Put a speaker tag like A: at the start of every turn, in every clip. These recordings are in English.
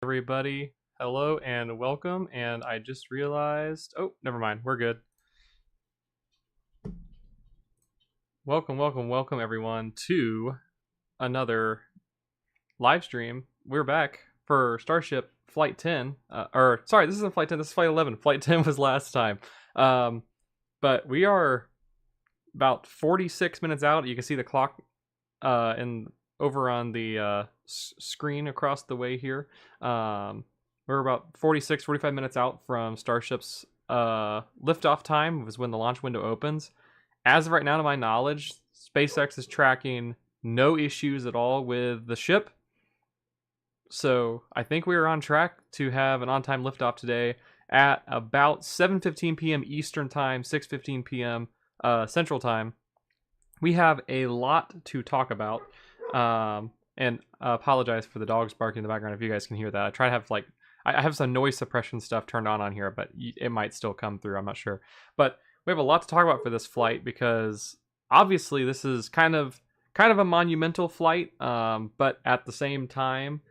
A: Everybody, hello and welcome. And I just realized, oh, never mind, we're good. Welcome everyone to another live stream. We're back for Starship Flight 10. Or, sorry, this isn't Flight 10, this is Flight 11. Flight 10 was last time. But we are about 46 minutes out. You can see the clock over on the screen across the way here. We're about 45 minutes out from Starship's liftoff time, was when the launch window opens. As of right now, to my knowledge, SpaceX is tracking no issues at all with the ship. So I think we are on track to have an on-time liftoff today at about 7:15 p.m. Eastern Time, 6:15 p.m. Central Time. We have a lot to talk about, and I apologize for the dogs barking in the background if you guys can hear that. I try to have I have some noise suppression stuff turned on here, but it might still come through. I'm not sure. But we have a lot to talk about for this flight because obviously this is kind of a monumental flight, but at the same time,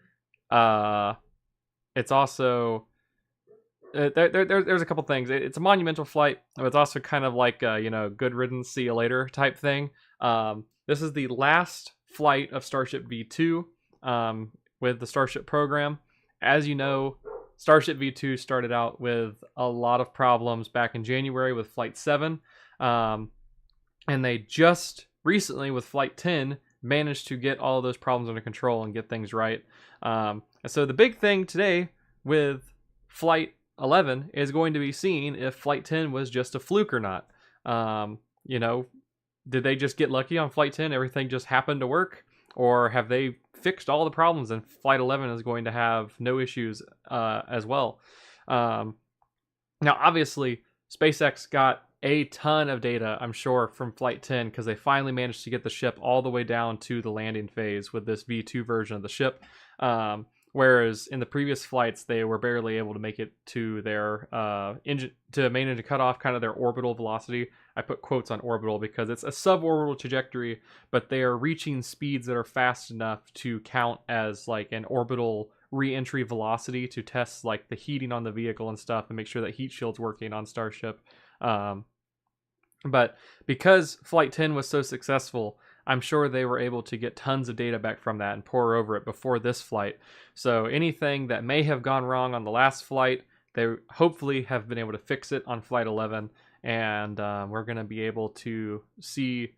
A: it's also there's a couple things. It's a monumental flight, but it's also kind of like good riddance, see you later type thing. This is the last flight of Starship V2 with the Starship program. As you know, Starship V2 started out with a lot of problems back in January with Flight 7, and they just recently with Flight 10 managed to get all of those problems under control and get things right. And so the big thing today with Flight 11 is going to be seeing if Flight 10 was just a fluke or not. Did they just get lucky on Flight 10? Everything just happened to work? Or have they fixed all the problems and Flight 11 is going to have no issues as well? Now, obviously, SpaceX got a ton of data, I'm sure, from Flight 10 because they finally managed to get the ship all the way down to the landing phase with this V2 version of the ship. Whereas in the previous flights, they were barely able to make it to their main engine cutoff, kind of their orbital velocity. I put quotes on orbital because it's a suborbital trajectory, but they are reaching speeds that are fast enough to count as like an orbital re-entry velocity to test like the heating on the vehicle and stuff and make sure that heat shield's working on Starship. But because Flight 10 was so successful, I'm sure they were able to get tons of data back from that and pour over it before this flight. So anything that may have gone wrong on the last flight, they hopefully have been able to fix it on Flight 11, and we're going to be able to see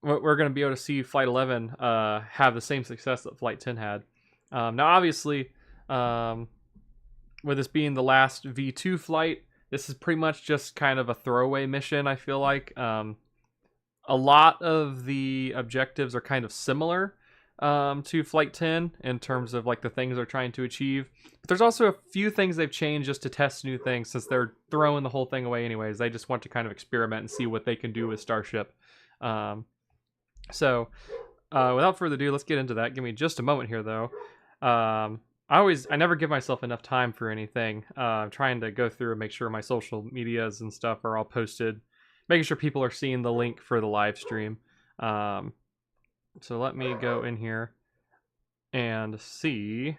A: Flight 11 have the same success that Flight 10 had. Now, obviously, with this being the last V2 flight, this is pretty much just kind of a throwaway mission, I feel like. A lot of the objectives are kind of similar to Flight 10 in terms of like the things they're trying to achieve. But there's also a few things they've changed just to test new things since they're throwing the whole thing away anyways. They just want to kind of experiment and see what they can do with Starship. So without further ado, let's get into that. Give me just a moment here though. I never give myself enough time for anything. I'm trying to go through and make sure my social medias and stuff are all posted, making sure people are seeing the link for the live stream. So let me go in here and see.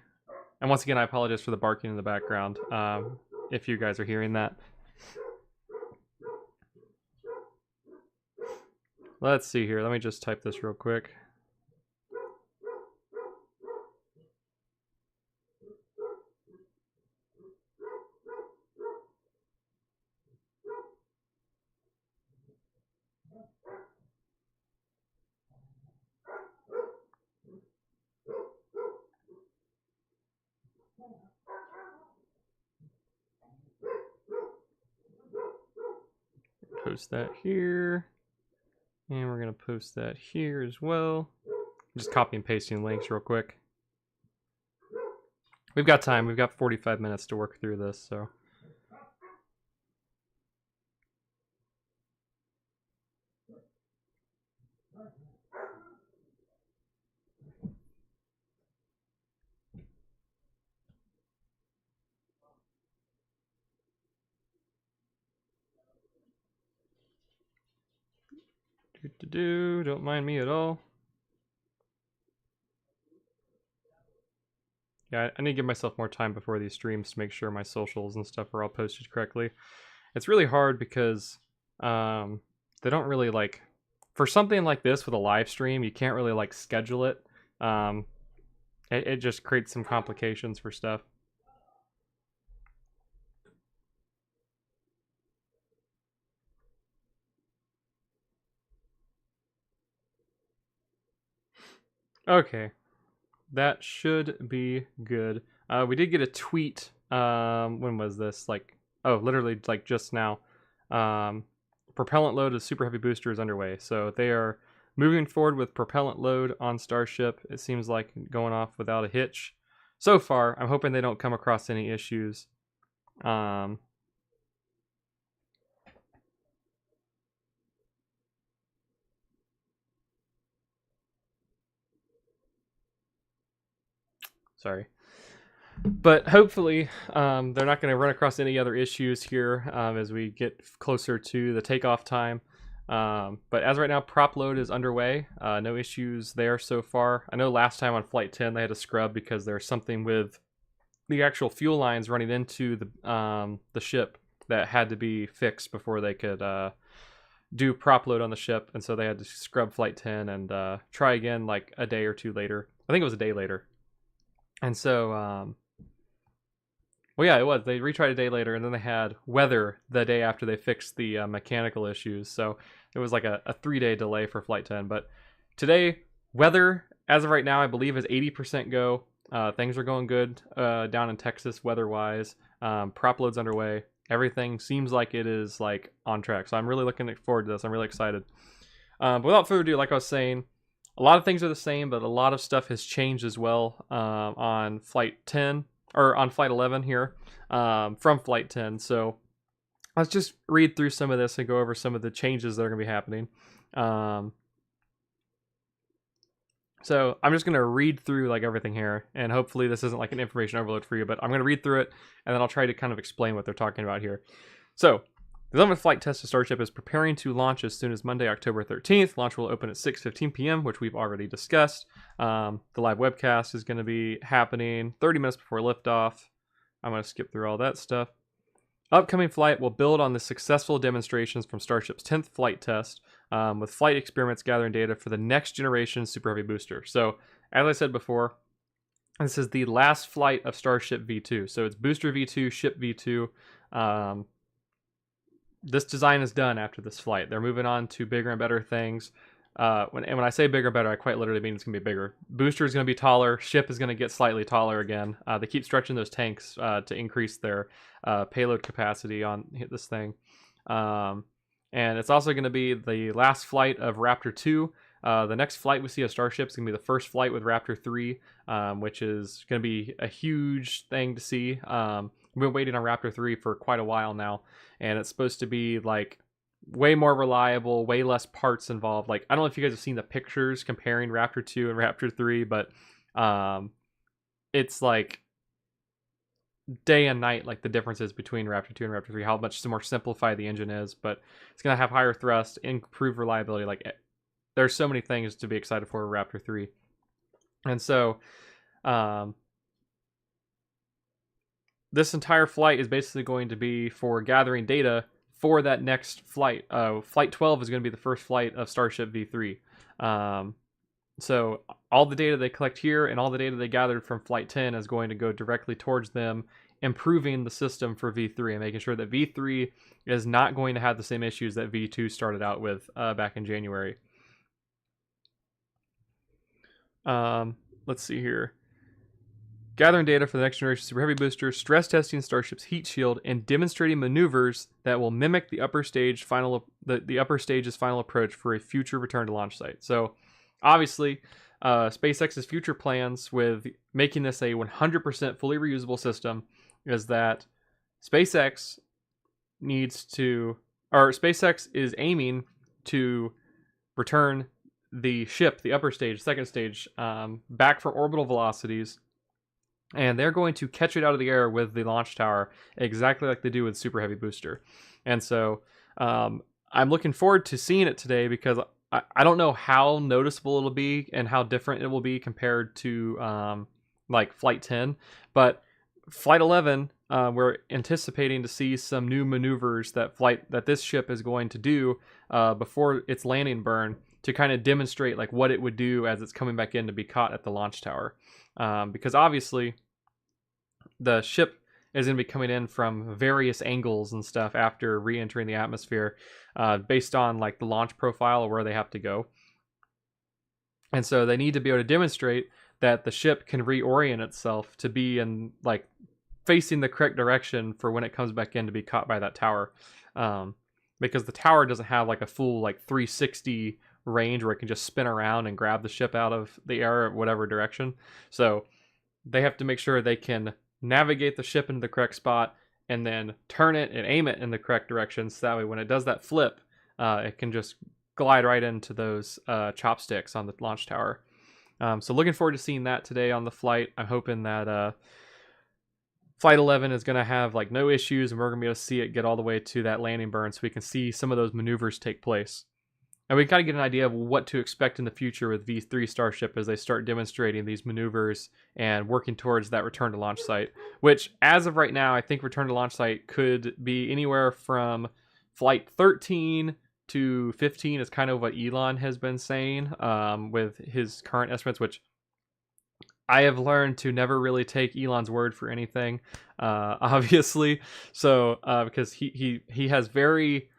A: And once again, I apologize for the barking in the background, if you guys are hearing that. Let's see here. Let me just type this real quick. Post that here. And we're going to post that here as well. Just copy and pasting links real quick. We've got time. We've got 45 minutes to work through this, so. Don't mind me at all. Yeah, I need to give myself more time before these streams to make sure my socials and stuff are all posted correctly. It's really hard because they don't really like, for something like this with a live stream, you can't really like schedule it. It just creates some complications for stuff. Okay, that should be good. We did get a tweet. When was this? Like, oh, literally like just now. Um, propellant load of Super Heavy booster is underway, so they are moving forward with propellant load on Starship. It seems like going off without a hitch so far. I'm hoping they don't come across any issues. Sorry. But hopefully, they're not going to run across any other issues here as we get closer to the takeoff time. But as right now, prop load is underway. No issues there so far. I know last time on Flight 10 they had to scrub because there's something with the actual fuel lines running into the ship that had to be fixed before they could do prop load on the ship, and so they had to scrub Flight 10 and try again like a day or two later. I think it was a day later. And so, well, yeah, it was. They retried a day later, and then they had weather the day after they fixed the mechanical issues. So it was like a 3-day delay for Flight 10. But today, weather, as of right now, I believe is 80% go. Things are going good down in Texas weather-wise. Prop load's underway. Everything seems like it is like on track. So I'm really looking forward to this. I'm really excited. But without further ado, like I was saying, a lot of things are the same, but a lot of stuff has changed as well on Flight 10, or on Flight 11 here, from Flight 10. So let's just read through some of this and go over some of the changes that are going to be happening. So I'm just going to read through like everything here, and hopefully this isn't like an information overload for you, but I'm going to read through it, and then I'll try to kind of explain what they're talking about here. So the 11th flight test of Starship is preparing to launch as soon as Monday, October 13th. Launch will open at 6:15 p.m., which we've already discussed. The live webcast is going to be happening 30 minutes before liftoff. I'm going to skip through all that stuff. Upcoming flight will build on the successful demonstrations from Starship's 10th flight test, with flight experiments gathering data for the next generation Super Heavy booster. So, as I said before, this is the last flight of Starship V2. So it's Booster V2, Ship V2. This design is done after this flight. They're moving on to bigger and better things. When I say bigger and better, I quite literally mean it's going to be bigger. Booster is going to be taller. Ship is going to get slightly taller again. They keep stretching those tanks to increase their payload capacity on this thing. And it's also going to be the last flight of Raptor 2. The next flight we see of Starship is going to be the first flight with Raptor 3, which is going to be a huge thing to see. We've been waiting on Raptor 3 for quite a while now, and it's supposed to be like way more reliable, way less parts involved. Like, I don't know if you guys have seen the pictures comparing Raptor 2 and Raptor 3, but it's like day and night, like the differences between Raptor 2 and Raptor 3, how much more simplified the engine is, but it's going to have higher thrust, improved reliability. Like, there's so many things to be excited for Raptor 3. And so this entire flight is basically going to be for gathering data for that next flight. Flight 12 is going to be the first flight of Starship V3. So all the data they collect here and all the data they gathered from Flight 10 is going to go directly towards them improving the system for V3 and making sure that V3 is not going to have the same issues that V2 started out with back in January. Let's see here. Gathering data for the next generation Super Heavy booster, stress testing Starship's heat shield, and demonstrating maneuvers that will mimic the upper stage's final approach for a future return to launch site. So, obviously, SpaceX's future plans with making this a 100% fully reusable system is that SpaceX is aiming to return the ship, the upper stage, second stage, back from orbital velocities. And they're going to catch it out of the air with the launch tower, exactly like they do with Super Heavy booster. And so I'm looking forward to seeing it today because I don't know how noticeable it'll be and how different it will be compared to like Flight 10. But Flight 11, we're anticipating to see some new maneuvers that this ship is going to do before its landing burn to kind of demonstrate like what it would do as it's coming back in to be caught at the launch tower. because obviously the ship is going to be coming in from various angles and stuff after re-entering the atmosphere, based on like the launch profile of where they have to go. And so they need to be able to demonstrate that the ship can reorient itself to be in like facing the correct direction for when it comes back in to be caught by that tower. Because the tower doesn't have like a full like 360 range where it can just spin around and grab the ship out of the air or whatever direction. So they have to make sure they can navigate the ship into the correct spot and then turn it and aim it in the correct direction, so that way when it does that flip, it can just glide right into those chopsticks on the launch tower. So looking forward to seeing that today on the flight. I'm hoping that Flight 11 is going to have like no issues, and we're going to be able to see it get all the way to that landing burn so we can see some of those maneuvers take place. And we kind of get an idea of what to expect in the future with V3 Starship as they start demonstrating these maneuvers and working towards that return to launch site, which as of right now, I think return to launch site could be anywhere from Flight 13 to 15 is kind of what Elon has been saying, with his current estimates, which I have learned to never really take Elon's word for anything, obviously. So because he has very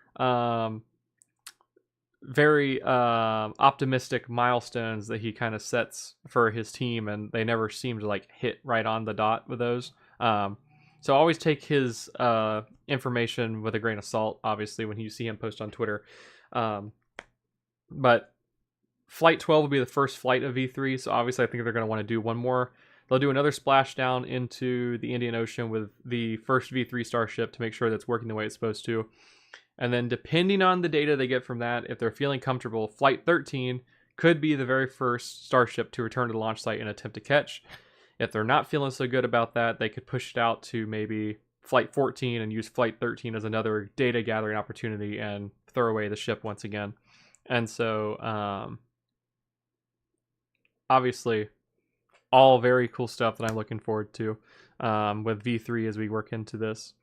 A: optimistic milestones that he kind of sets for his team, and they never seem to like hit right on the dot with those. So always take his information with a grain of salt, obviously, when you see him post on Twitter. But Flight 12 will be the first flight of V3, so obviously I think they're going to want to do one more. They'll do another splashdown into the Indian Ocean with the first V3 Starship to make sure that's working the way it's supposed to. And then depending on the data they get from that, if they're feeling comfortable, Flight 13 could be the very first Starship to return to the launch site and attempt to catch. If they're not feeling so good about that, they could push it out to maybe Flight 14 and use Flight 13 as another data gathering opportunity and throw away the ship once again. And so, obviously, all very cool stuff that I'm looking forward to with V3 as we work into this.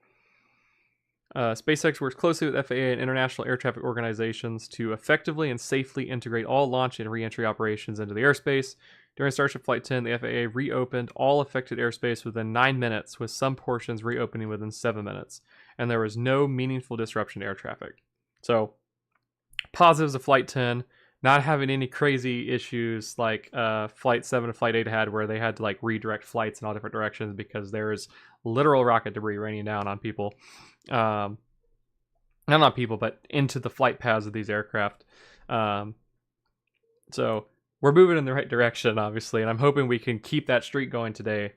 A: SpaceX works closely with FAA and international air traffic organizations to effectively and safely integrate all launch and re-entry operations into the airspace. During Starship Flight 10, the FAA reopened all affected airspace within 9 minutes, with some portions reopening within 7 minutes, and there was no meaningful disruption to air traffic. So, positives of Flight 10, not having any crazy issues like Flight 7 and Flight 8 had, where they had to like redirect flights in all different directions because there's literal rocket debris raining down on people. Not on people, but into the flight paths of these aircraft. So we're moving in the right direction, obviously, and I'm hoping we can keep that streak going today.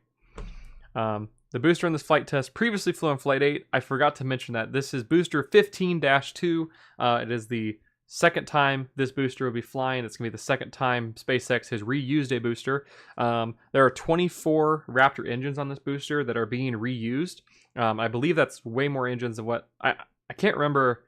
A: The booster in this flight test previously flew on Flight 8. I forgot to mention that this is booster 15-2. It is the second time this booster will be flying. It's going to be the second time SpaceX has reused a booster. There are 24 Raptor engines on this booster that are being reused. I believe that's way more engines than what... I can't remember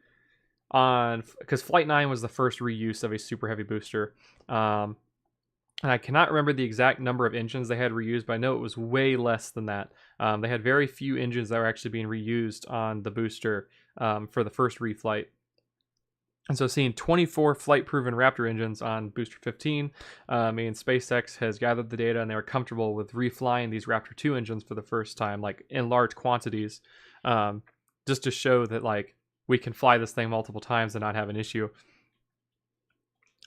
A: on... because Flight 9 was the first reuse of a super heavy booster. And I cannot remember the exact number of engines they had reused, but I know it was way less than that. They had very few engines that were actually being reused on the booster for the first reflight. And so seeing 24 flight-proven Raptor engines on Booster 15 means SpaceX has gathered the data and they were comfortable with reflying these Raptor 2 engines for the first time, like in large quantities, just to show that like we can fly this thing multiple times and not have an issue.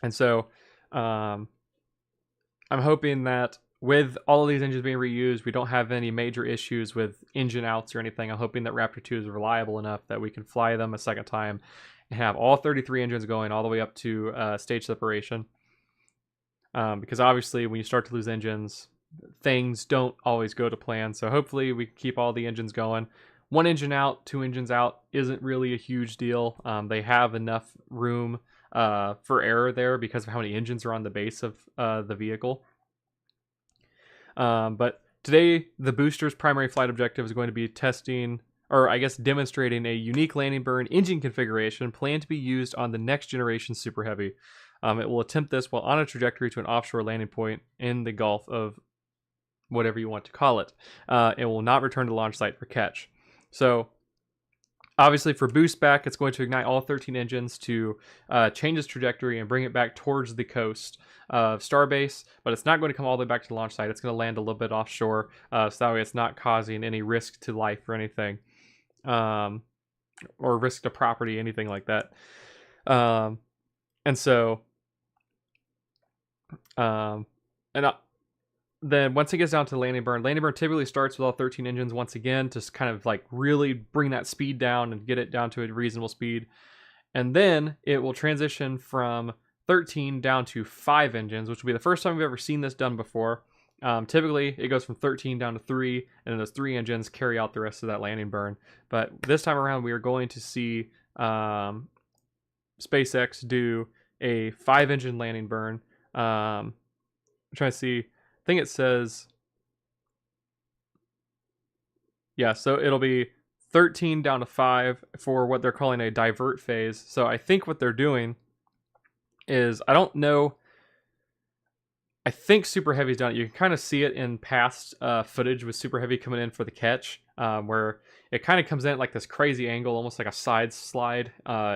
A: And so I'm hoping that with all of these engines being reused, we don't have any major issues with engine outs or anything. I'm hoping that Raptor 2 is reliable enough that we can fly them a second time and have all 33 engines going all the way up to stage separation. Because obviously when you start to lose engines, things don't always go to plan. So hopefully we can keep all the engines going. One engine out, 2 engines out isn't really a huge deal. They have enough room for error there because of how many engines are on the base of the vehicle. But today, the booster's primary flight objective is going to be testing, or I guess demonstrating, a unique landing burn engine configuration planned to be used on the next generation Super Heavy. It will attempt this while on a trajectory to an offshore landing point in the Gulf of whatever you want to call it. It will not return to launch site for catch. So Obviously, for boost back, it's going to ignite all 13 engines to change its trajectory and bring it back towards the coast of Starbase, but it's not going to come all the way back to the launch site. It's going to land a little bit offshore, so that way it's not causing any risk to life or anything, or risk to property, anything like that. And so, and then once it gets down to landing burn typically starts with all 13 engines once again to kind of like really bring that speed down and get it down to a reasonable speed. And then it will transition from 13 down to 5 engines, which will be the first time we've ever seen this done before. Typically, it goes from 13 down to 3, and then those 3 engines carry out the rest of that landing burn. But this time around, we are going to see SpaceX do a 5-engine landing burn. I'm trying to see. I think it says, yeah, so it'll be 13 down to 5 for what they're calling a divert phase. So I think what they're doing is, I don't know, I think Super Heavy's done it. You can kind of see it in past footage with Super Heavy coming in for the catch, where it kind of comes in at like this crazy angle, almost like a side slide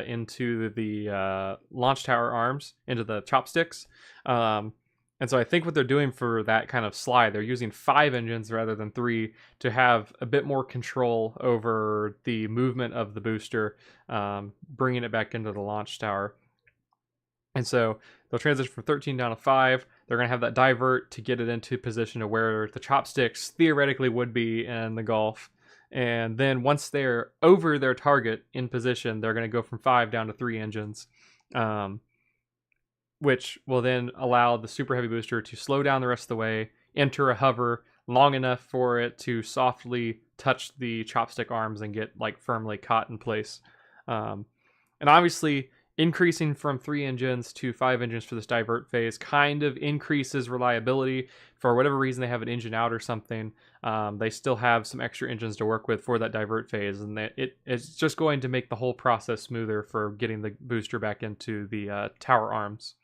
A: into the launch tower arms, into the chopsticks. And so I think what they're doing for that kind of slide, they're using 5 engines rather than 3 to have a bit more control over the movement of the booster, bringing it back into the launch tower. And so they'll transition from 13 down to 5. They're going to have that divert to get it into position to where the chopsticks theoretically would be in the Gulf. And then once they're over their target in position, they're going to go from 5 down to 3 engines. Which will then allow the Super Heavy booster to slow down the rest of the way, enter a hover long enough for it to softly touch the chopstick arms and get like firmly caught in place. And obviously, increasing from 3 engines to 5 engines for this divert phase kind of increases reliability. For whatever reason, they have an engine out or something, they still have some extra engines to work with for that divert phase, and it's just going to make the whole process smoother for getting the booster back into the tower arms.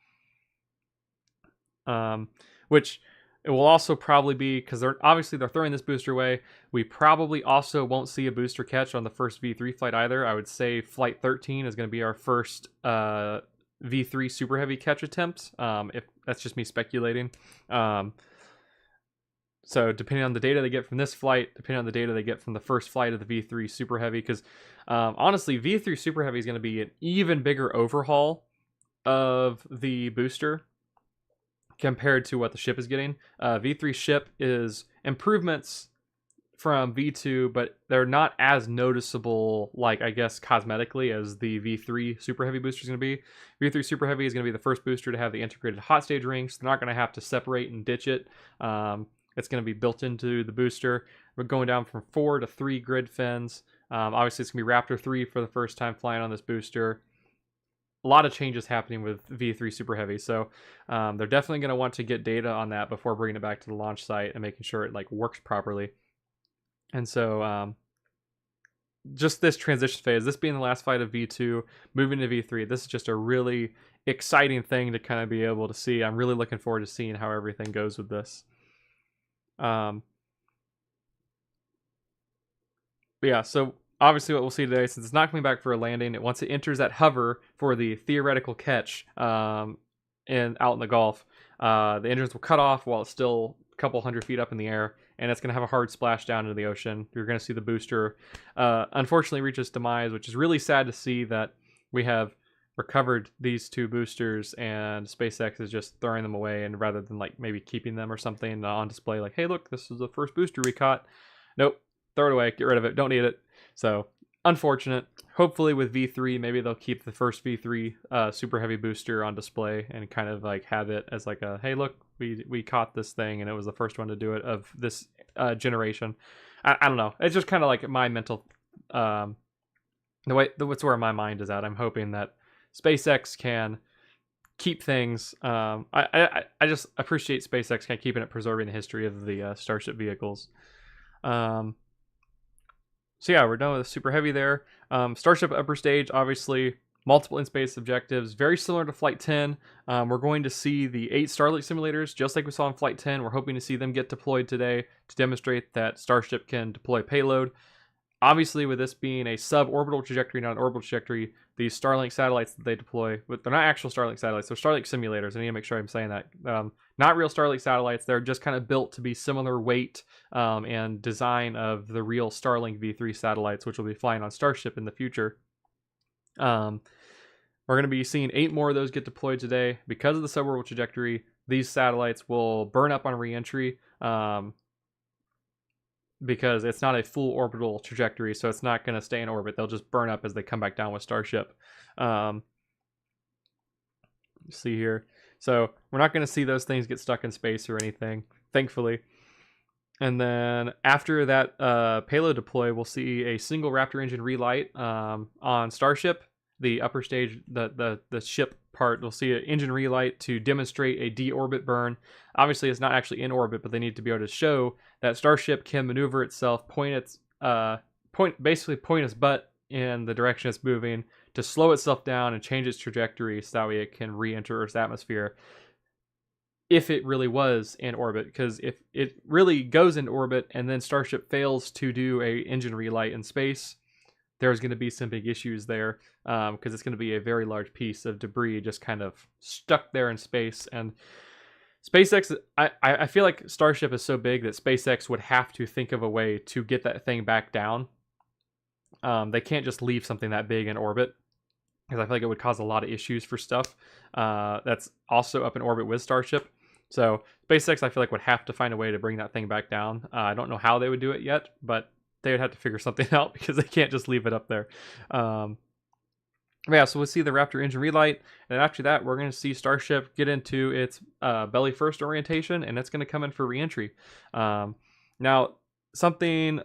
A: Which it will also probably be, because they're throwing this booster away, we probably also won't see a booster catch on the first V3 flight either. I would say Flight 13 is going to be our first V3 Super Heavy catch attempt, if that's just me speculating. So depending on the data they get from this flight, depending on the data they get from the first flight of the V3 Super Heavy, because honestly, V3 Super Heavy is going to be an even bigger overhaul of the booster compared to what the ship is getting. V3 ship is improvements from V2, but they're not as noticeable, like, I guess, cosmetically as the V3 Super Heavy booster is going to be. V3 Super Heavy is going to be the first booster to have the integrated hot stage ring, so they're not going to have to separate and ditch it. It's going to be built into the booster. We're going down from 4 to 3 grid fins. Obviously, it's going to be Raptor 3 for the first time flying on this booster. A lot of changes happening with V3 Super Heavy, so they're definitely going to want to get data on that before bringing it back to the launch site and making sure it like works properly. And so just this transition phase, this being the last flight of V2, moving to V3, this is just a really exciting thing to kind of be able to see. I'm really looking forward to seeing how everything goes with this. But yeah, so obviously what we'll see today, since it's not coming back for a landing, once it enters that hover for the theoretical catch out in the Gulf, the engines will cut off while it's still a couple hundred feet up in the air, and it's going to have a hard splash down into the ocean. You're going to see the booster unfortunately reach its demise, which is really sad to see that we have recovered these 2 boosters and SpaceX is just throwing them away, and rather than like maybe keeping them or something on display, like, hey, look, this is the first booster we caught. Nope, throw it away, get rid of it, don't need it. So unfortunate. Hopefully with V3, maybe they'll keep the first V3 Super Heavy booster on display and kind of like have it as like a, hey, look, we caught this thing and it was the first one to do it of this generation. I don't know. It's just kind of like my mental, that's where my mind is at. I'm hoping that SpaceX can keep things. I just appreciate SpaceX kind of keeping it, preserving the history of the Starship vehicles. So yeah, we're done with the Super Heavy there. Starship upper stage, obviously, multiple in-space objectives, very similar to Flight 10. We're going to see the 8 Starlink simulators, just like we saw in Flight 10. We're hoping to see them get deployed today to demonstrate that Starship can deploy payload. Obviously, with this being a suborbital trajectory, not an orbital trajectory, these Starlink satellites that they deploy, but they're not actual Starlink satellites, they're Starlink simulators. I need to make sure I'm saying that. Not real Starlink satellites. They're just kind of built to be similar weight and design of the real Starlink V3 satellites, which will be flying on Starship in the future. We're going to be seeing 8 more of those get deployed today. Because of the suborbital trajectory, these satellites will burn up on re-entry. Because it's not a full orbital trajectory, so it's not going to stay in orbit. They'll just burn up as they come back down with Starship. See here. So we're not going to see those things get stuck in space or anything, thankfully. And then after that payload deploy, we'll see a single Raptor engine relight on Starship. The upper stage, the ship part, we'll see an engine relight to demonstrate a deorbit burn. Obviously, it's not actually in orbit, but they need to be able to show that Starship can maneuver itself, basically point its butt in the direction it's moving to slow itself down and change its trajectory so that way it can re-enter Earth's atmosphere. If it really was in orbit, because if it really goes in orbit and then Starship fails to do a engine relight in space, there's going to be some big issues there because it's going to be a very large piece of debris just kind of stuck there in space. And SpaceX, I feel like Starship is so big that SpaceX would have to think of a way to get that thing back down. They can't just leave something that big in orbit because I feel like it would cause a lot of issues for stuff that's also up in orbit with Starship. So SpaceX, I feel like, would have to find a way to bring that thing back down. I don't know how they would do it yet, but they would have to figure something out because they can't just leave it up there. Yeah, so we'll see the Raptor engine relight, and after that, we're going to see Starship get into its belly first orientation, and it's going to come in for reentry. Now, something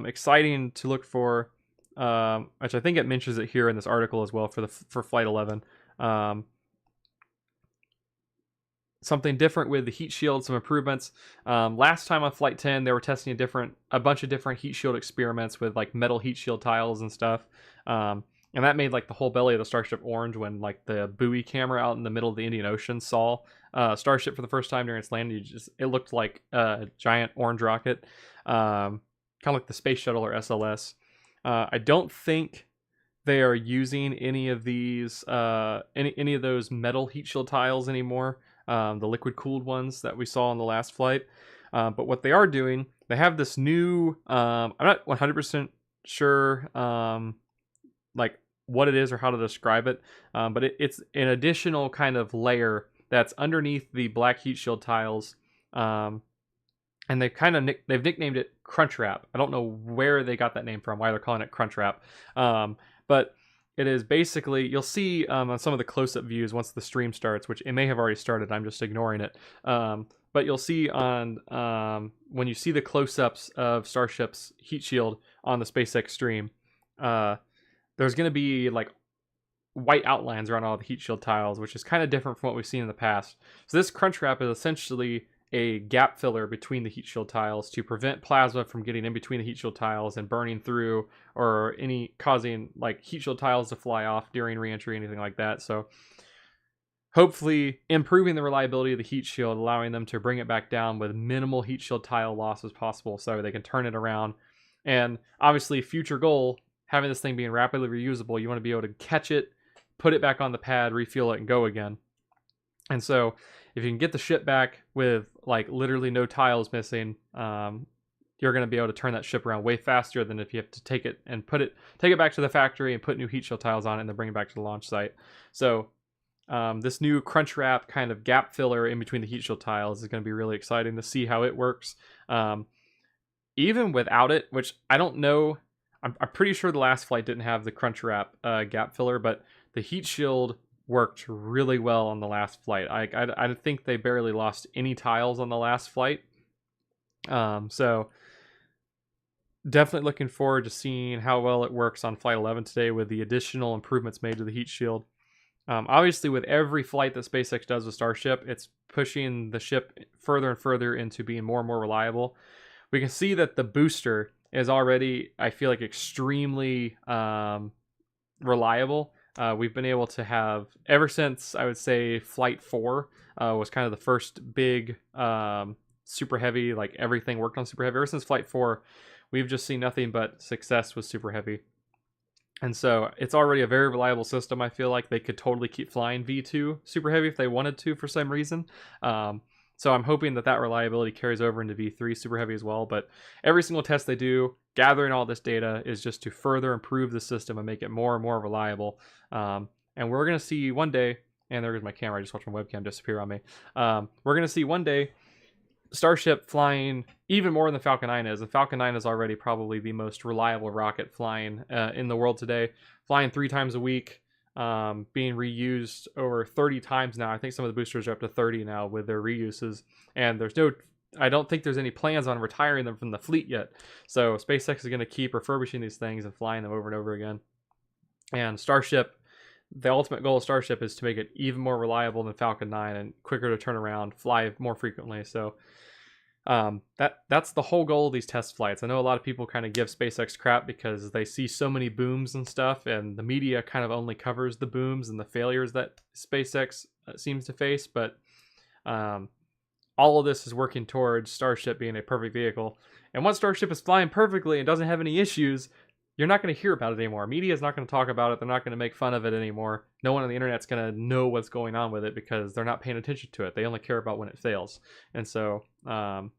A: exciting to look for, which I think it mentions it here in this article as well for Flight 11. Something different with the heat shield, some improvements. Last time on Flight 10, they were testing a bunch of different heat shield experiments with like metal heat shield tiles and stuff. And that made like the whole belly of the Starship orange when like the buoy camera out in the middle of the Indian Ocean saw Starship for the first time during its landing. It looked like a giant orange rocket, kind of like the Space Shuttle or SLS. I don't think they are using any of these any of those metal heat shield tiles anymore. The liquid cooled ones that we saw on the last flight. But what they are doing, they have this new, I'm not 100% sure like what it is or how to describe it, but it's an additional kind of layer that's underneath the black heat shield tiles. And they've they've nicknamed it Crunch Wrap. I don't know where they got that name from, why they're calling it Crunch Wrap. But it is basically, you'll see on some of the close-up views once the stream starts, which it may have already started, I'm just ignoring it. But you'll see on when you see the close-ups of Starship's heat shield on the SpaceX stream, there's going to be like white outlines around all the heat shield tiles, which is kind of different from what we've seen in the past. So this Crunch Wrap is essentially a gap filler between the heat shield tiles to prevent plasma from getting in between the heat shield tiles and burning through or causing like heat shield tiles to fly off during reentry, anything like that. So hopefully improving the reliability of the heat shield, allowing them to bring it back down with minimal heat shield tile loss as possible so they can turn it around. And obviously future goal, having this thing being rapidly reusable, you want to be able to catch it, put it back on the pad, refuel it, and go again. And so if you can get the ship back with like literally no tiles missing, you're going to be able to turn that ship around way faster than if you have to take it back to the factory and put new heat shield tiles on it and then bring it back to the launch site. So this new Crunch Wrap kind of gap filler in between the heat shield tiles is going to be really exciting to see how it works. Even without it, which I don't know, I'm pretty sure the last flight didn't have the Crunch Wrap gap filler, but the heat shield worked really well on the last flight. I think they barely lost any tiles on the last flight. So definitely looking forward to seeing how well it works on Flight 11 today with the additional improvements made to the heat shield. Obviously, with every flight that SpaceX does with Starship, it's pushing the ship further and further into being more and more reliable. We can see that the booster is already, I feel like, extremely reliable. We've been able to have, ever since, I would say, Flight 4 was kind of the first big super heavy, like everything worked on super heavy. Ever since Flight 4, we've just seen nothing but success with Super Heavy. And so it's already a very reliable system. I feel like they could totally keep flying V2 Super Heavy if they wanted to for some reason. So I'm hoping that that reliability carries over into V3 Super Heavy as well. But every single test they do, gathering all this data, is just to further improve the system and make it more and more reliable. And we're going to see one day, and there goes my camera, I just watched my webcam disappear on me. We're going to see one day Starship flying even more than the Falcon 9 is. The Falcon 9 is already probably the most reliable rocket flying in the world today, flying 3 times a week, being reused over 30 times now. I think some of the boosters are up to 30 now with their reuses, and I don't think there's any plans on retiring them from the fleet yet. So SpaceX is going to keep refurbishing these things and flying them over and over again. And Starship, the ultimate goal of Starship is to make it even more reliable than Falcon 9 and quicker to turn around, fly more frequently. So that's the whole goal of these test flights. I know a lot of people kind of give SpaceX crap because they see so many booms and stuff, and the media kind of only covers the booms and the failures that SpaceX seems to face. But all of this is working towards Starship being a perfect vehicle. And once Starship is flying perfectly and doesn't have any issues, you're not going to hear about it anymore. Media is not going to talk about it. They're not going to make fun of it anymore. No one on the internet's going to know what's going on with it because they're not paying attention to it. They only care about when it fails. And so I'm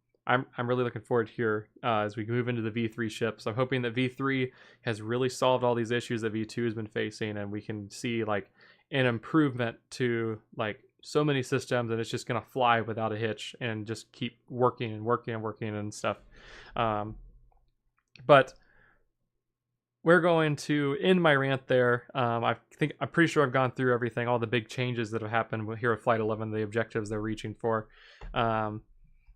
A: really looking forward here as we move into the V3 ship. So I'm hoping that V3 has really solved all these issues that V2 has been facing, and we can see like an improvement to like so many systems, and it's just going to fly without a hitch and just keep working and working and working and stuff. But we're going to end my rant there. I'm pretty sure I've gone through everything, all the big changes that have happened here with Flight 11, the objectives they're reaching for.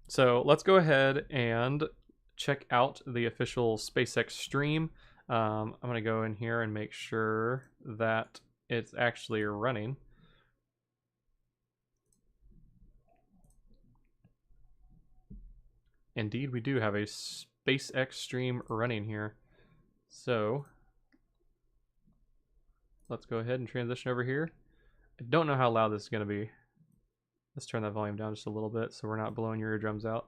A: So let's go ahead and check out the official SpaceX stream. I'm going to go in here and make sure that it's actually running. Indeed, we do have a SpaceX stream running here. So let's go ahead and transition over here. I don't know how loud this is going to be. Let's turn that volume down just a little bit so we're not blowing your eardrums out.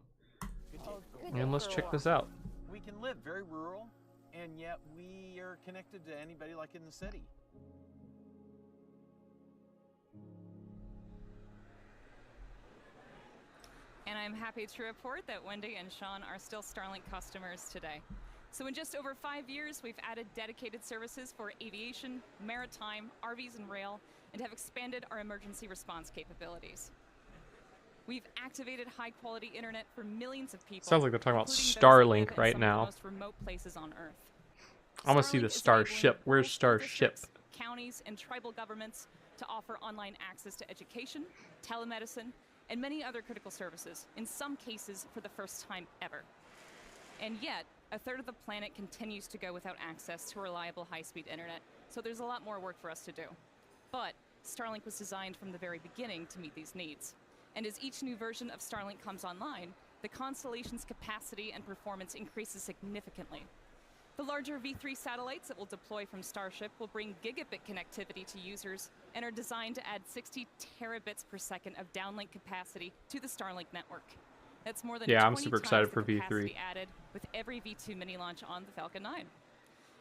A: And let's check this out.
B: We can live very rural, and yet we are connected to anybody like in the city.
C: And I'm happy to report that Wendy and Sean are still Starlink customers today. So in just over 5 years, we've added dedicated services for aviation, maritime, RVs, and rail, and have expanded our emergency response capabilities. We've activated high-quality internet for millions of people.
A: Sounds like they're talking about Starlink right now.
C: The most remote places on Earth.
A: I want to see the Starship. Where's Starship?
C: Counties and tribal governments to offer online access to education, telemedicine, and many other critical services, in some cases for the first time ever. And yet, a third of the planet continues to go without access to reliable high-speed internet, so there's a lot more work for us to do. But Starlink was designed from the very beginning to meet these needs. And as each new version of Starlink comes online, the constellation's capacity and performance increases significantly. The larger V3 satellites that will deploy from Starship will bring gigabit connectivity to users and are designed to add 60 terabits per second of downlink capacity to the Starlink network. That's more than 20
A: I'm super excited for
C: V3 added with every V2 mini launch on the Falcon 9.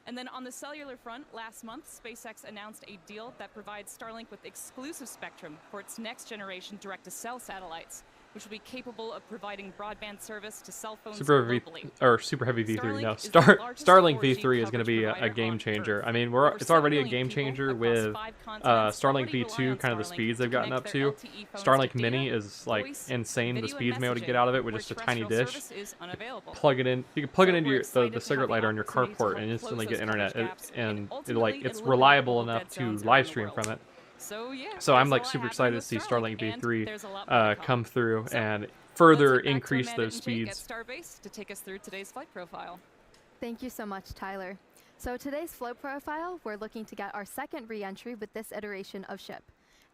C: And then on the cellular front, last month, SpaceX announced a deal that provides Starlink with exclusive spectrum for its next generation direct-to-cell satellites, which will be capable of providing broadband service to cell phones globally.
A: Super Heavy V3. No, Starlink V3 is going to be a game changer. I mean, it's already a game changer with Starlink V2, kind of the speeds they've gotten up to. Starlink Mini is like insane. The speeds I'm able to get out of it with just a tiny dish. Plug it in. You can plug it into the cigarette lighter on your carport and instantly get internet. It's reliable enough to live stream from it. So I'm like super excited to see Starlink V3 come through and further increase those speeds.
C: Starbase to take us through today's flight profile.
D: Thank you so much, Tyler. So today's flow profile, we're looking to get our second re-entry with this iteration of ship.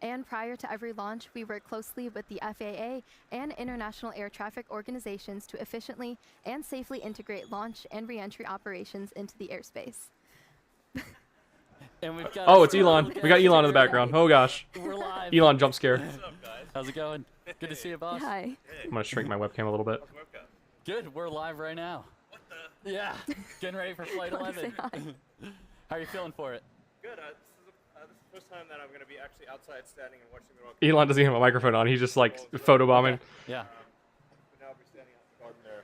D: And prior to every launch, we work closely with the FAA and international air traffic organizations to efficiently and safely integrate launch and re-entry operations into the airspace.
B: And we've got
A: it's Elon. We got Elon in the background. Oh gosh.
B: We're live.
A: Elon jump scare.
B: What's up, guys? How's it going? Good to see you, boss.
D: Hi.
A: I'm gonna shrink my webcam a little bit.
B: Good. We're live right now.
E: What the? Yeah, getting ready for Flight
D: Wanna say
E: 11.
D: hi?
E: How are you feeling for it?
F: Good. This is the first time that I'm going to be actually outside standing and watching the rocket.
A: Elon doesn't even have a microphone on. He's just like photobombing.
E: Okay. Yeah.
F: But now I'll be standing out in the garden there.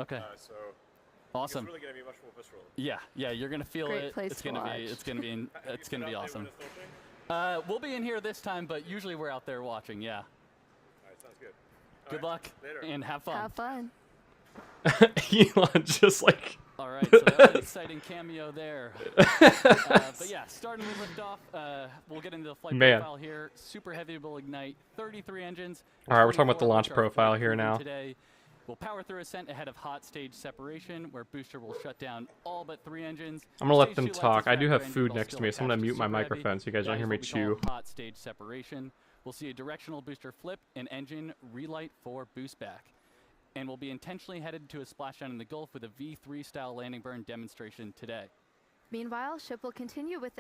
E: Okay.
F: So
E: Awesome.
F: it's really going to be much more visceral.
E: Yeah, you're gonna feel
D: Great
E: it.
D: place
E: It's
D: to
E: gonna
D: watch.
E: be, it's gonna be,
F: Have
E: it's
F: you
E: gonna
F: been
E: be
F: out there
E: awesome.
F: when it's launching?
E: We'll be in here this time, but usually we're out there watching. Yeah.
F: All right, sounds good. All
E: Good
F: right,
E: luck
F: later.
E: and have fun.
D: Have fun.
A: Elon just like.
E: All right, so that's an exciting cameo there. But yeah, starting with liftoff, we'll get into the flight
A: Man.
E: profile here. Super Heavy will ignite 33 engines.
A: All right, we're talking about the
E: 24
A: launch
E: which are
A: profile
E: flight
A: here
E: proven
A: now.
E: Today, we'll power through ascent ahead of hot stage separation, where booster will shut down all but 3 engines.
A: I'm gonna let
E: Stage
A: them
E: 2 lights
A: talk. I do
E: extract
A: have
E: engine,
A: food
E: but
A: next to
E: still
A: me, so I'm gonna
E: attached
A: mute my
E: Super Heavy.
A: microphone so you guys don't
E: That
A: hear
E: is
A: me
E: what we call
A: chew.
E: hot stage separation. We'll see a directional booster flip and engine relight for boost back. And we'll be intentionally headed to a splashdown in the Gulf with a V3 style landing burn demonstration today.
D: Meanwhile, ship will continue with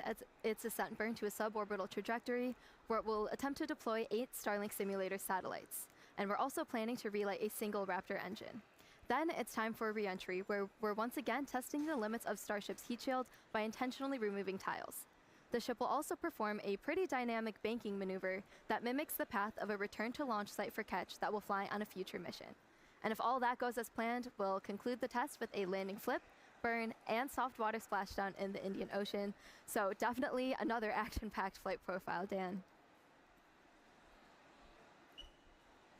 D: its ascent burn to a suborbital trajectory, where it will attempt to deploy 8 Starlink simulator satellites. And we're also planning to relight a single Raptor engine. Then it's time for re-entry, where we're once again testing the limits of Starship's heat shield by intentionally removing tiles. The ship will also perform a pretty dynamic banking maneuver that mimics the path of a return to launch site for Ketch that will fly on a future mission. And if all that goes as planned, we'll conclude the test with a landing flip, burn, and soft water splashdown in the Indian Ocean. So definitely another action-packed flight profile, Dan.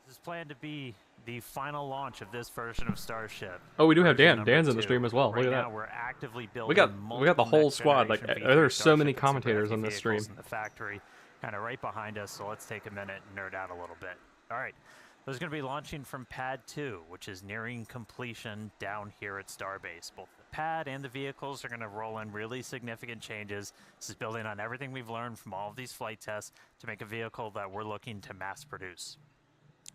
G: This is planned to be the final launch of this version of Starship.
A: Oh, we do have
G: version
A: Dan.
G: number
A: Dan's in the
G: 2.
A: stream as well.
G: Right
A: Look at
G: now,
A: that.
G: we're actively building
A: We got the
G: multiple
A: whole
G: next
A: squad. Like
G: generation
A: there's so
G: V3
A: many
G: Starship and
A: commentators
G: Super
A: on this
G: Heavy
A: stream.
G: vehicles in the factory, kind of right behind us. So let's take a minute and nerd out a little bit. All right. There's going to be launching from Pad 2, which is nearing completion down here at Starbase. Both the pad and the vehicles are going to roll in really significant changes. This is building on everything we've learned from all of these flight tests to make a vehicle that we're looking to mass produce.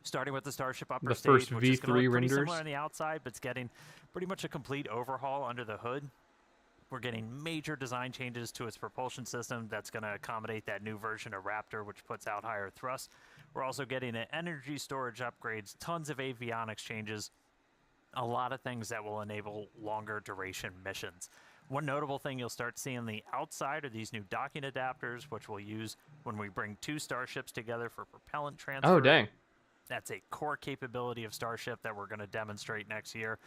G: Starting with the Starship upper
A: The
G: stage,
A: first
G: which is going to
A: V3
G: look pretty
A: renders.
G: similar on the outside, but it's getting pretty much a complete overhaul under the hood. We're getting major design changes to its propulsion system that's going to accommodate that new version of Raptor, which puts out higher thrust. We're also getting an energy storage upgrades, tons of avionics changes, a lot of things that will enable longer duration missions. One notable thing you'll start seeing on the outside are these new docking adapters, which we'll use when we bring 2 starships together for propellant transfer.
A: Oh, dang.
G: That's a core capability of Starship that we're going to demonstrate next year.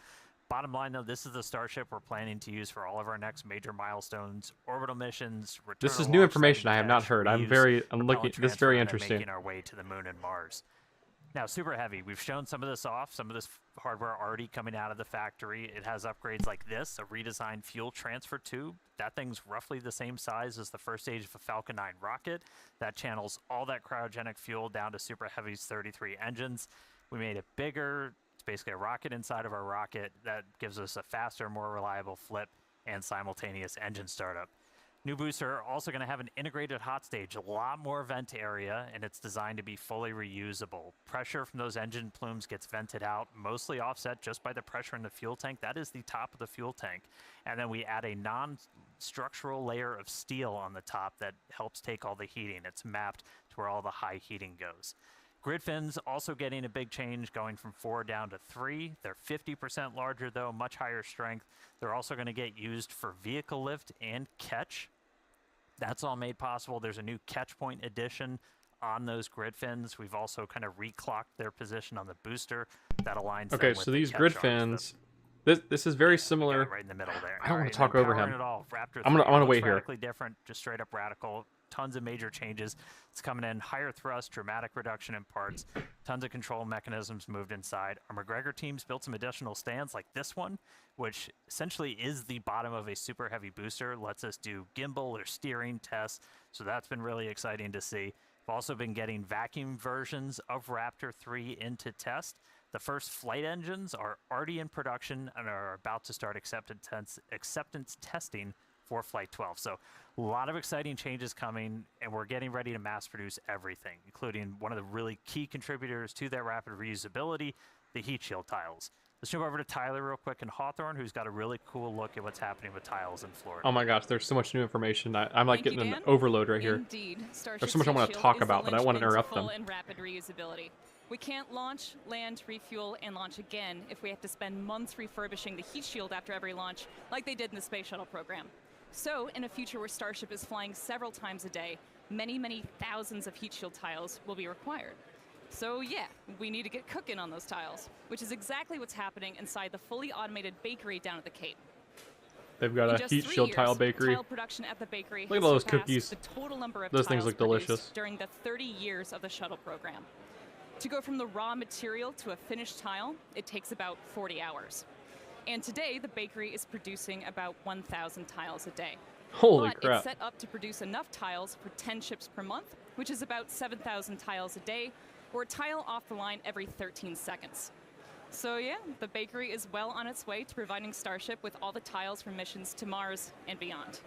G: Bottom line, though, this is the Starship we're planning to use for all of our next major milestones, orbital missions, return
A: This
G: to
A: is new
G: launch
A: information
G: site
A: I have not
G: Ketch,
A: heard. I'm
G: reuse,
A: looking.
G: propellant
A: This is very
G: transfer, and then
A: interesting.
G: making our way to the moon and Mars. Now, Super Heavy, we've shown some of this off, some of this hardware already coming out of the factory. It has upgrades like this, a redesigned fuel transfer tube. That thing's roughly the same size as the first stage of a Falcon 9 rocket. That channels all that cryogenic fuel down to Super Heavy's 33 engines. We made it bigger. It's basically a rocket inside of our rocket that gives us a faster, more reliable flip and simultaneous engine startup. New booster also going to have an integrated hot stage, a lot more vent area, and it's designed to be fully reusable. Pressure from those engine plumes gets vented out, mostly offset just by the pressure in the fuel tank. That is the top of the fuel tank. And then we add a non-structural layer of steel on the top that helps take all the heating. It's mapped to where all the high heating goes. Grid fins also getting a big change, going from 4 down to 3. They're 50% larger, though, much higher strength. They're also going to get used for vehicle lift and catch. That's all made possible. There's a new catch point addition on those grid fins. We've also kind of reclocked their position on the booster that aligns them
A: Okay,
G: with
A: so
G: the
A: these
G: catch
A: grid
G: arms.
A: fins. This is very
G: Got
A: similar.
G: it right in the middle there.
A: I don't wanna
G: Alright,
A: talk
G: and then
A: over him.
G: powering it all, Raptor
A: I'm gonna
G: 3 looks
A: wait here.
G: radically different, just straight up radical. Tons of major changes. It's coming in higher thrust, dramatic reduction in parts, tons of control mechanisms moved inside. Our McGregor teams built some additional stands like this one, which essentially is the bottom of a Super Heavy booster, lets us do gimbal or steering tests. So that's been really exciting to see. We've also been getting vacuum versions of Raptor 3 into test. The first flight engines are already in production and are about to start acceptance testing for Flight 12. So a lot of exciting changes coming, and we're getting ready to mass produce everything, including one of the really key contributors to that rapid reusability, the heat shield tiles. Let's jump over to Tyler real quick in Hawthorne, who's got a really cool look at what's happening with tiles in Florida.
A: Oh my gosh, there's so much new information. I'm like
C: Thank you,
A: getting an
C: Dan.
A: overload right here.
C: Indeed.
A: There's so much I want to talk about, but I don't want to interrupt them.
C: And rapid reusability. We can't launch, land, refuel, and launch again if we have to spend months refurbishing the heat shield after every launch, like they did in the Space Shuttle program. So, in a future where Starship is flying several times a day, many, many thousands of heat shield tiles will be required. So yeah, we need to get cooking on those tiles, which is exactly what's happening inside the fully automated bakery down at the Cape.
A: They've got
C: In
A: a
C: just
A: heat
C: 3
A: shield
C: years,
A: tile bakery.
C: Tile production at the bakery
A: Look at
C: has
A: all those
C: surpassed
A: cookies.
C: the total number of
A: Those things
C: tiles
A: look
C: produced
A: delicious.
C: during the 30 years of the shuttle program. To go from the raw material to a finished tile, it takes about 40 hours. And today, the bakery is producing about 1,000 tiles a day.
A: Holy
C: But
A: crap.
C: it's set up to produce enough tiles for 10 ships per month, which is about 7,000 tiles a day, or a tile off the line every 13 seconds. So yeah, the bakery is well on its way to providing Starship with all the tiles for missions to Mars and beyond.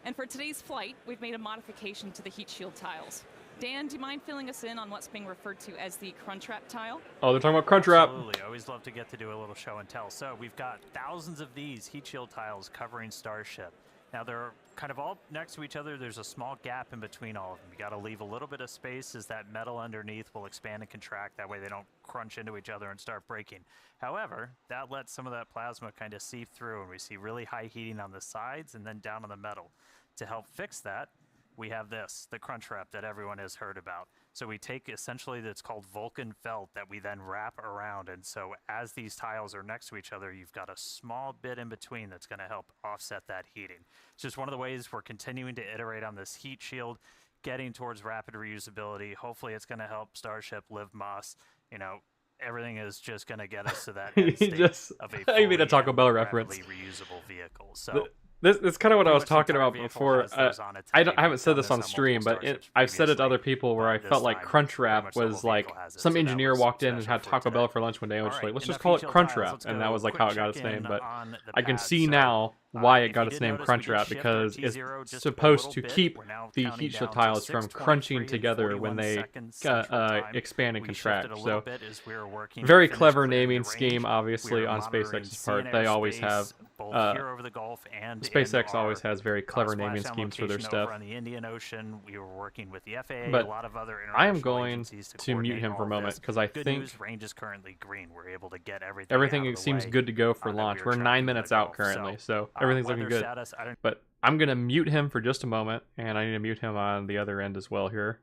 C: And for today's flight, we've made a modification to the heat shield tiles. Dan, do you mind filling us in on what's being referred to as the Crunchwrap tile?
A: Oh, they're talking about Crunchwrap.
G: Absolutely. I always love to get to do a little show and tell. So we've got thousands of these heat shield tiles covering Starship. Now they're kind of all next to each other. There's a small gap in between all of them. You got to leave a little bit of space as that metal underneath will expand and contract. That way they don't crunch into each other and start breaking. However, that lets some of that plasma kind of seep through, and we see really high heating on the sides and then down on the metal. To help fix that, we have this, the Crunchwrap that everyone has heard about. So we take essentially that's called Vulcan felt that we then wrap around. And so as these tiles are next to each other, you've got a small bit in between that's going to help offset that heating. It's just one of the ways we're continuing to iterate on this heat shield, getting towards rapid reusability. Hopefully it's going to help Starship live Moss. You know, everything is just going to get us to that end state of a
A: I made a Taco Bell reference.
G: rapidly reusable vehicle. So
A: This kind of what I
G: pretty
A: was
G: much the
A: talking
G: entire
A: about
G: vehicle
A: before.
G: has those on it
A: I
G: today.
A: haven't
G: We've
A: said
G: done
A: this on
G: on
A: stream,
G: multiple
A: but
G: Starships
A: I've said it to other
G: previously,
A: people where I
G: but
A: felt
G: this
A: like
G: time, pretty
A: Crunchwrap
G: much the whole
A: was like
G: vehicle has it,
A: some
G: so that
A: engineer
G: was
A: walked in and
G: special
A: had
G: for
A: Taco
G: today.
A: Bell for lunch one day and was
G: All
A: like,
G: right,
A: let's just
G: enough
A: call it
G: heat shield tiles.
A: Crunchwrap,
G: Let's
A: and
G: go
A: that was like
G: quick
A: how it got its
G: check-in
A: name. But
G: on the
A: I can
G: pad.
A: see
G: So,
A: now why
G: if
A: it
G: you
A: got its
G: did
A: name
G: notice, we did
A: Crunchwrap,
G: shift our
A: because it's
G: T0 just a
A: supposed
G: little
A: to
G: bit.
A: keep
G: We're now
A: the
G: counting
A: heat shield
G: down to
A: tiles from
G: 6:23
A: crunching
G: and
A: together
G: 41
A: when they
G: seconds Central Time.
A: expand and
G: We shifted
A: contract.
G: a little
A: So
G: bit as we were working
A: very
G: to finish
A: clever
G: clearing the
A: naming
G: range.
A: scheme,
G: We
A: obviously,
G: are
A: on
G: monitoring
A: SpaceX's
G: sea and
A: part. They always have.
G: airspace, both here over the Gulf and in
A: SpaceX
G: our
A: always has very clever naming
G: splashdown
A: schemes for their
G: location
A: stuff.
G: over on the Indian Ocean. We were working with the FAA,
A: But
G: a lot of other
A: I am
G: international
A: going
G: agencies to
A: to mute
G: coordinate
A: him for a
G: all
A: moment
G: this.
A: because I
G: Good
A: think
G: news, range is currently green. We're able to get everything out
A: everything
G: of the
A: seems
G: way,
A: good to go for
G: that we
A: launch.
G: were
A: We're 9
G: tracking in the
A: minutes out
G: Gulf.
A: currently,
G: So,
A: so everything's
G: weather
A: looking good.
G: status, I don't
A: But I'm going to mute him for just a moment, and I need to mute him on the other end as well here.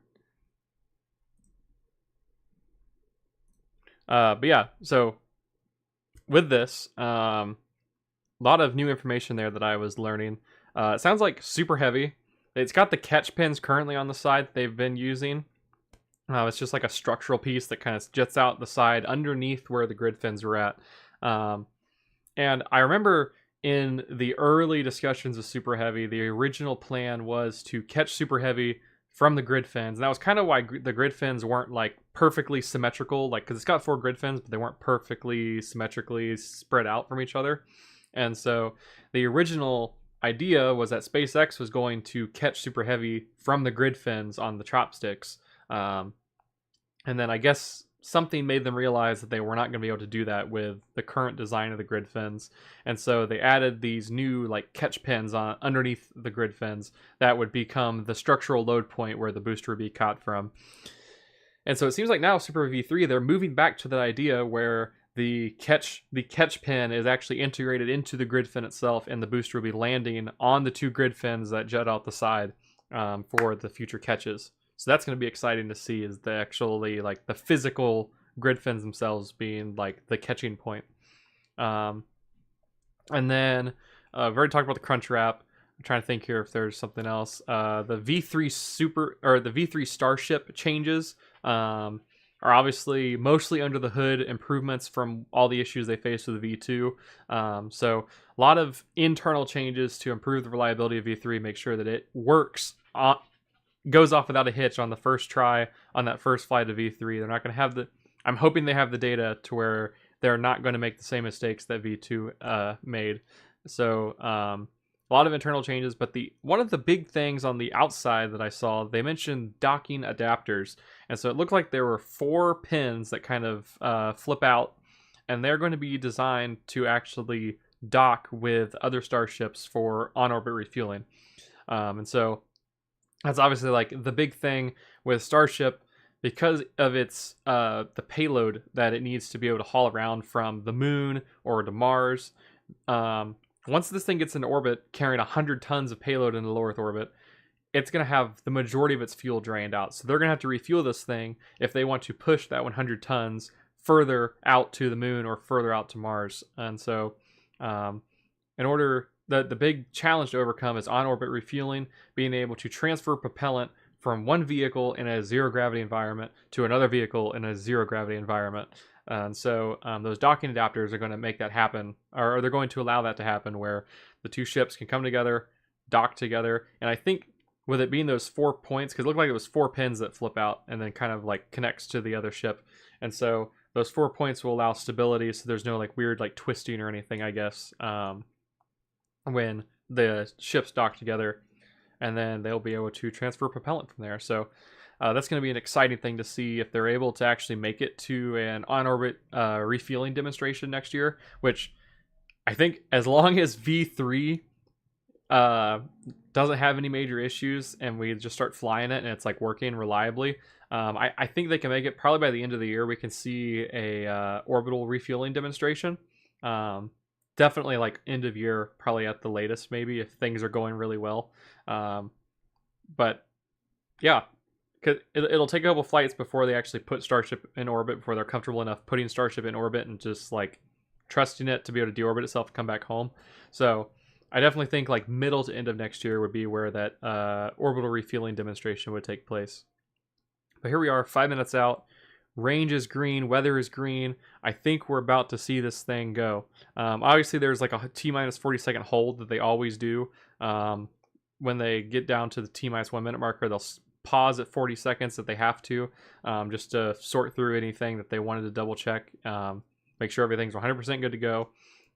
A: But yeah, so with this, a lot of new information there that I was learning. It sounds like super heavy. It's got the catch pins currently on the side they've been using. It's just like a structural piece that kind of jets out the side underneath where the grid fins were at. And I remember in the early discussions of Super Heavy, the original plan was to catch Super Heavy from the grid fins. And that was kind of why the grid fins weren't like perfectly symmetrical, like because it's got 4 grid fins, but they weren't perfectly symmetrically spread out from each other. And so the original idea was that SpaceX was going to catch Super Heavy from the grid fins on the chopsticks. And then I guess something made them realize that they were not going to be able to do that with the current design of the grid fins. And so they added these new like catch pins on underneath the grid fins that would become the structural load point where the booster would be caught from. And so it seems like now Super V3, they're moving back to that idea where the catch pin is actually integrated into the grid fin itself, and the booster will be landing on the 2 grid fins that jet out the side for the future catches. So that's going to be exciting to see, is the actually like the physical grid fins themselves being like the catching point. And then I've already talked about the Crunchwrap. I'm trying to think here if there's something else. The V3 Starship changes are obviously mostly under the hood improvements from all the issues they faced with the V2. So a lot of internal changes to improve the reliability of V3, make sure that it works goes off without a hitch on the first try on that first flight of V3. They're not going to have I'm hoping they have the data to where they're not going to make the same mistakes that V2 made. So a lot of internal changes, but one of the big things on the outside that I saw, they mentioned docking adapters. And so it looked like there were 4 pins that kind of flip out, and they're going to be designed to actually dock with other starships for on-orbit refueling. And so that's obviously like the big thing with Starship. because of its the payload that it needs to be able to haul around from the moon or to Mars. Once this thing gets into orbit, carrying 100 tons of payload into low Earth orbit, it's going to have the majority of its fuel drained out. So they're going to have to refuel this thing if they want to push that 100 tons further out to the moon or further out to Mars. And so, in order, the big challenge to overcome is on-orbit refueling, being able to transfer propellant from one vehicle in a zero gravity environment to another vehicle in a zero gravity environment. And so those docking adapters are going to make that happen, or they're going to allow that to happen, where the two ships can come together, dock together. And I think with it being those 4 points, because it looked like it was 4 pins that flip out and then kind of like connects to the other ship. And so those 4 points will allow stability, so there's no like weird like twisting or anything, I guess, when the ships dock together. And then they'll be able to transfer propellant from there. So that's going to be an exciting thing to see if they're able to actually make it to an on-orbit refueling demonstration next year, which I think as long as V3 doesn't have any major issues and we just start flying it and it's like working reliably, I think they can make it. Probably by the end of the year we can see a orbital refueling demonstration. Definitely like end of year, probably at the latest, maybe, if things are going really well. But yeah, cause it'll take a couple flights before they actually put Starship in orbit, before they're comfortable enough putting Starship in orbit and just like trusting it to be able to deorbit itself and come back home. So I definitely think like middle to end of next year would be where that orbital refueling demonstration would take place. But here we are, 5 minutes out. Range is green, weather is green. I think we're about to see this thing go. Obviously, there's like a T-minus 40-second hold that they always do. When they get down to the T-minus 1 minute marker, they'll pause at 40 seconds if they have to, just to sort through anything that they wanted to double check, make sure everything's 100% good to go.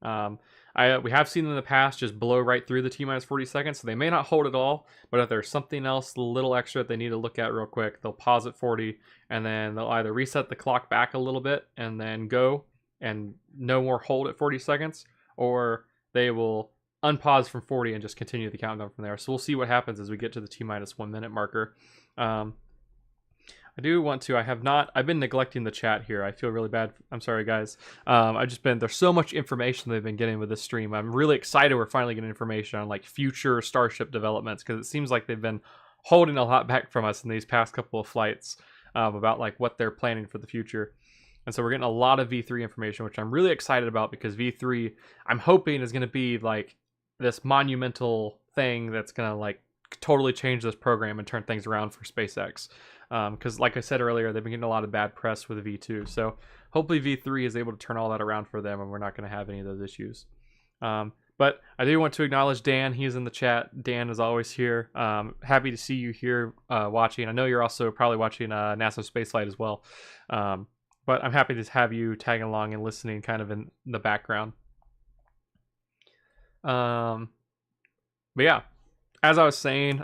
A: We have seen in the past just blow right through the T-minus 40 seconds, so they may not hold at all, but if there's something else a little extra that they need to look at real quick, they'll pause at 40, and then they'll either reset the clock back a little bit and then go, and no more hold at 40 seconds, or they will unpause from 40 and just continue the countdown from there. So we'll see what happens as we get to the T-minus 1 minute marker. I do want to, I've been neglecting the chat here. I feel really bad. I'm sorry, guys. There's so much information they've been getting with this stream. I'm really excited we're finally getting information on like future Starship developments, because it seems like they've been holding a lot back from us in these past couple of flights about like what they're planning for the future. And so we're getting a lot of V3 information, which I'm really excited about, because V3, I'm hoping, is going to be like this monumental thing that's going to like totally change this program and turn things around for SpaceX. Because like I said earlier, they've been getting a lot of bad press with V2. So hopefully V3 is able to turn all that around for them, and we're not going to have any of those issues. But I do want to acknowledge Dan. He's in the chat. Dan is always here. Happy to see you here watching. I know you're also probably watching NASA Spaceflight as well. But I'm happy to have you tagging along and listening kind of in the background. But yeah, as I was saying,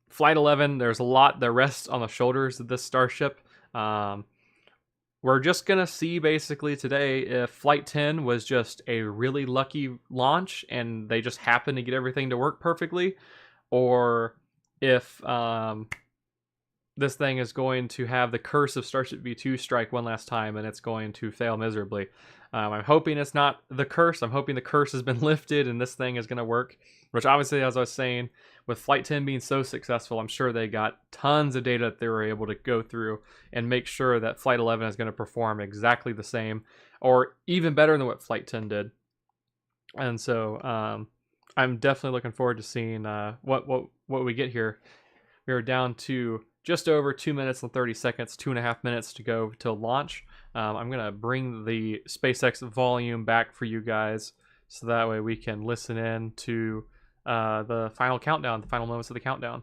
A: Flight 11, there's a lot that rests on the shoulders of this Starship. We're just going to see basically today if Flight 10 was just a really lucky launch and they just happened to get everything to work perfectly, or if this thing is going to have the curse of Starship V2 strike one last time and it's going to fail miserably. I'm hoping it's not the curse. I'm hoping the curse has been lifted and this thing is going to work, which obviously, as I was saying, with Flight 10 being so successful, I'm sure they got tons of data that they were able to go through and make sure that Flight 11 is going to perform exactly the same or even better than what Flight 10 did. And so I'm definitely looking forward to seeing what we get here. We are down to just over 2 minutes and 30 seconds, 2.5 minutes to go till launch. I'm going to bring the SpaceX volume back for you guys so that way we can listen in to the final countdown, the final moments of the countdown.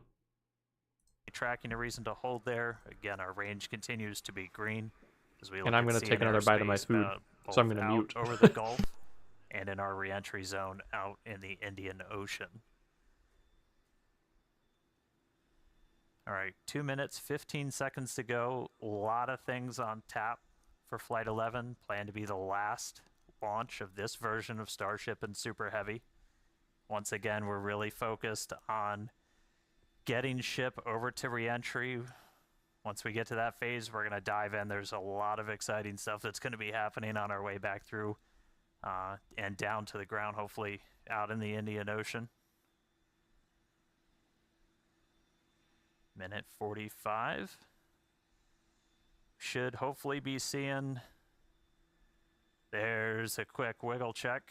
G: Tracking a reason to hold there. Again, our range continues to be green. As we
A: and I'm going to take another bite of my food, so I'm going to mute.
G: Over the Gulf and in our re-entry zone out in the Indian Ocean. All right, 2 minutes, 15 seconds to go. A lot of things on tap for Flight 11. Planned to be the last launch of this version of Starship and Super Heavy. Once again, we're really focused on getting ship over to reentry Once we get to that phase, we're going to dive in. There's a lot of exciting stuff that's going to be happening on our way back through and down to the ground, hopefully out in the Indian Ocean. Minute 45. Should hopefully be seeing... There's a quick wiggle check.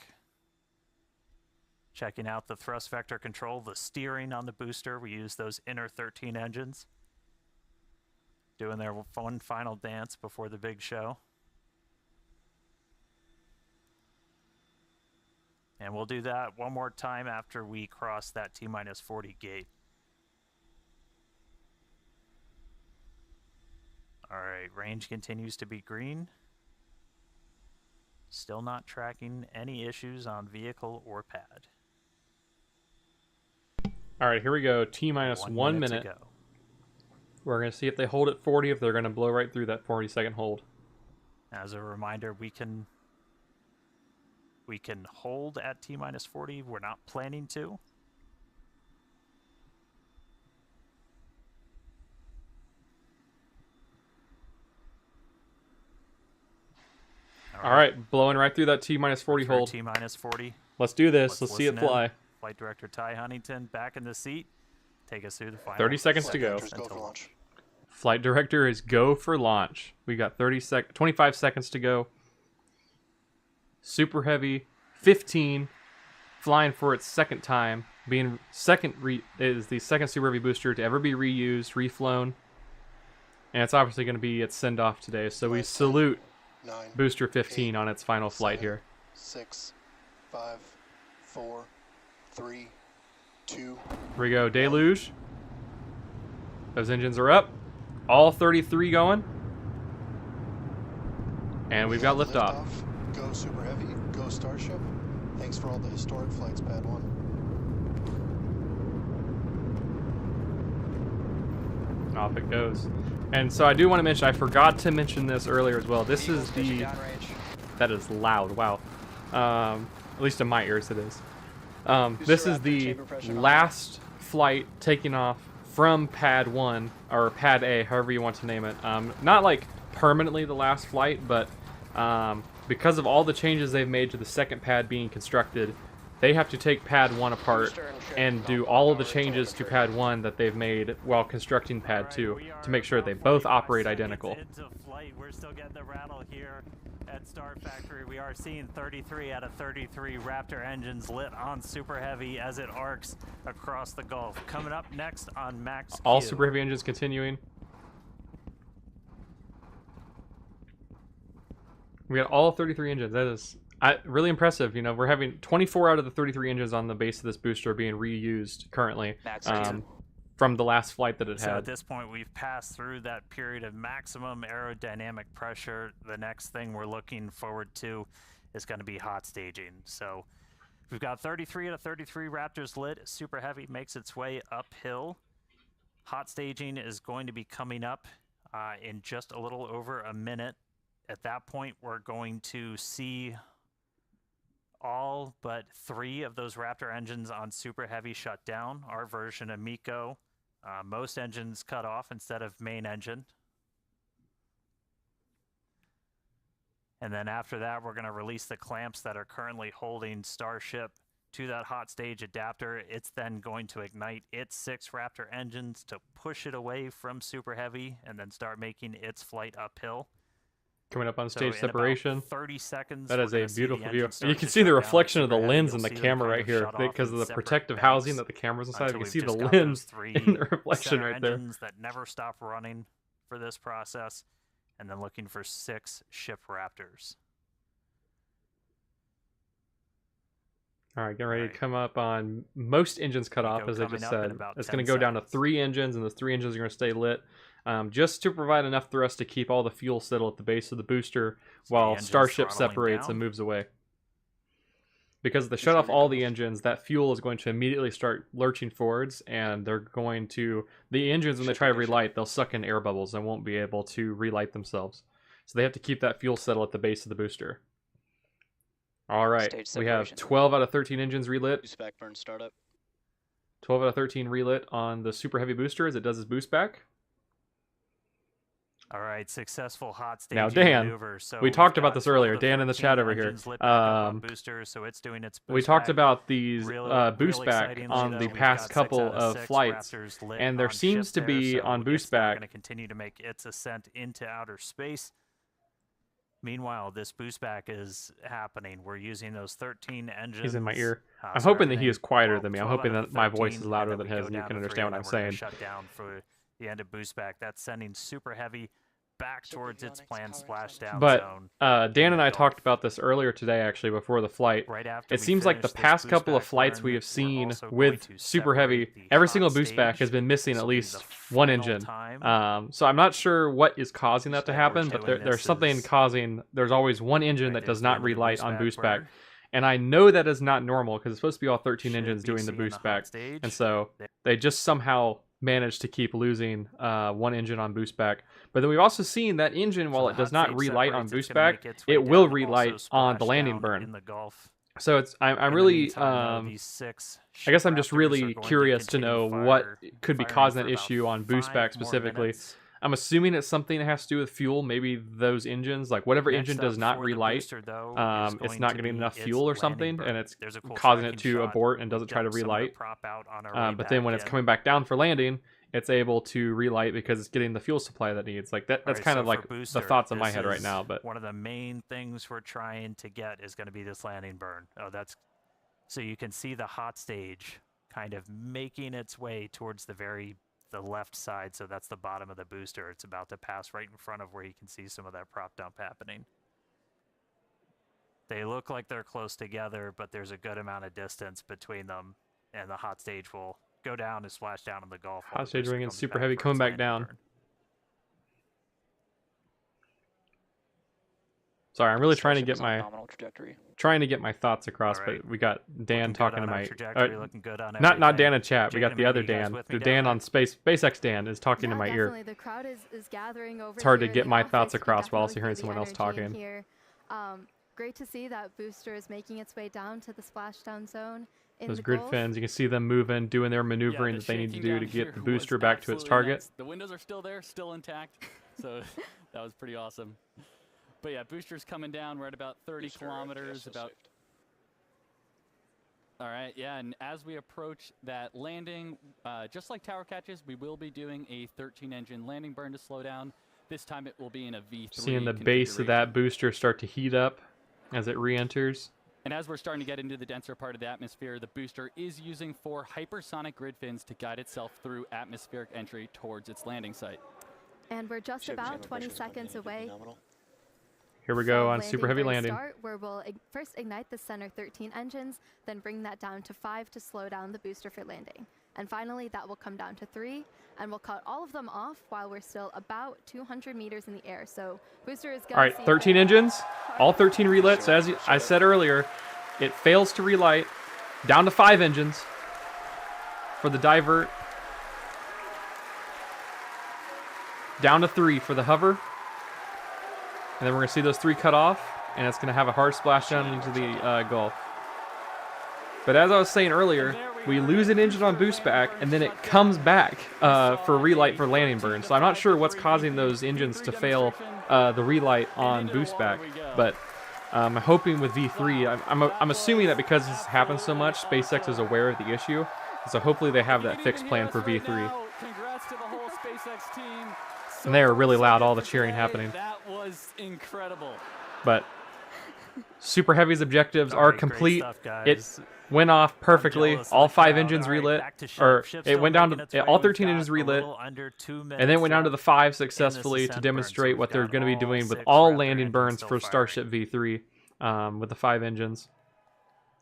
G: Checking out the thrust vector control, the steering on the booster. We use those inner 13 engines. Doing their one final dance before the big show. And we'll do that one more time after we cross that T-minus 40 gate. All right, range continues to be green. Still not tracking any issues on vehicle or pad.
A: All right, here we go. T-minus 1 minute.
G: To go.
A: We're going to see if they hold at 40, if they're going to blow right through that 40-second hold.
G: As a reminder, we can hold at T-minus 40. We're not planning to.
A: All right, blowing right through that T-minus 40 hold.
G: T-minus 40.
A: Let's do this. Let's see it
G: listen
A: fly.
G: in. Flight Director Ty Huntington back in the seat. Take us through the final
A: 30 seconds to go.
H: Go for launch.
A: Flight director is go for launch. We got 25 seconds to go. Super Heavy, 15, flying for its second time. Being is the second Super Heavy booster to ever be reused, reflown. And it's obviously going to be its send-off today. So we salute
H: 9,
A: Booster 15 on its final flight
H: 7,
A: here.
H: 6, 5, 4, 3, 2.
A: Here we go, deluge. Those engines are up. All 33 going. And we've got liftoff.
H: Go Super Heavy, go Starship. Thanks for all the historic flights, Pad 1.
A: Off it goes. And so I do want to mention, I forgot to mention this earlier as well. This is the... That is loud, wow. At least in my ears it is. This is the last flight taking off from Pad 1, or Pad A, however you want to name it. Not like permanently the last flight, but because of all the changes they've made to the second pad being constructed, they have to take Pad 1 apart and do all of the changes to Pad 1 that they've made while constructing Pad 2 to make sure they both operate identical.
G: We're still getting the rattle here at Star Factory. We are seeing 33 out of 33 Raptor engines lit on Super Heavy as it arcs across the Gulf. Coming up next on Max
A: All
G: Q.
A: Super Heavy engines continuing. We got all 33 engines. That is really impressive. You know, we're having 24 out of the 33 engines on the base of this booster being reused currently from the last flight that it
G: So
A: had.
G: at this point, we've passed through that period of maximum aerodynamic pressure. The next thing we're looking forward to is going to be hot staging. So we've got 33 out of 33 Raptors lit. Super Heavy makes its way uphill. Hot staging is going to be coming up in just a little over a minute. At that point, we're going to see all but 3 of those Raptor engines on Super Heavy shut down. Our version of Miko. Most engines cut off instead of main engine. And then after that, we're going to release the clamps that are currently holding Starship to that hot stage adapter. It's then going to ignite its 6 Raptor engines to push it away from Super Heavy and then start making its flight uphill.
A: Coming up on
G: So
A: stage
G: in
A: separation.
G: about 30 seconds,
A: That is
G: we're
A: a
G: gonna see the
A: beautiful view.
G: engine start
A: You
G: to
A: can see the
G: shut down.
A: reflection of the
G: Super Heavy,
A: lens
G: you'll
A: in the
G: see them
A: camera
G: kind
A: right
G: of
A: here
G: shut off
A: because
G: in
A: of the
G: separate
A: protective
G: banks
A: housing that the camera's inside. You
G: until
A: can
G: we've
A: see the
G: just got
A: lens
G: those 3
A: in the reflection
G: center
A: right there.
G: engines that never stop running for this process, and then looking for 6 ship Raptors.
A: All right, getting ready
G: Right.
A: to come up on most engines cut off,
G: Miko
A: as I
G: coming
A: just
G: up in
A: said.
G: about
A: It's
G: 10
A: going to go down to
G: seconds.
A: 3 engines, and those 3 engines are going to stay lit just to provide enough thrust to keep all the fuel settled at the base of the booster
G: So the
A: while
G: engine's
A: Starship
G: throttling
A: separates
G: down.
A: and moves away. Because if they shut off all the engines, that fuel is going to immediately start lurching forwards, and they're going to... The engines, when they try to relight, they'll suck in air bubbles and won't be able to relight themselves. So they have to keep that fuel settled at the base of the booster. All right,
I: Stage
A: we have
I: separation.
A: 12 out of 13 engines relit.
I: Boost back burn startup.
A: 12 out of 13 relit on the Super Heavy booster as it does its boost back.
G: All right, successful hot stage
A: Now, Dan,
G: maneuver. So
A: we
G: we've
A: talked about
G: got
A: this
G: 12
A: earlier.
G: of the
A: Dan in the
G: 13
A: chat over here.
G: engines lit back up on boosters, so it's doing its
A: We
G: boost
A: talked
G: back.
A: about these
G: Really
A: boost back
G: excitingly,
A: on
G: though,
A: the
G: we've
A: past
G: got 6
A: couple
G: out
A: of
G: 6
A: flights,
G: Raptors lit
A: and there
G: on
A: seems
G: ship
A: to
G: there,
A: be
G: so
A: on boost
G: it's now
A: back.
G: going to continue to make its ascent into outer space. Meanwhile, this boost back is happening. We're using those 13 engines.
A: He's in my ear. I'm
G: so
A: hoping that he is
G: everything-
A: quieter
G: well,
A: than me. I'm
G: 12
A: hoping
G: out
A: that
G: of
A: my voice
G: 13,
A: is louder
G: and
A: than
G: then we
A: his,
G: go
A: and you
G: down
A: can
G: to 3,
A: understand what
G: and
A: I'm
G: then we're gonna
A: saying.
G: shut down for the end of boost back. That's sending super heavy back towards its planned splashdown
A: But
G: zone.
A: Dan and I
G: Gulf.
A: talked about this earlier today, actually, before the flight.
G: Right after
A: It
G: we
A: seems like the
G: finish this
A: past
G: boost
A: couple of
G: back
A: flights
G: burn,
A: we have
G: we're
A: seen
G: also going
A: with
G: to
A: super heavy,
G: separate the
A: every
G: hot
A: single boost back
G: stage.
A: has been missing
G: This
A: at
G: will be
A: least
G: the
A: one
G: final
A: engine.
G: time
A: So I'm not sure what is causing that to
G: that we're
A: happen, but
G: doing
A: there's
G: this
A: something
G: is-
A: causing. There's always one engine
G: Right,
A: that
G: there's
A: does
G: the
A: not
G: end of the
A: relight on
G: back
A: boost back,
G: burn.
A: and I know that is not normal because it's supposed to be all 13
G: Should
A: engines
G: be
A: doing the
G: seeing
A: boost
G: hot
A: back,
G: stage.
A: and so
G: There-
A: they just somehow managed to keep losing one engine on boost back. But then we've also seen that engine, while
G: So
A: it
G: the
A: does
G: hot
A: not
G: stage
A: relight on
G: separates, it's
A: boost
G: gonna
A: back,
G: make its way
A: it will
G: down,
A: relight
G: also
A: on the
G: splash
A: landing
G: down
A: burn.
G: in the Gulf.
A: So I'm
G: In the
A: really
G: meantime, though, these 6
A: I guess I'm just
G: Raptors are
A: really
G: going to
A: curious to
G: continue
A: know what could be
G: firing
A: causing
G: for
A: that
G: about
A: issue on boost
G: 5
A: back
G: more
A: specifically.
G: minutes.
A: I'm assuming it's something that has to do with fuel. Maybe those engines, like whatever
G: Next
A: engine does
G: up
A: not
G: for the
A: relight,
G: booster, though, is
A: it's
G: going
A: not
G: to
A: getting
G: be
A: enough
G: its
A: fuel or
G: landing
A: something,
G: burn.
A: and it's
G: There's a cool
A: causing it
G: tracking
A: to
G: shot.
A: abort and doesn't try to
G: Dump some of the
A: relight.
G: prop out on our way
A: But then when
G: back
A: it's
G: in.
A: coming back down for landing, it's able to relight because it's getting the fuel supply that it needs. Like that's
G: Alright,
A: kind
G: so
A: of
G: for
A: like
G: booster,
A: the thoughts in my
G: this
A: head right
G: is
A: now. But
G: one of the main things we're trying to get is going to be this landing burn. Oh, that's so you can see the hot stage kind of making its way towards the left side. So that's the bottom of the booster. It's about to pass right in front of where you can see some of that prop dump happening. They look like they're close together, but there's a good amount of distance between them, and the hot stage will go down and splash down in the Gulf. while
A: hot
G: the
A: stage
G: booster
A: ring and
G: comes
A: super
G: back
A: heavy
G: for
A: coming
G: its
A: back
G: landing
A: down.
G: burn.
A: Sorry, I'm really trying to
I: Starship
A: get
I: is on a
A: my
I: nominal trajectory.
A: thoughts across.
G: Alright.
A: But we got Dan
G: Looking good
A: talking
G: on
A: to
G: our
A: my
G: trajectory, looking good on
A: not
G: everything.
A: Dan in chat. We
G: Jake
A: got
G: and
A: the other
G: Amanda, you guys
A: Dan.
G: with
A: The
G: me down
A: Dan
G: there?
A: on SpaceX Dan is talking
D: Yeah,
A: in my
D: definitely.
A: ear.
D: The crowd is gathering over.
A: It's hard to
D: here in
A: get
D: the
A: my
D: office.
A: thoughts
D: We
A: across while also
D: definitely
A: hearing
D: feel
A: someone
D: the
A: else
D: energy in
A: talking.
D: Here. Great to see that booster is making its way down to the splashdown zone in
A: Those
D: the
A: grid
D: Gulf.
A: fins, you can see them moving, doing their maneuvering
E: the
A: that they need to
E: shaking
A: do
E: down
A: to
E: here
A: get the
E: was
A: booster back to its
E: absolutely
A: target.
E: nuts. The windows are still there, still intact. So that was pretty awesome. But yeah, booster's coming down. We're at about 30
I: Booster
E: kilometers.
I: FPS
E: About.
I: saved.
E: All right, yeah, and as we approach that landing, just like tower catches, we will be doing a 13-engine landing burn to slow down. This time it will be in a V3
A: Seeing the base of that booster start to heat up as it re-enters.
E: And as we're starting to get into the denser part of the atmosphere, the booster is using 4 hypersonic grid fins to guide itself through atmospheric entry towards its landing site.
D: And we're just
I: Ship
D: about
I: chamber
D: 20
I: pressures coming
D: seconds
I: in,
D: away.
I: nominal.
A: Here we go
D: from
A: on super heavy
D: burn
A: landing.
D: Start, where we'll first ignite the center 13 engines, then bring that down to 5 to slow down the booster for landing. And finally, that will come down to 3, and we'll cut all of them off while we're still about 200 meters in the air. So booster is going
A: All right, 13 engines, all 13 relights. So as I said earlier, it fails to relight. Down to 5 engines for the divert. Down to 3 for the hover. And then we're going to see those 3 cut off, and it's going to have a hard splashdown into the Gulf. But as I was saying earlier, we lose an engine on boost back, and then it comes back for relight for landing burn. So I'm not sure what's causing those engines to fail the relight on boost back. But I'm hoping with V3, I'm assuming that because this happens so much, SpaceX is aware of the issue. So hopefully they have that fixed plan for V3.
E: Congrats to the whole SpaceX team.
A: And they are really loud, all the cheering happening.
E: That was incredible.
A: But Super Heavy's objectives are
G: Alright, great
A: complete.
G: stuff,
A: It
G: guys.
A: went off perfectly.
G: jealous of
A: All
G: the
A: 5
G: crowd.
A: engines
G: Alright,
A: relit,
G: back to ship.
A: or
G: Ship's
A: it
G: still
A: went down
G: making its
A: to
G: way.
A: all
G: We've
A: 13
G: got
A: engines
G: a
A: relit,
G: little under 2 minutes
A: and then went down to the
G: left
A: 5
G: in
A: successfully
G: this
A: to
G: ascent burn.
A: demonstrate
G: So
A: what
G: we've
A: they're
G: got
A: going to be
G: all
A: doing with
G: 6
A: all
G: Raptor
A: landing
G: engines
A: burns
G: still
A: for
G: firing.
A: Starship V3 with the 5 engines.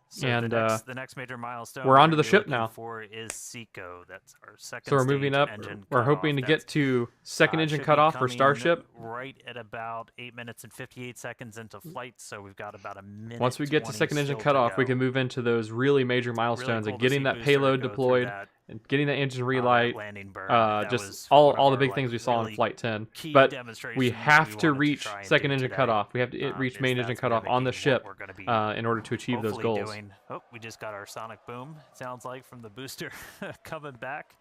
G: So
A: And,
G: the next major milestone
A: we're onto
G: gonna
A: the
G: be
A: ship
G: looking
A: now.
G: For is Seco. That's our second.
A: So we're moving
G: stage
A: up.
G: engine
A: We're
G: cutoff.
A: hoping to
G: That's,
A: get to second engine
G: should be
A: cutoff for
G: coming
A: Starship.
G: right at about 8 minutes and 58 seconds into flight. So we've got about a minute.
A: Once we get to
G: 20
A: second engine
G: still to
A: cutoff, we
G: go.
A: can move into those really major
G: Really
A: milestones
G: cool
A: of
G: to
A: getting
G: see
A: that
G: Booster
A: payload
G: go through
A: deployed
G: that,
A: and getting that engine
G: that
A: relight.
G: landing burn. That
A: Just
G: was
A: all
G: one of
A: the
G: our,
A: big
G: like,
A: things we saw in
G: really
A: Flight 10.
G: key
A: But
G: demonstrations
A: we have to
G: wanted
A: reach
G: try and
A: second
G: do
A: engine
G: today.
A: cutoff. We have to reach
G: Is
A: main engine
G: that's
A: cutoff on the
G: mimicking what
A: ship
G: we're gonna be
A: in order to achieve those
G: hopefully
A: goals.
G: doing. Oh, we just got our sonic boom. Sounds like from the booster coming back.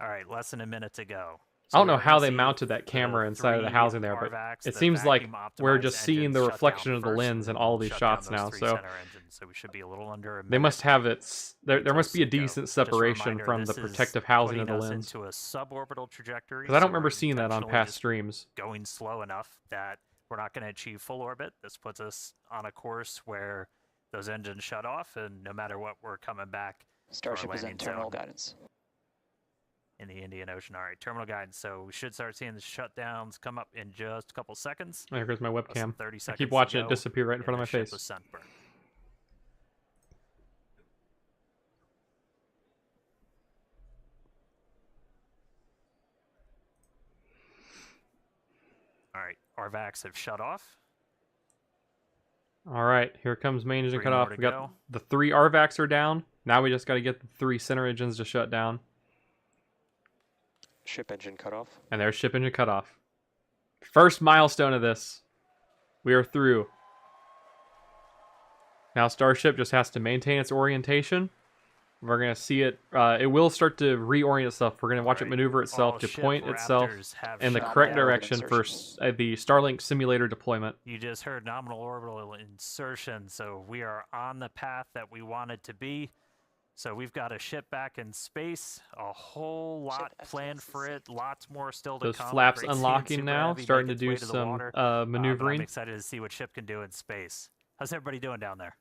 G: All right, less than a minute to go.
A: I don't know
G: we're
A: how
G: gonna
A: they
G: see
A: mounted that camera inside of the
G: 3
A: housing there, but
G: RVACs,
A: it
G: the
A: seems like we're
G: vacuum-optimized
A: just seeing
G: engines
A: the
G: shut
A: reflection
G: down
A: of the
G: first,
A: lens
G: and
A: in all
G: we'll
A: these
G: shut down
A: shots
G: those
A: now.
G: 3
A: So
G: center engines, so we should be a little under a
A: they
G: minute
A: must have there
G: until
A: must be a
G: sync go.
A: decent
G: Just a
A: separation
G: reminder,
A: from the
G: this is
A: protective housing of the
G: putting us
A: lens.
G: into a suborbital trajectory,
A: Because I don't
G: so
A: remember
G: we're
A: seeing that on
G: intentionally
A: past
G: just
A: streams.
G: going slow enough that we're not going to achieve full orbit. This puts us on a course where those engines shut off, and no matter what, we're coming back to our
I: Starship is in
G: landing
I: terminal
G: zone
I: guidance.
G: in the Indian Ocean. All right, terminal guidance. So we should start seeing the shutdowns come up in just a couple seconds.
A: There goes my
G: Less than
A: webcam.
G: 30
A: I
G: seconds
A: keep
G: to
A: watching it
G: go,
A: disappear right in
G: and
A: front of my
G: the ship
A: face.
G: was sunburned. All right, RVACs have shut off.
A: All right, here comes main engine
G: 3
A: cut
G: more
A: off.
G: to
A: We got
G: go.
A: the 3 RVACs are down. Now we just got to get the 3 center engines to shut down.
I: Ship engine cut off.
A: And there's ship engine cut off. First milestone of this. We are through. Now Starship just has to maintain its orientation. We're going to see it. It will start to reorient itself. We're going to watch it
G: Alright,
A: maneuver itself
G: all
A: to
G: ship
A: point itself
G: Raptors have
A: in the
G: shut
A: correct
G: down.
A: direction for the Starlink simulator deployment.
G: You just heard nominal orbital insertion, so we are on the path that we wanted to be. So we've got a ship back in space, a whole lot planned for it, lots more still to
A: Those
G: come.
A: flaps
G: Great seeing
A: unlocking
G: Super
A: now,
G: Heavy
A: starting
G: make
A: to
G: its
A: do
G: way the
A: some
G: water. But I'm
A: maneuvering.
G: excited to see what ship can do in space. How's everybody doing down there?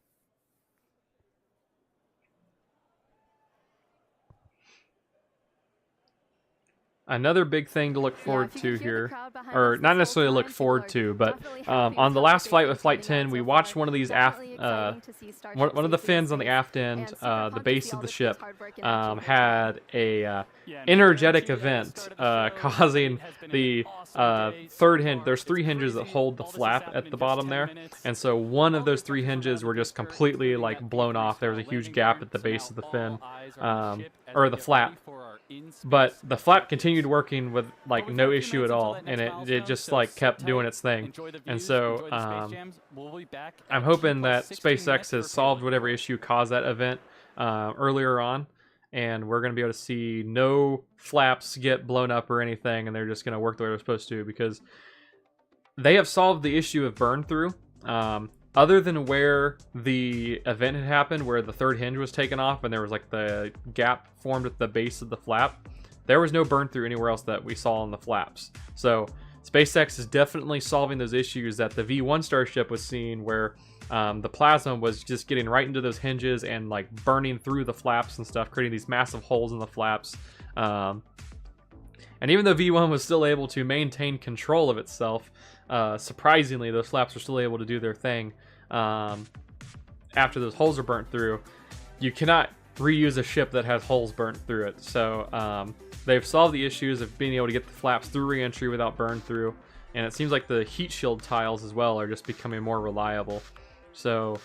A: Another big thing to look forward
D: if you
A: to
D: can hear the
A: here,
D: crowd behind
A: or
D: us
A: not
D: this
A: necessarily
D: whole
A: look
D: time, people
A: forward
D: are
A: to, but
D: definitely happy
A: on the
D: with
A: last
D: how
A: flight
D: things
A: with
D: are
A: Flight
D: turning
A: 10,
D: out
A: we
D: so
A: watched
D: far.
A: one of these
D: Definitely exciting to see Starship
A: one of the
D: V2 in
A: fins on the
D: space,
A: aft end,
D: and super
A: the
D: pumped to
A: base
D: see
A: of
D: all
A: the
D: the
A: ship,
D: crew's hard work and achievement today.
A: had a energetic event causing the third hinge. There's 3 hinges that hold the flap at the bottom there, and so one of those 3 hinges were just completely like blown off. There was a huge gap at the base of the fin, or the flap. But the flap continued working with like no issue at all, and it just like kept doing its thing. And so I'm hoping that SpaceX has solved whatever issue caused that event earlier on, and we're going to be able to see no flaps get blown up or anything, and they're just going to work the way they're supposed to, because they have solved the issue of burn through. Other than where the event had happened, where the third hinge was taken off and there was like the gap formed at the base of the flap, there was no burn through anywhere else that we saw on the flaps. So SpaceX is definitely solving those issues that the V1 Starship was seeing, where the plasma was just getting right into those hinges and like burning through the flaps and stuff, creating these massive holes in the flaps. And even though V1 was still able to maintain control of itself, surprisingly, those flaps were still able to do their thing after those holes are burnt through. You cannot reuse a ship that has holes burnt through it. So they've solved the issues of being able to get the flaps through re-entry without burn through. And it seems like the heat shield tiles as well are just becoming more reliable. So,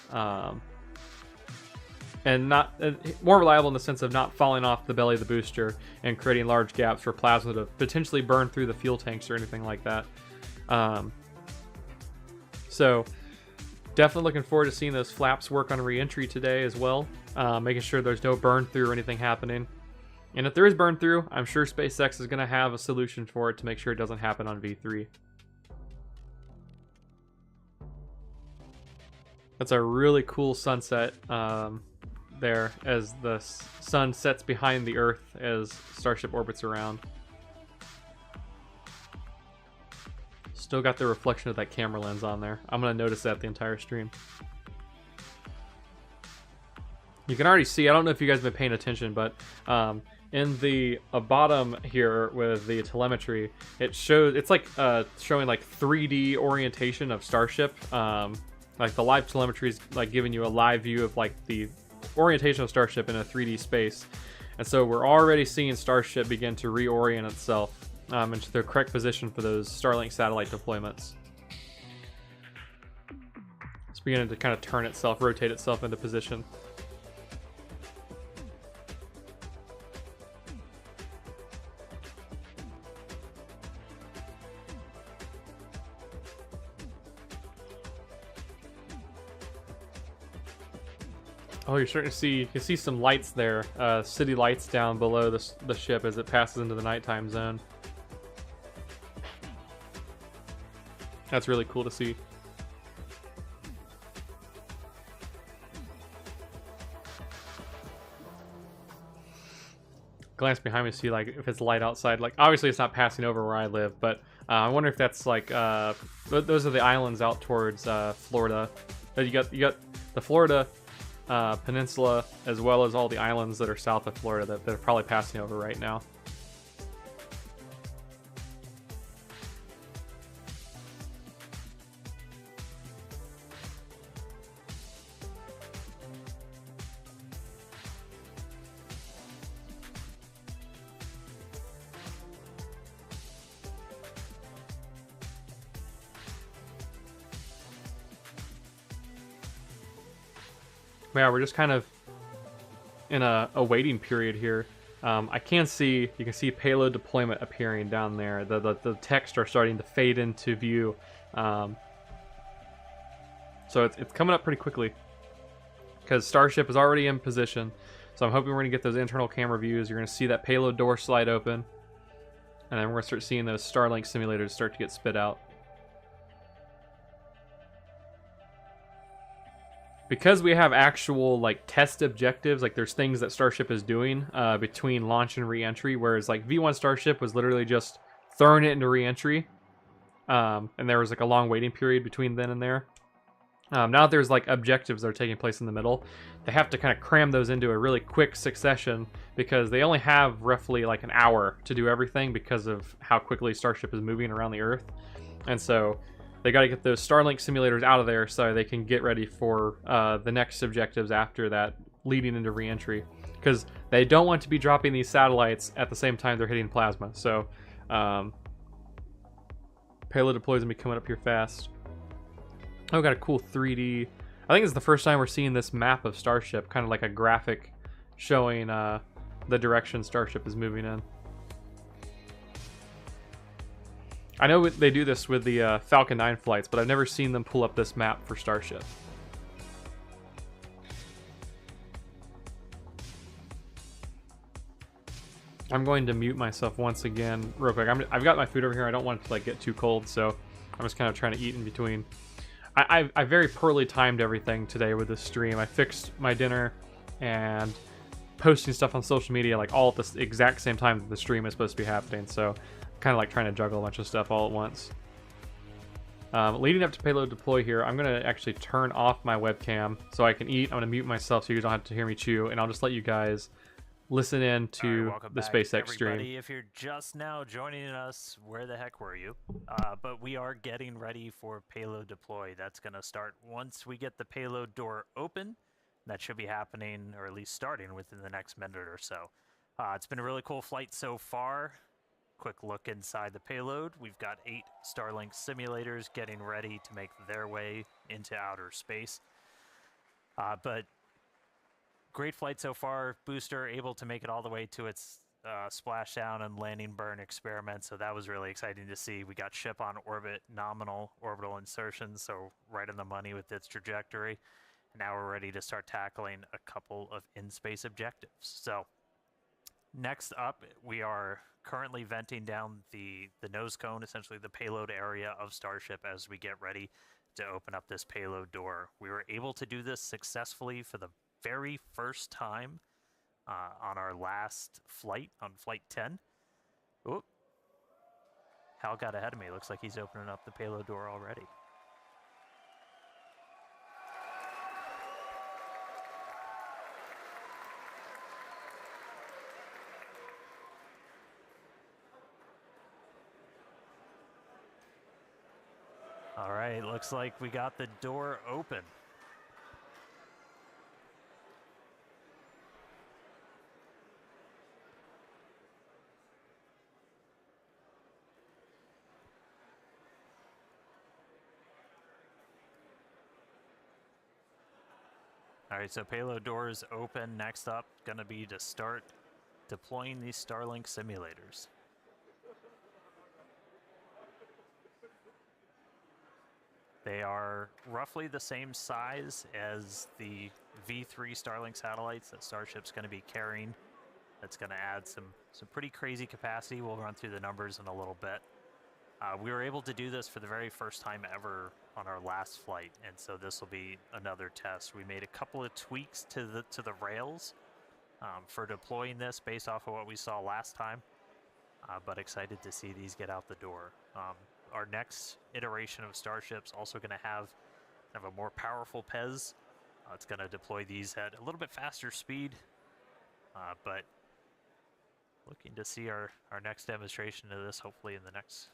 A: and not more reliable in the sense of not falling off the belly of the booster and creating large gaps for plasma to potentially burn through the fuel tanks or anything like that. So definitely looking forward to seeing those flaps work on re-entry today as well, making sure there's no burn through or anything happening. And if there is burn through, I'm sure SpaceX is going to have a solution for it to make sure it doesn't happen on V3. That's a really cool sunset there as the sun sets behind the Earth as Starship orbits around. Still got the reflection of that camera lens on there. I'm going to notice that the entire stream. You can already see, I don't know if you guys have been paying attention, but in the bottom here with the telemetry, it shows, it's like showing like 3D orientation of Starship. Like the live telemetry is like giving you a live view of like the orientation of Starship in a 3D space. And so we're already seeing Starship begin to reorient itself into the correct position for those Starlink satellite deployments. It's beginning to kind of turn itself, rotate itself into position. Oh, you're starting to see, you can see some lights there, city lights down below the ship as it passes into the nighttime zone. That's really cool to see. Glance behind me to see like if it's light outside. Like obviously it's not passing over where I live, but I wonder if that's like those are the islands out towards Florida. You got the Florida peninsula as well as all the islands that are south of Florida that are probably passing over right now. Yeah, we're just kind of in a waiting period here. I can see, you can see payload deployment appearing down there. The text are starting to fade into view. So it's coming up pretty quickly because Starship is already in position. So I'm hoping we're going to get those internal camera views. You're going to see that payload door slide open. And then we're going to start seeing those Starlink simulators start to get spit out. Because we have actual like test objectives, like there's things that Starship is doing between launch and re-entry, whereas like V1 Starship was literally just throwing it into re-entry, and there was like a long waiting period between then and there. Now that there's like objectives that are taking place in the middle, they have to kind of cram those into a really quick succession because they only have roughly like an hour to do everything because of how quickly Starship is moving around the Earth, and so they got to get those Starlink simulators out of there so they can get ready for the next objectives after that, leading into re-entry. Because they don't want to be dropping these satellites at the same time they're hitting plasma. So, payload deploys gonna be coming up here fast. Oh, got a cool 3D. I think it's the first time we're seeing this map of Starship, kind of like a graphic showing the direction Starship is moving in. I know they do this with the Falcon 9 flights, but I've never seen them pull up this map for Starship. I'm going to mute myself once again real quick. I've got my food over here. I don't want it to like get too cold, so I'm just kind of trying to eat in between. I very poorly timed everything today with this stream. I fixed my dinner and posting stuff on social media like all at the exact same time that the stream is supposed to be happening, so kind of like trying to juggle a bunch of stuff all at once. Leading up to payload deploy here, I'm going to actually turn off my webcam so I can eat. I'm going to mute myself so you don't have to hear me chew, and I'll just let you guys listen in to the SpaceX stream.
G: If you're just now joining us, where the heck were you? But we are getting ready for payload deploy. That's going to start once we get the payload door open. That should be happening, or at least starting, within the next minute or so. It's been a really cool flight so far. Quick look inside the payload. We've got 8 Starlink simulators getting ready to make their way into outer space. But great flight so far. Booster able to make it all the way to its splashdown and landing burn experiment, so that was really exciting to see. We got ship on orbit, nominal orbital insertion, so right in the money with its trajectory. And now we're ready to start tackling a couple of in-space objectives. So next up, we are currently venting down the nose cone, essentially the payload area of Starship, as we get ready to open up this payload door. We were able to do this successfully for the very first time on our last flight, on Flight 10. Oop. Hal got ahead of me. Looks like he's opening up the payload door already. All right, looks like we got the door open. All right, so payload door is open. Next up, gonna be to start deploying these Starlink simulators. They are roughly the same size as the V3 Starlink satellites that Starship's going to be carrying. That's going to add some pretty crazy capacity. We'll run through the numbers in a little bit. We were able to do this for the very first time ever on our last flight, and so this will be another test. We made a couple of tweaks to the rails for deploying this based off of what we saw last time, but excited to see these get out the door. Our next iteration of Starship's also going to have kind of a more powerful PEZ. It's going to deploy these at a little bit faster speed, but looking to see our next demonstration of this hopefully in the next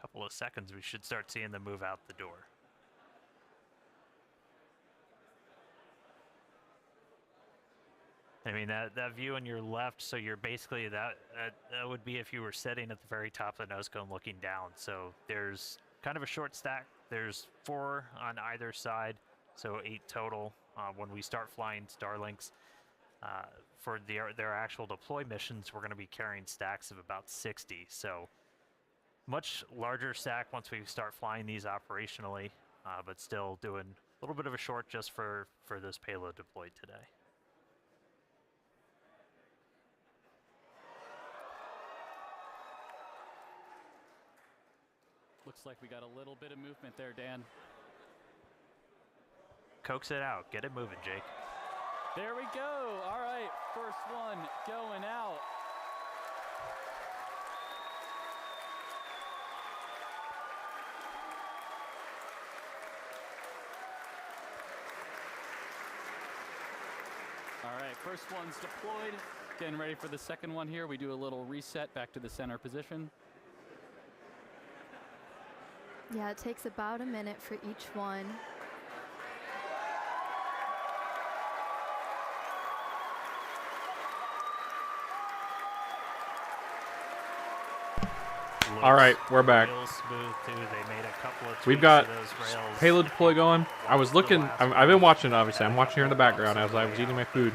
G: couple of seconds. We should start seeing them move out the door. I mean, that view on your left, so you're basically, that would be if you were sitting at the very top of the nose cone looking down. So there's kind of a short stack. There's 4 on either side, so 8 total. When we start flying Starlinks, for their actual deploy missions, we're going to be carrying stacks of about 60. So much larger stack once we start flying these operationally, but still doing a little bit of a short just for this payload deployed today.
E: Looks like we got a little bit of movement there, Dan.
G: Coax it out. Get it moving, Jake.
E: There we go. All right, first one going out. All right, first one's deployed. Getting ready for the second one here. We do a little reset back to the center position.
D: Yeah, it takes about a minute for each one.
A: All right, we're back.
G: Real smooth too. They made a couple of
A: We've
G: tweaks
A: got
G: to those rails.
A: payload deploy going. I was looking. I've been watching. Obviously, I'm watching here in the background as I was eating my food.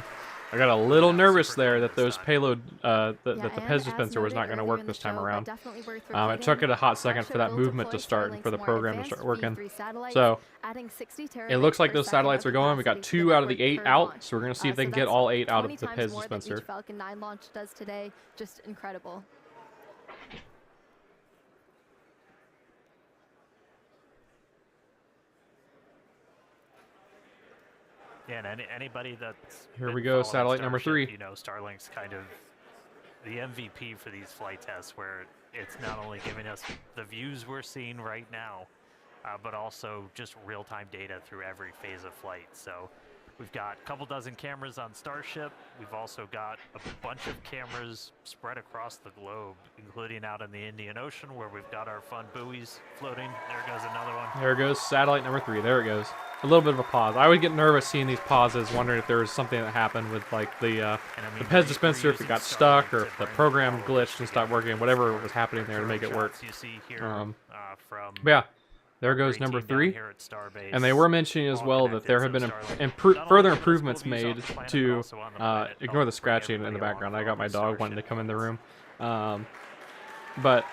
A: I got a little nervous there that those payload, that the PEZ dispenser was not going to work this time around. It took it a hot second for that movement to start and for the program to start working. So it looks like those satellites are going. We got 2 out of the 8 out, so we're going to see if they can get all 8 out of the PEZ dispenser.
D: Falcon 9 launch does today, just incredible.
G: Yeah, and anybody that's
A: Here
G: been
A: we go,
G: following
A: satellite number
G: Starship,
A: 3.
G: You know, Starlink's kind of the MVP for these flight tests, where it's not only giving us the views we're seeing right now, but also just real-time data through every phase of flight. So we've got a couple dozen cameras on Starship. We've also got a bunch of cameras spread across the globe, including out in the Indian Ocean, where we've got our fun buoys floating. There goes another one.
A: There goes satellite number 3. There it goes. A little bit of a pause. I would get nervous seeing these pauses, wondering if there was something that happened with like the PEZ dispenser, if it got stuck or if the program glitched and stopped working, whatever was happening there to make it work. But yeah, there goes number 3. And they were mentioning as well that there have been further improvements made to ignore the scratching in the background. I got my dog wanting to come in the room. But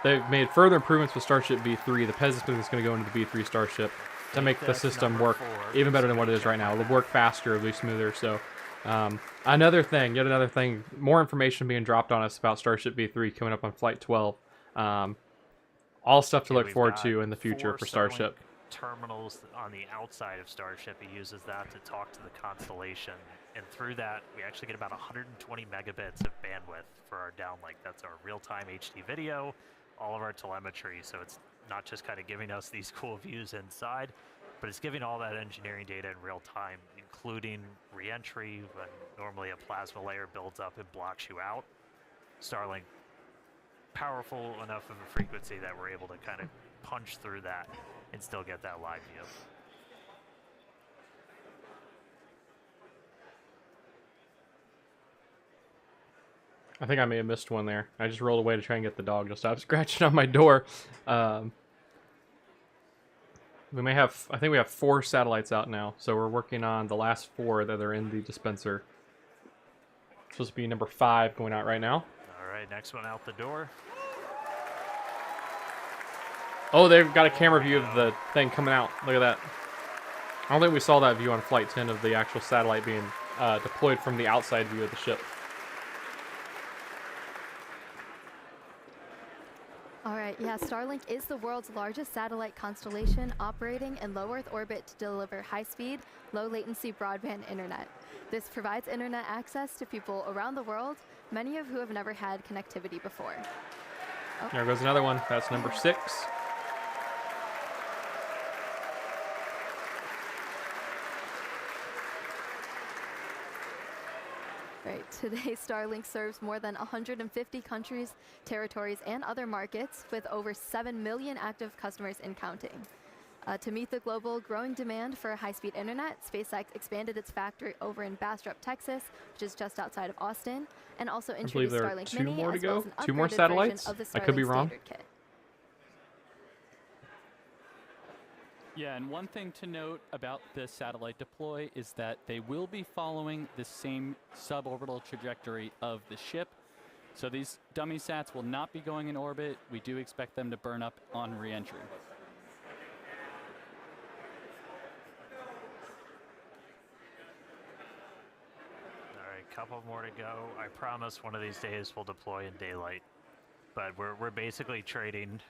A: they've made further improvements with Starship V3. The PEZ dispenser is going to go into the V3 Starship to make the system work even better than what it is right now. It'll work faster, it'll be smoother. So yet another thing, more information being dropped on us about Starship V3 coming up on Flight 12. All stuff to look forward to in the future for Starship.
G: Terminals on the outside of Starship, he uses that to talk to the constellation, and through that we actually get about 120 megabits of bandwidth for our downlink. That's our real-time HD video, all of our telemetry. So it's not just kind of giving us these cool views inside, but it's giving all that engineering data in real time, including re-entry when normally a plasma layer builds up and blocks you out. Starlink, powerful enough of a frequency that we're able to kind of punch through that and still get that live view.
A: I think I may have missed one there. I just rolled away to try and get the dog to stop scratching on my door. We may have, I think we have 4 satellites out now, so we're working on the last 4 that are in the dispenser. It's supposed to be number 5 going out right now.
G: All right, next one out the door.
A: Oh, they've got a camera view of the thing coming out. Look at that. I don't think we saw that view on Flight 10 of the actual satellite being deployed from the outside view of the ship.
D: All right, yeah, Starlink is the world's largest satellite constellation operating in low Earth orbit to deliver high-speed, low-latency broadband internet. This provides internet access to people around the world, many of who have never had connectivity before. Oh.
A: There goes another one. That's number 6.
D: Right, today Starlink serves more than 150 countries, territories, and other markets with over 7 million active customers and counting. To meet the global growing demand for high-speed internet, SpaceX expanded its factory over in Bastrop, Texas, which is just outside of Austin, and also
A: I believe
D: introduced
A: there are
D: Starlink
A: 2
D: Mini
A: more to
D: as well
A: go.
D: as an
A: 2 more
D: upgraded version
A: satellites.
D: of the
A: I could be
D: Starlink
A: wrong.
D: standard kit.
E: Yeah, and one thing to note about this satellite deploy is that they will be following the same suborbital trajectory of the ship. So these dummy sats will not be going in orbit. We do expect them to burn up on re-entry.
G: All right, couple more to go. I promise one of these days we'll deploy in daylight. But we're basically trading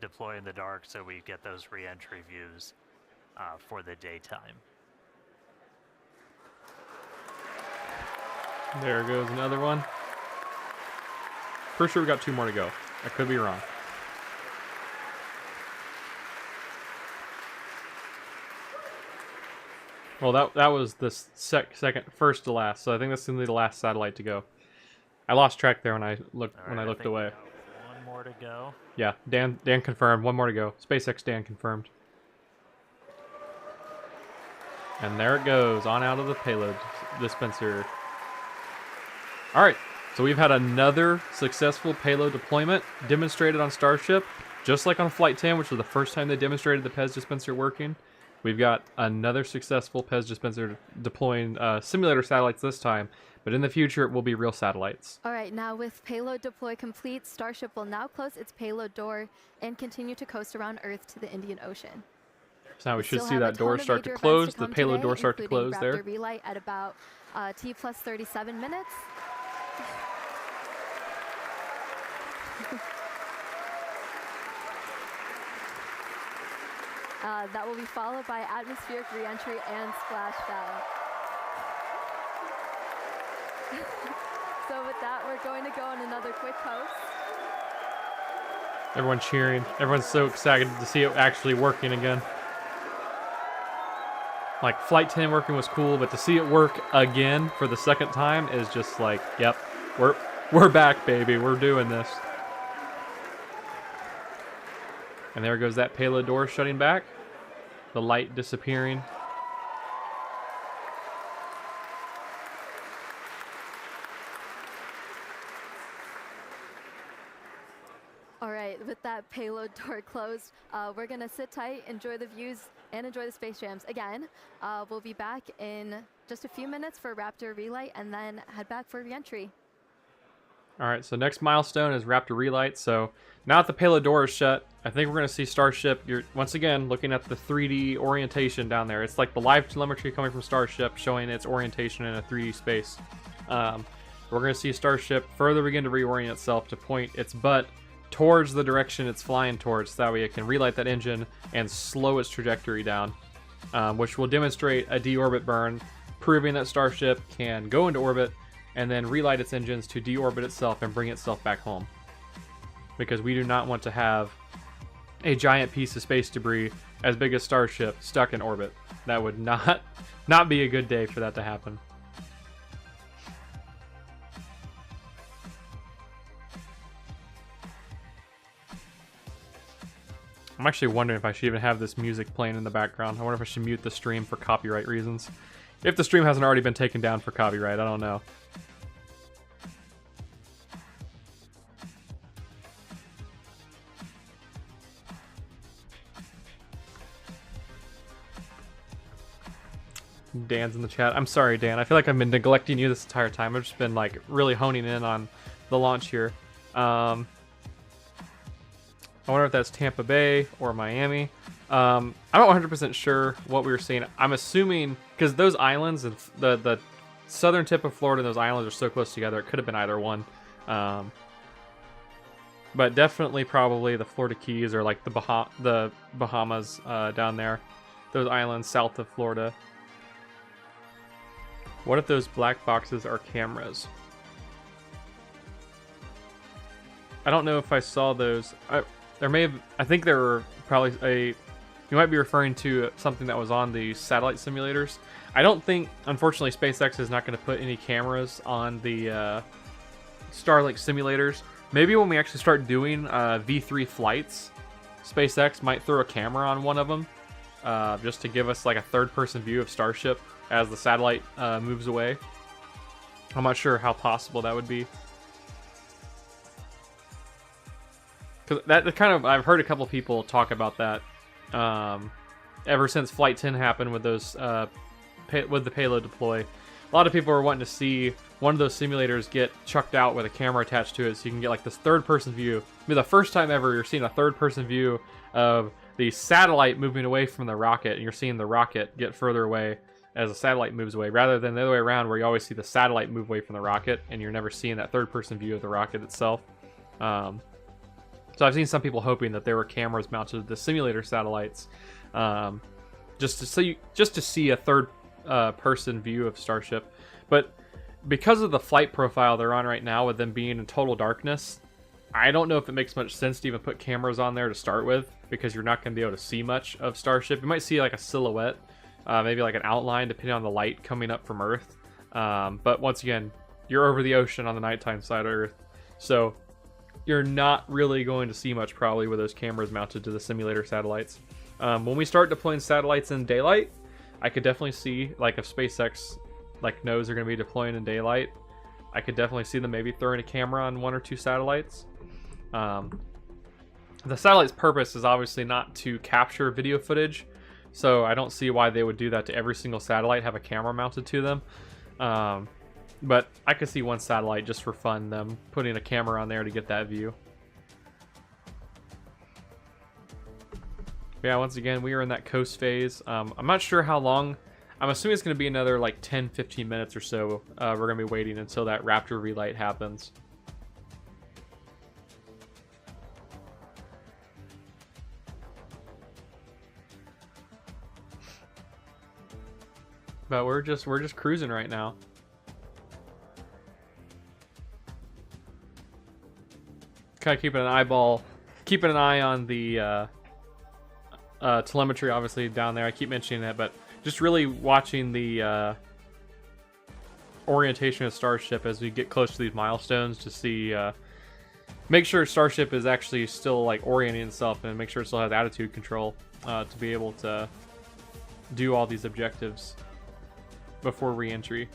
G: deploy in the dark so we get those re-entry views for the daytime.
A: There goes another one. Pretty sure we got 2 more to go. I could be wrong. Well, that was the first to last, so I think that's gonna be the last satellite to go. I lost track there when I looked
G: All right,
A: looked
G: think we
A: away.
G: got one more to go.
A: Yeah, Dan confirmed. 1 more to go. SpaceX Dan confirmed. And there it goes, on out of the payload dispenser. All right, so we've had another successful payload deployment demonstrated on Starship, just like on Flight 10, which was the first time they demonstrated the PEZ dispenser working. We've got another successful PEZ dispenser deploying simulator satellites this time, but in the future it will be real satellites.
D: All right, now with payload deploy complete, Starship will now close its payload door and continue to coast around Earth to the Indian Ocean.
A: So now we should
D: still
A: see
D: have a
A: that door
D: ton of
A: start to
D: major
A: close,
D: events
A: the
D: come
A: payload
D: today,
A: door start to
D: including
A: close
D: Raptor
A: there.
D: Relight at about T plus 37 minutes. That will be followed by atmospheric reentry and splashdown. So with that, we're going to go on another quick coast.
A: Everyone cheering. Everyone's so excited to see it actually working again. Like, Flight 10 working was cool, but to see it work again for the second time is just like, yep, we're back, baby. We're doing this. And there goes that payload door shutting back. The light disappearing.
D: All right, with that payload door closed, we're gonna sit tight, enjoy the views, and enjoy the space jams. Again, we'll be back in just a few minutes for Raptor Relight, and then head back for reentry.
A: All right, so next milestone is Raptor Relight. So now that the payload door is shut, I think we're going to see Starship. You're once again looking at the 3D orientation down there. It's like the live telemetry coming from Starship showing its orientation in a 3D space. We're going to see Starship further begin to reorient itself to point its butt towards the direction it's flying towards. So that way it can relight that engine and slow its trajectory down, which will demonstrate a deorbit burn, proving that Starship can go into orbit and then relight its engines to deorbit itself and bring itself back home. Because we do not want to have a giant piece of space debris as big as Starship stuck in orbit. That would not be a good day for that to happen. I'm actually wondering if I should even have this music playing in the background. I wonder if I should mute the stream for copyright reasons. If the stream hasn't already been taken down for copyright, I don't know. Dan's in the chat. I'm sorry, Dan. I feel like I've been neglecting you this entire time. I've just been like really honing in on the launch here. I wonder if that's Tampa Bay or Miami. I'm not 100% sure what we were seeing. I'm assuming because those islands and the southern tip of Florida and those islands are so close together, it could have been either one. but definitely probably the Florida Keys or like the Bahamas down there, those islands south of Florida. What if those black boxes are cameras? I don't know if I saw those. There may have. I think there were probably a. You might be referring to something that was on the satellite simulators. I don't think, unfortunately, SpaceX is not going to put any cameras on the Starlink simulators. Maybe when we actually start doing V3 flights, SpaceX might throw a camera on one of them, just to give us like a third-person view of Starship as the satellite moves away. I'm not sure how possible that would be. Because that kind of, I've heard a couple people talk about that. Ever since Flight 10 happened with those with the payload deploy, a lot of people are wanting to see one of those simulators get chucked out with a camera attached to it, so you can get like this third-person view. I mean, the first time ever you're seeing a third-person view of the satellite moving away from the rocket, and you're seeing the rocket get further away as the satellite moves away, rather than the other way around where you always see the satellite move away from the rocket, and you're never seeing that third-person view of the rocket itself. So I've seen some people hoping that there were cameras mounted to the simulator satellites, just to see a third person view of Starship. But because of the flight profile they're on right now, with them being in total darkness, I don't know if it makes much sense to even put cameras on there to start with, because you're not going to be able to see much of Starship. You might see like a silhouette, maybe like an outline, depending on the light coming up from Earth. But once again, you're over the ocean on the nighttime side of Earth, so you're not really going to see much probably with those cameras mounted to the simulator satellites. When we start deploying satellites in daylight, I could definitely see, like, if SpaceX like knows they're going to be deploying in daylight, I could definitely see them maybe throwing a camera on one or two satellites. The satellite's purpose is obviously not to capture video footage, so I don't see why they would do that to every single satellite, have a camera mounted to them. But I could see one satellite just for fun, them putting a camera on there to get that view. Yeah, once again, we are in that coast phase. I'm not sure how long. I'm assuming it's going to be another like 10-15 minutes or so. We're going to be waiting until that Raptor relight happens. But we're just cruising right now. Kind of keeping an eye on the telemetry, obviously down there. I keep mentioning that, but just really watching the orientation of Starship as we get close to these milestones to see, make sure Starship is actually still like orienting itself, and make sure it still has attitude control to be able to do all these objectives before re-entry.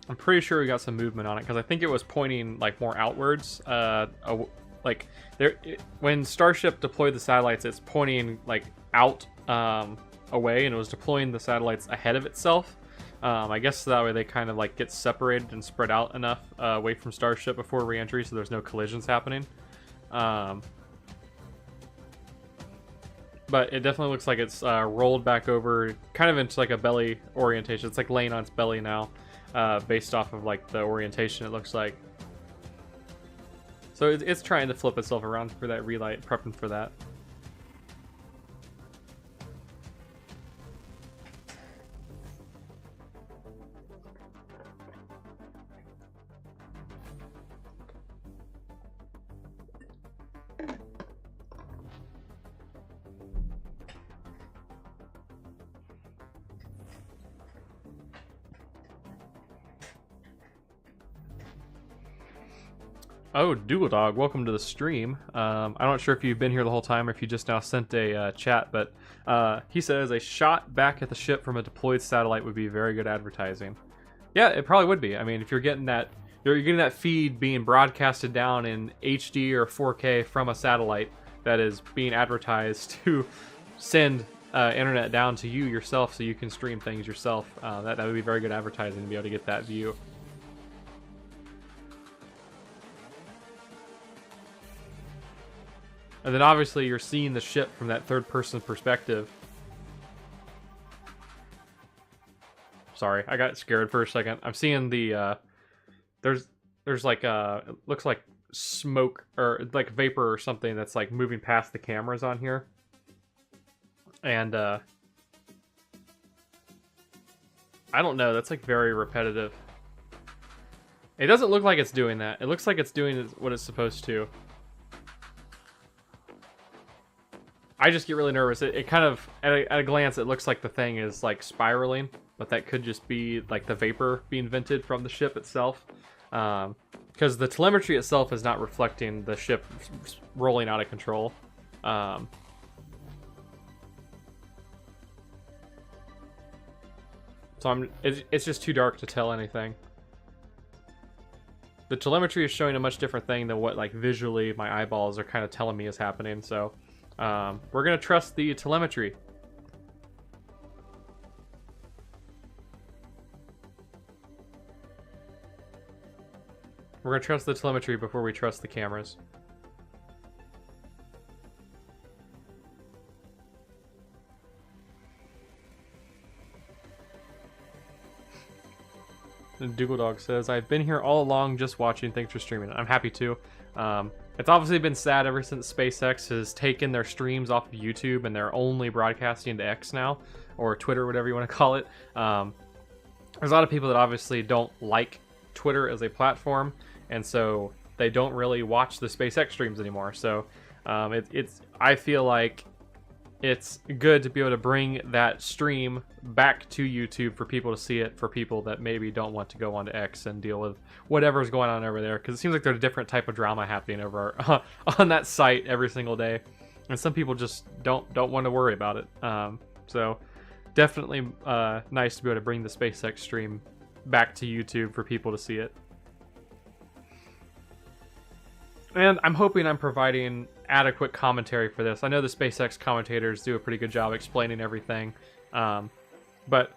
A: I'm pretty sure we got some movement on it, because I think it was pointing like more outwards. Like there, when Starship deployed the satellites, it's pointing like out away, and it was deploying the satellites ahead of itself. I guess that way they kind of like get separated and spread out enough away from Starship before re-entry, so there's no collisions happening. But it definitely looks like it's rolled back over, kind of into like a belly orientation. It's like laying on its belly now. Based off of like the orientation, it looks like. So it's trying to flip itself around for that relight, prepping for that. Oh, Doodle Dog, welcome to the stream. I'm not sure if you've been here the whole time or if you just now sent a chat, but he says a shot back at the ship from a deployed satellite would be very good advertising. Yeah, it probably would be. I mean, if you're getting that feed being broadcasted down in HD or 4K from a satellite that is being advertised to send internet down to you yourself so you can stream things yourself, that would be very good advertising to be able to get that view. And then obviously you're seeing the ship from that third-person perspective. Sorry, I got scared for a second. I'm seeing the there's like it looks like smoke or like vapor or something that's like moving past the cameras on here. And I don't know, that's like very repetitive. It doesn't look like it's doing that. It looks like it's doing what it's supposed to. I just get really nervous. It kind of, at a glance, it looks like the thing is like spiraling, but that could just be like the vapor being vented from the ship itself. Because the telemetry itself is not reflecting the ship rolling out of control. So it's just too dark to tell anything. The telemetry is showing a much different thing than what like visually my eyeballs are kind of telling me is happening. So we're gonna trust the telemetry. We're gonna trust the telemetry before we trust the cameras. And Dougal Dog says, I've been here all along just watching. Thanks for streaming. I'm happy to. It's obviously been sad ever since SpaceX has taken their streams off of YouTube and they're only broadcasting to X now, or Twitter, whatever you want to call it. There's a lot of people that obviously don't like Twitter as a platform, and so they don't really watch the SpaceX streams anymore. So I feel like it's good to be able to bring that stream back to YouTube for people to see it, for people that maybe don't want to go onto X and deal with whatever's going on over there, because it seems like there's a different type of drama happening over on that site every single day, and some people just don't want to worry about it. So definitely nice to be able to bring the SpaceX stream back to YouTube for people to see it. And I'm hoping I'm providing adequate commentary for this. I know the SpaceX commentators do a pretty good job explaining everything, but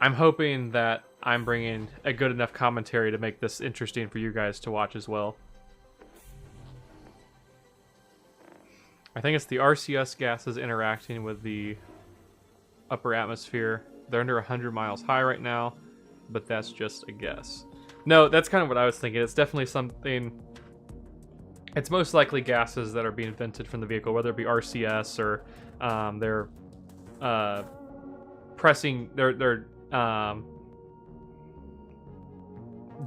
A: I'm hoping that I'm bringing a good enough commentary to make this interesting for you guys to watch as well. I think it's the RCS gases interacting with the upper atmosphere. They're under 100 miles high right now, but that's just a guess. No, that's kind of what I was thinking. It's definitely something... It's most likely gases that are being vented from the vehicle, whether it be RCS or they're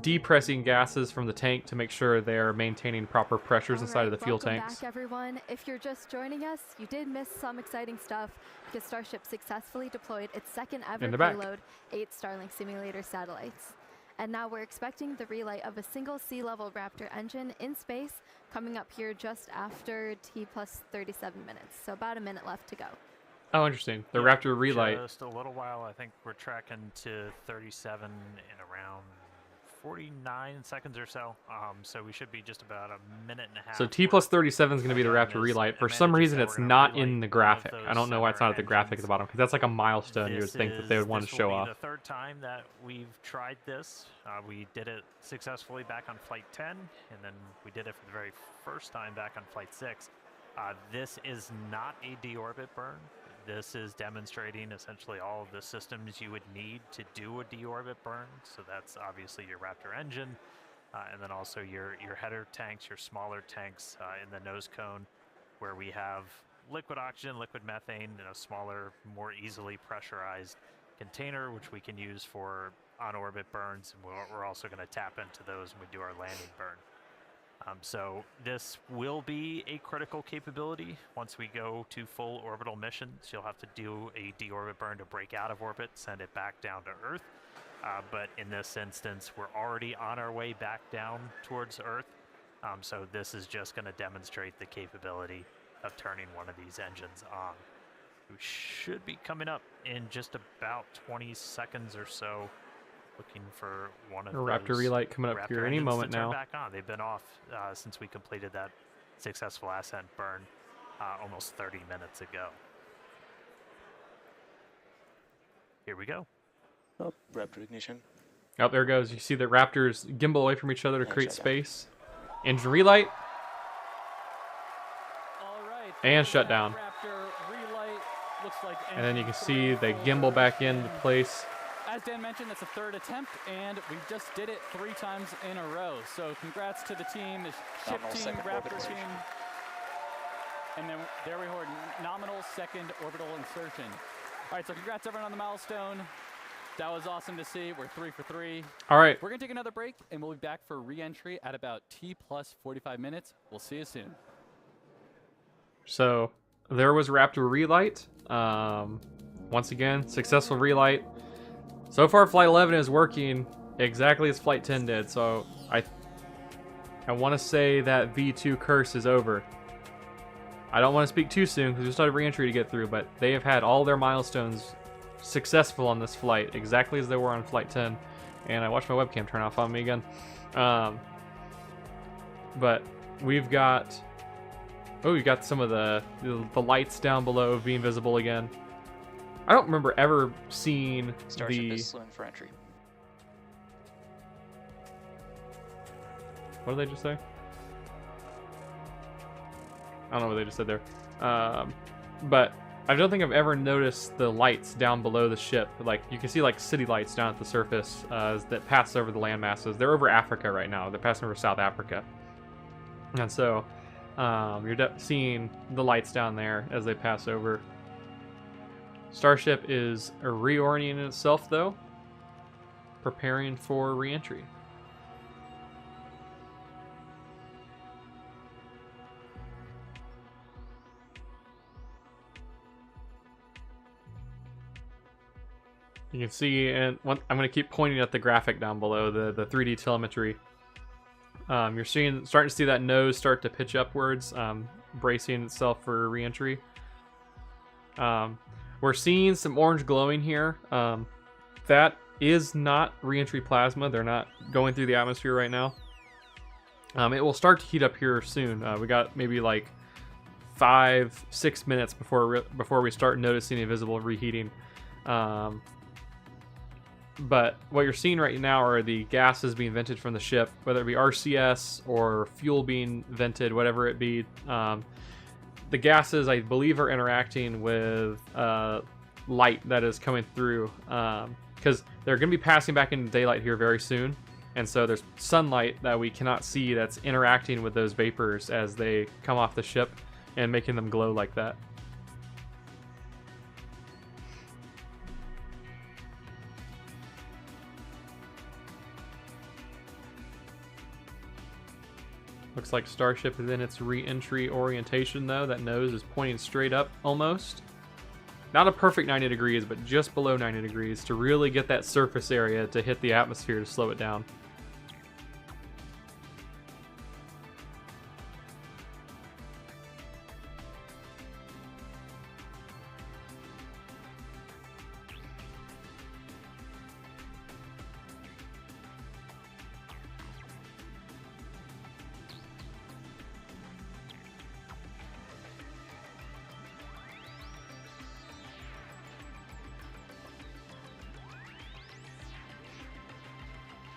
A: depressing gases from the tank to make sure they're maintaining proper pressures inside of the fuel tanks.
D: Welcome back, everyone. If you're just joining us, you did miss some exciting stuff because Starship successfully deployed its second ever payload, 8 Starlink simulator satellites. And now we're expecting the relight of a single sea-level Raptor engine in space coming up here just after T plus 37 minutes. So about a minute left to go.
A: Oh, interesting. The Raptor relight.
G: Just a little while. I think we're tracking to 37 in around 49 seconds or so. So we should be just about a minute and a half.
A: So T plus 37 is going to be the Raptor relight. For some reason, it's not in the graphic. I don't know why it's not at the graphic at the bottom, because that's like a milestone you would think that they would want to show off.
G: This will be the third time that we've tried this. We did it successfully back on Flight 10, and then we did it for the very first time back on Flight 6. This is not a deorbit burn. This is demonstrating essentially all of the systems you would need to do a deorbit burn. So that's obviously your Raptor engine, and then also your header tanks, your smaller tanks in the nose cone, where we have liquid oxygen, liquid methane in a smaller, more easily pressurized container, which we can use for on-orbit burns. And we're also going to tap into those when we do our landing burn. So this will be a critical capability once we go to full orbital missions. You'll have to do a deorbit burn to break out of orbit, send it back down to Earth. But in this instance, we're already on our way back down towards Earth. So this is just going to demonstrate the capability of turning one of these engines on. We should be coming up in just about 20 seconds or so. Looking for one of those
A: Raptor relight coming up
G: Raptor
A: here any
G: engines
A: moment
G: to turn
A: now.
G: Back on. They've been off since we completed that successful ascent burn almost 30 minutes ago. Here we go.
H: Oh, Raptor ignition.
A: Oh, there it goes. You see the Raptors gimbal away from each other to create space. Engine relight.
E: All right.
A: and shut down.
E: Raptor relight looks like.
A: And then you can
E: engine
A: see they
E: three
A: gimbal back
E: forward,
A: into
E: and
A: place.
E: as Dan mentioned, that's a third attempt, and we just did it 3 times in a row. So congrats to the team, the ship
I: Nominal
E: team,
I: second orbit
E: Raptor
I: insertion.
E: team. And then there we heard nominal second orbital insertion. All right, so congrats everyone on the milestone. That was awesome to see. We're 3 for 3.
A: All right.
E: We're gonna take another break, and we'll be back for re-entry at about T+45 minutes. We'll see you soon.
A: So there was Raptor relight. Once again, successful relight. So far, Flight 11 is working exactly as Flight 10 did. So I want to say that V2 curse is over. I don't want to speak too soon because we still have re-entry to get through, but they have had all their milestones successful on this flight, exactly as they were on Flight 10. And I watched my webcam turn off on me again. But we've got... Oh, you got some of the lights down below being visible again. I don't remember ever seeing
I: Starship
A: the...
I: is slewing for entry.
A: What did they just say? I don't know what they just said there. But I don't think I've ever noticed the lights down below the ship. Like, you can see like city lights down at the surface that pass over the land masses. They're over Africa right now. They're passing over South Africa. And so you're seeing the lights down there as they pass over. Starship is reorienting itself, though, preparing for re-entry. You can see, and I'm going to keep pointing at the graphic down below, the 3D telemetry. You're starting to see that nose start to pitch upwards, bracing itself for re-entry. We're seeing some orange glowing here. That is not re-entry plasma. They're not going through the atmosphere right now. It will start to heat up here soon. We got maybe like 5-6 minutes before we start noticing a visible reheating. But what you're seeing right now are the gases being vented from the ship, whether it be RCS or fuel being vented, whatever it be. The gases, I believe, are interacting with light that is coming through, because they're going to be passing back into daylight here very soon. And so there's sunlight that we cannot see that's interacting with those vapors as they come off the ship and making them glow like that. Looks like Starship is in its re-entry orientation, though. That nose is pointing straight up, almost. Not a perfect 90 degrees, but just below 90 degrees to really get that surface area to hit the atmosphere to slow it down.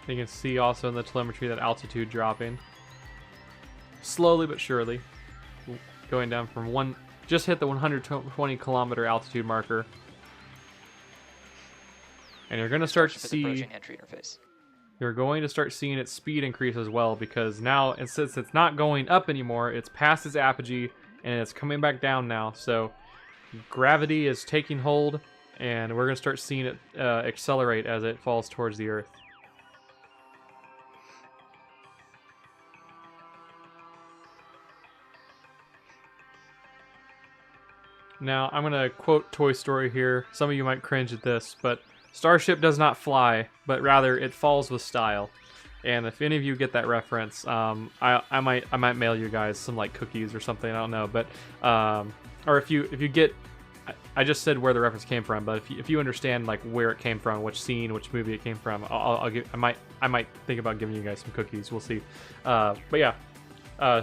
A: You can see also in the telemetry that altitude dropping. Slowly but surely. Going down from just hit the 120 kilometer altitude marker. And you're going to start to see...
I: approaching entry interface.
A: You're going to start seeing its speed increase as well, because now, and since it's not going up anymore, it's past its apogee, and it's coming back down now. So gravity is taking hold, and we're going to start seeing it accelerate as it falls towards the Earth. Now, I'm going to quote Toy Story here. Some of you might cringe at this, but Starship does not fly, but rather it falls with style. And if any of you get that reference, I might mail you guys some like cookies or something. I don't know, but or if you get, I just said where the reference came from, but if you understand like where it came from, which scene, which movie it came from, I might think about giving you guys some cookies. We'll see. But yeah.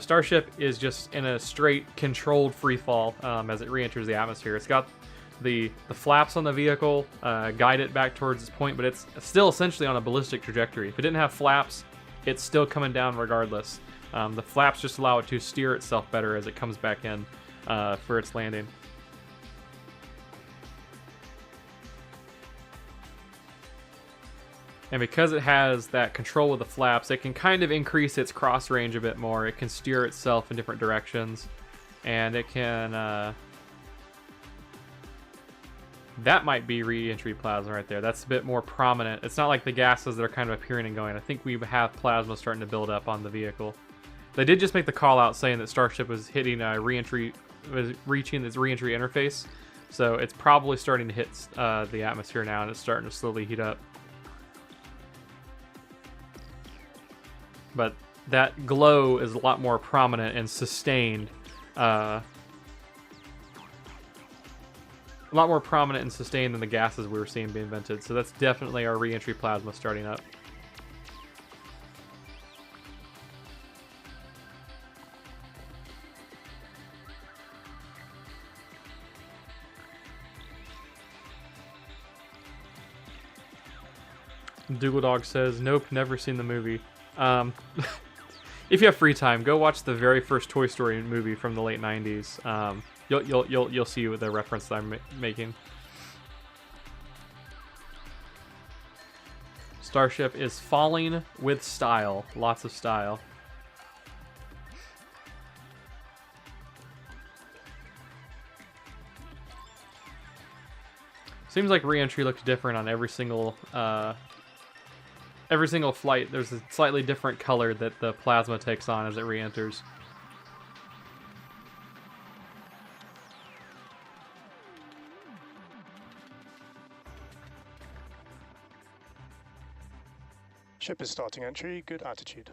A: Starship is just in a straight, controlled free fall as it re-enters the atmosphere. It's got the flaps on the vehicle guide it back towards its point, but it's still essentially on a ballistic trajectory. If it didn't have flaps, it's still coming down regardless. The flaps just allow it to steer itself better as it comes back in. for its landing. And because it has that control of the flaps, it can kind of increase its cross range a bit more. It can steer itself in different directions. And it can... that might be re-entry plasma right there. That's a bit more prominent. It's not like the gases that are kind of appearing and going. I think we have plasma starting to build up on the vehicle. They did just make the call out saying that Starship was hitting a re-entry, was reaching this re-entry interface. So it's probably starting to hit the atmosphere now, and it's starting to slowly heat up. But that glow is a lot more prominent and sustained. A lot more prominent and sustained than the gases we were seeing being vented. So that's definitely our re-entry plasma starting up. Dougal Dog says, nope, never seen the movie. If you have free time, go watch the very first Toy Story movie from the late 90s. You'll see the reference that I'm making. Starship is falling with style, lots of style. Seems like re-entry looks different on every single flight. There's a slightly different color that the plasma takes on as it re-enters.
H: Ship is starting entry. Good attitude.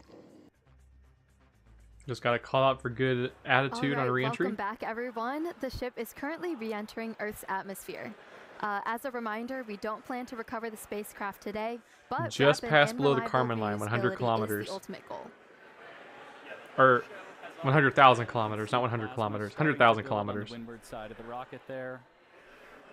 A: Just got to call out for good attitude on a re-entry.
D: Welcome back, everyone. The ship is currently re-entering Earth's atmosphere. As a reminder, we don't plan to recover the spacecraft today, but
A: just
D: rapid
A: past
D: and
A: below the
D: reliable
A: Kármán line, 100
D: reusability
A: kilometers.
D: is the ultimate goal.
A: Or 100,000 kilometers, not 100 kilometers. 100,000
E: On
A: kilometers.
E: the windward side of the rocket there.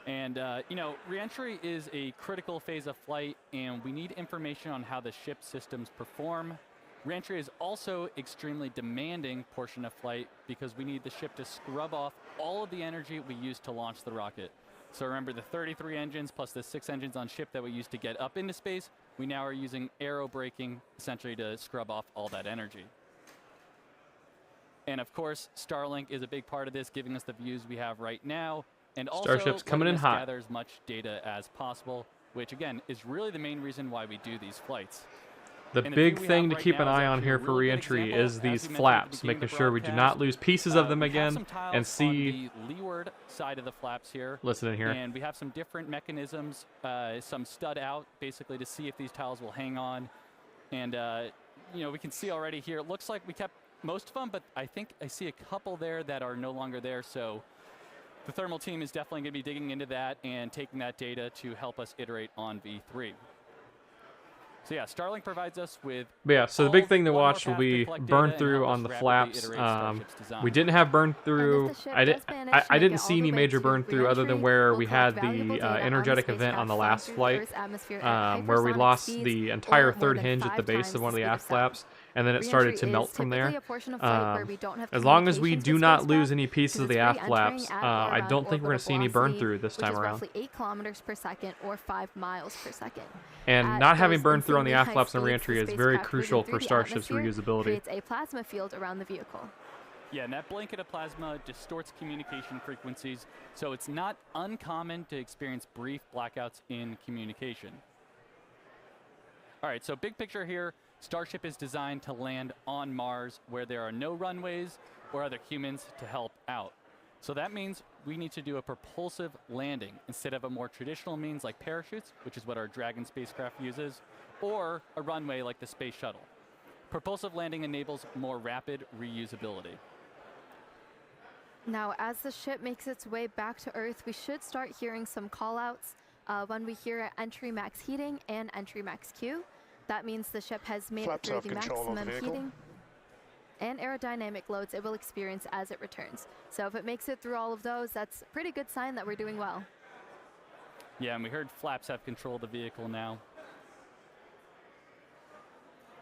E: And, you know, re-entry is a critical phase of flight, and we need information on how the ship systems perform. Re-entry is also extremely demanding portion of flight because we need the ship to scrub off all of the energy we used to launch the rocket. So remember the 33 engines plus the 6 engines on ship that we used to get up into space, we now are using aero braking essentially to scrub off all that energy. And of course, Starlink is a big part of this, giving us the views we have right now, and also
A: Starship's coming in hot.
E: gather as much data as possible, which again is really the main reason why we do these flights.
A: The big thing to keep an eye on here for re-entry is these flaps, making sure we do not lose pieces of them again, and see.
E: On the leeward side of the flaps here.
A: Listen in here.
E: And we have some different mechanisms, some stud out, basically to see if these tiles will hang on. And you know, we can see already here. It looks like we kept most of them, but I think I see a couple there that are no longer there. So the thermal team is definitely going to be digging into that and taking that data to help us iterate on V3. So yeah, Starlink provides us with.
A: But yeah, so the big thing to watch will be burn through on the flaps. We didn't have burn through. I didn't see any major burn through other than where we had the energetic event on the last flight, where we lost the entire third hinge at the base of one of the aft flaps, and then it started to melt from there. As long as we do not lose any pieces of the aft flaps, I don't think we're going to see any burn through this time around.
D: Roughly 8 kilometers per second or 5 miles per second.
A: And not having burn through on the aft flaps on re-entry is very crucial for Starship's reusability.
D: Creates a plasma field around the vehicle.
E: Yeah, and that blanket of plasma distorts communication frequencies, so it's not uncommon to experience brief blackouts in communication. All right, so big picture here, Starship is designed to land on Mars where there are no runways or other humans to help out. So that means we need to do a propulsive landing instead of a more traditional means like parachutes, which is what our Dragon spacecraft uses, or a runway like the Space Shuttle. Propulsive landing enables more rapid reusability.
D: Now, as the ship makes its way back to Earth, we should start hearing some callouts when we hear entry max heating and entry max Q. That means the ship has made it through the maximum heating and aerodynamic loads it will experience as it returns. So if it makes it through all of those, that's a pretty good sign that we're doing well.
E: Yeah, and we heard flaps have control of the vehicle now.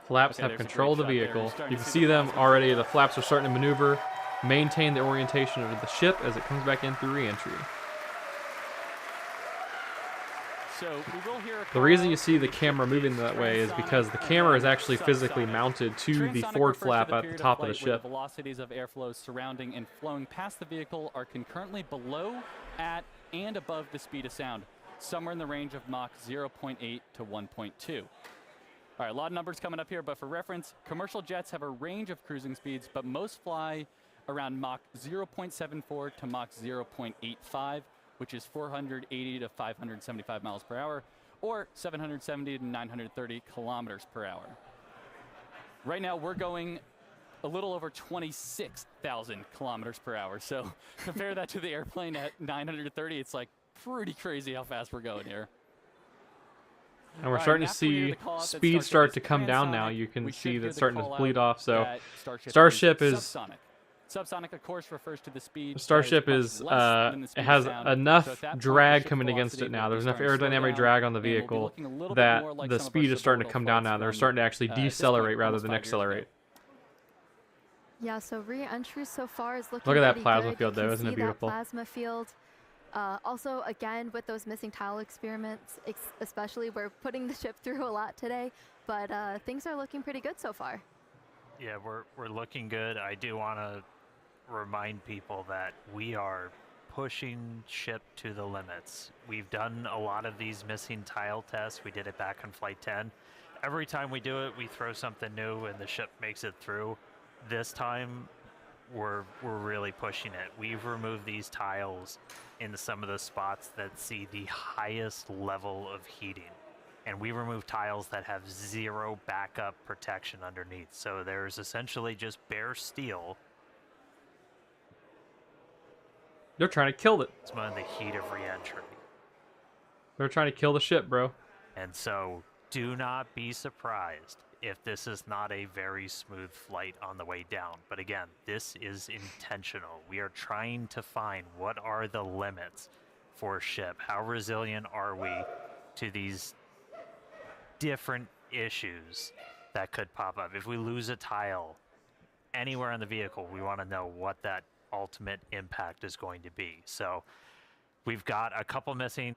A: Flaps have control of the vehicle. You can see them already. The flaps are starting to maneuver. maintain the orientation of the ship as it comes back in through re-entry.
E: So we will hear a
A: The reason you
E: call
A: see the
E: out.
A: camera moving that way is because the camera is actually physically mounted to the
E: Transonic
A: forward
E: refers to
A: flap at the
E: period
A: top of the
E: flight where
A: ship.
E: the velocities of airflow surrounding and flowing past the vehicle are concurrently below, at, and above the speed of sound, somewhere in the range of Mach 0.8 to 1.2. All right, a lot of numbers coming up here, but for reference, commercial jets have a range of cruising speeds, but most fly around Mach 0.74 to Mach 0.85, which is 480 to 575 miles per hour, or 770 to 930 kilometers per hour. Right now, we're going a little over 26,000 kilometers per hour. So compare that to the airplane at 930. It's like pretty crazy how fast we're going here.
A: And we're
E: All
A: starting
E: right,
A: to
E: after we hear
A: see
E: the call out that
A: speed
E: Starship
A: start
E: is
A: to come down now.
E: transonic,
A: You can
E: we should
A: see
E: hear
A: that's
E: the
A: starting to
E: call
A: bleed
E: out
A: off. So
E: that
A: Starship is
E: subsonic. Subsonic, of course, refers to the speed. that
A: Starship
E: much
A: is
E: less than the
A: it
E: speed of
A: has
E: sound. So
A: enough
E: at that point, the
A: drag
E: ship's
A: coming against
E: velocity
A: it now.
E: will be
A: There's enough
E: starting to slow
A: aerodynamic
E: down,
A: drag on the
E: and we'll be
A: vehicle
E: looking a little bit
A: that
E: more like
A: the
E: some of our
A: speed is starting to
E: suborbital
A: come down
E: flights
A: now. They're
E: from,
A: starting to actually
E: at this point,
A: decelerate rather
E: almost
A: than
E: 5 years ago.
A: accelerate.
D: Yeah, so re-entry so far is looking
A: Look at that
D: pretty
A: plasma
D: good.
A: field,
D: You
A: though.
D: can
A: Isn't it
D: see
A: beautiful?
D: that plasma field. Also, again, with those missing tile experiments, especially, we're putting the ship through a lot today, but things are looking pretty good so far.
G: Yeah, we're looking good. I do want to remind people that we are pushing ship to the limits. We've done a lot of these missing tile tests. We did it back on Flight 10. Every time we do it, we throw something new and the ship makes it through. This time, we're really pushing it. We've removed these tiles in some of the spots that see the highest level of heating. And we remove tiles that have zero backup protection underneath. So there's essentially just bare steel.
A: They're trying to kill it.
G: It's in the heat of re-entry.
A: They're trying to kill the ship, bro.
G: And so do not be surprised if this is not a very smooth flight on the way down. But again, this is intentional. We are trying to find what are the limits for ship. How resilient are we to these different issues that could pop up? If we lose a tile anywhere on the vehicle, we want to know what that ultimate impact is going to be. So we've got a couple missing.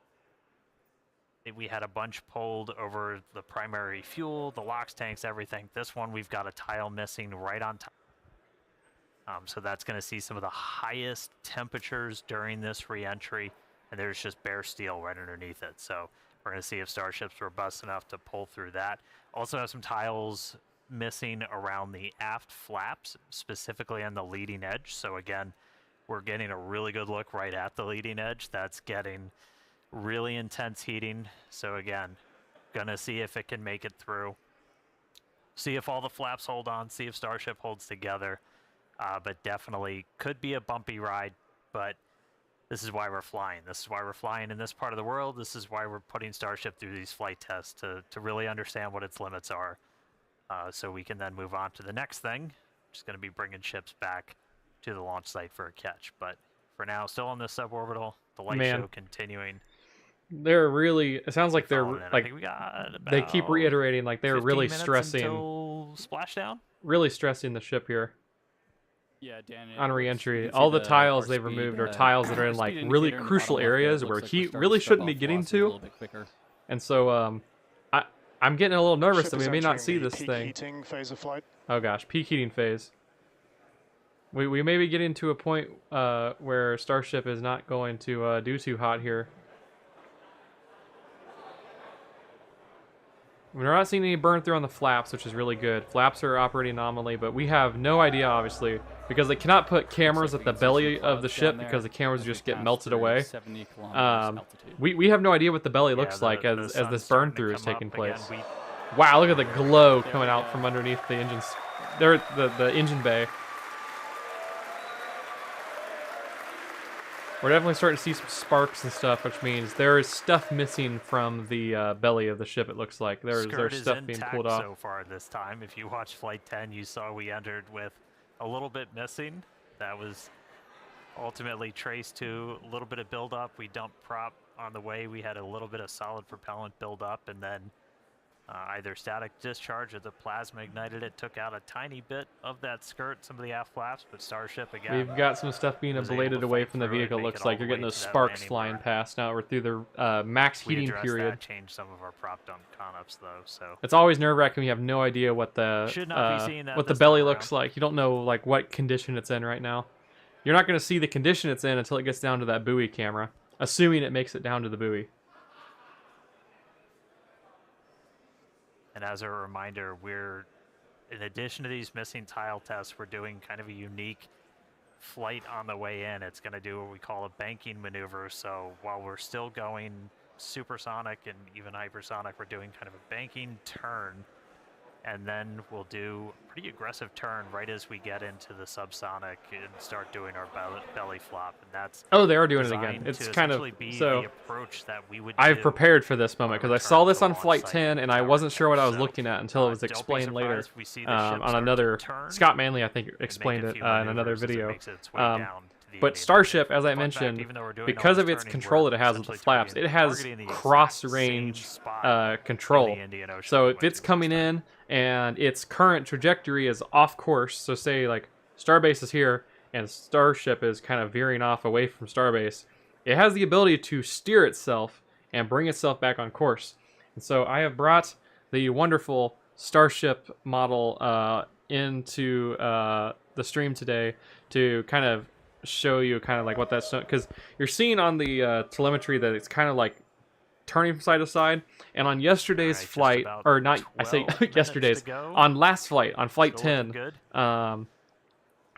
G: We had a bunch pulled over the primary fuel, the LOX tanks, everything. This one, we've got a tile missing right on top. So that's going to see some of the highest temperatures during this re-entry, and there's just bare steel right underneath it. So we're going to see if Starship's robust enough to pull through that. Also have some tiles missing around the aft flaps, specifically on the leading edge. So again, we're getting a really good look right at the leading edge. That's getting really intense heating. So again, gonna see if it can make it through. See if all the flaps hold on. See if Starship holds together. But definitely could be a bumpy ride. But this is why we're flying. This is why we're flying in this part of the world. This is why we're putting Starship through these flight tests to really understand what its limits are. So we can then move on to the next thing, which is going to be bringing ships back to the launch site for a catch. But for now, still on this suborbital, the light show continuing.
A: They're really, it sounds like they're
G: I
A: like
G: think we got
A: they keep reiterating like they're
G: 15
A: really
G: minutes
A: stressing
G: until splashdown.
A: really stressing the ship here
E: Yeah, Dan,
A: on
E: you
A: re-entry.
E: can see
A: All the tiles
E: our
A: they've
E: speed,
A: removed are tiles that are in
E: our
A: like
E: speed
A: really
E: indicator in the
A: crucial
E: bottom left there
A: areas
E: looks
A: where
E: like we're
A: heat
E: starting
A: really
E: to step
A: shouldn't be
E: off
A: getting
E: velocity a
A: to.
E: little bit quicker.
A: And so I'm getting a little nervous that
H: Ship
A: we
H: is
A: may not
H: entering
A: see
H: the
A: this
H: peak
A: thing.
H: heating phase of flight.
A: Oh gosh, peak heating phase. We may be getting to a point where Starship is not going to do too hot here. We're not seeing any burn through on the flaps, which is really good. Flaps are operating nominally, but we have no idea, obviously, because they cannot put cameras at the belly of the ship because the cameras just get melted away. We have no idea what the belly looks like as this burn through is taking place. Wow, look at the glow coming out from underneath the engines. There, the engine bay. We're definitely starting to see some sparks and stuff, which means there is stuff missing from the belly of the ship, it looks like. There's stuff being pulled off.
G: So far this time. If you watch Flight 10, you saw we entered with a little bit missing. That was ultimately traced to a little bit of buildup. We dumped prop on the way. We had a little bit of solid propellant buildup, and then Either static discharge or the plasma ignited it, took out a tiny bit of that skirt, some of the aft flaps, but Starship again.
A: We've got some stuff being
G: was able
A: ablated
G: to
A: away
G: fight
A: from the
G: through it,
A: vehicle.
G: make
A: Looks
G: it all
A: like you're
G: the
A: getting
G: way
A: those
G: to that
A: sparks
G: landing
A: flying
G: berth.
A: past. Now we're through the max
G: We
A: heating
G: addressed
A: period.
G: that, changed some of our prop dump con-ups though, so
A: It's always nerve-wracking. You have no idea what
G: should not be seeing that
A: what the
G: this
A: belly
G: time
A: looks like. You don't know like what condition it's in right now. You're not going to see the condition it's in until it gets down to that buoy camera, assuming it makes it down to the buoy.
G: And as a reminder, we're, in addition to these missing tile tests, we're doing kind of a unique flight on the way in. It's going to do what we call a banking maneuver. So while we're still going supersonic and even hypersonic, we're doing kind of a banking turn. And then we'll do a pretty aggressive turn right as we get into the subsonic and start doing our belly flop. And that's
A: Oh, they are doing it again.
G: designed
A: It's
G: to
A: kind of
G: essentially be
A: so.
G: the approach that we would
A: I've
G: do
A: prepared for this moment
G: on
A: because I
G: return
A: saw this
G: to
A: on
G: launch
A: Flight
G: site
A: 10 and I
G: tower
A: wasn't sure what I was
G: so,
A: looking at until it was
G: don't be
A: explained later.
G: surprised if we see the ship
A: On
G: start to
A: another
G: turn
A: Scott Manley, I think,
G: and
A: explained
G: make a
A: it
G: few
A: in another
G: maneuvers as it
A: video.
G: makes its way
A: Um,
G: down to the
A: But
G: Indian
A: Starship,
G: Ocean.
A: as I
G: Fun fact,
A: mentioned,
G: even though we're doing all
A: because
G: this
A: of its
G: turning,
A: control
G: we're
A: that it has with the
G: essentially
A: flaps, it has
G: targeting the exact
A: cross-range
G: same spot
A: control.
G: in the Indian Ocean
A: So
G: we
A: if
G: went
A: it's
G: to
A: coming
G: last time.
A: in and its current trajectory is off course, so say like Starbase is here and Starship is kind of veering off away from Starbase, it has the ability to steer itself and bring itself back on course. And so I have brought the wonderful Starship model into the stream today to kind of show you kind of like what that's, because you're seeing on the telemetry that it's kind of like turning from side to side. And on yesterday's
G: Alright, just
A: flight,
G: about
A: or not, I say
G: 12 minutes
A: yesterday's,
G: to go.
A: on last flight, on flight
G: Still
A: 10,
G: looking good.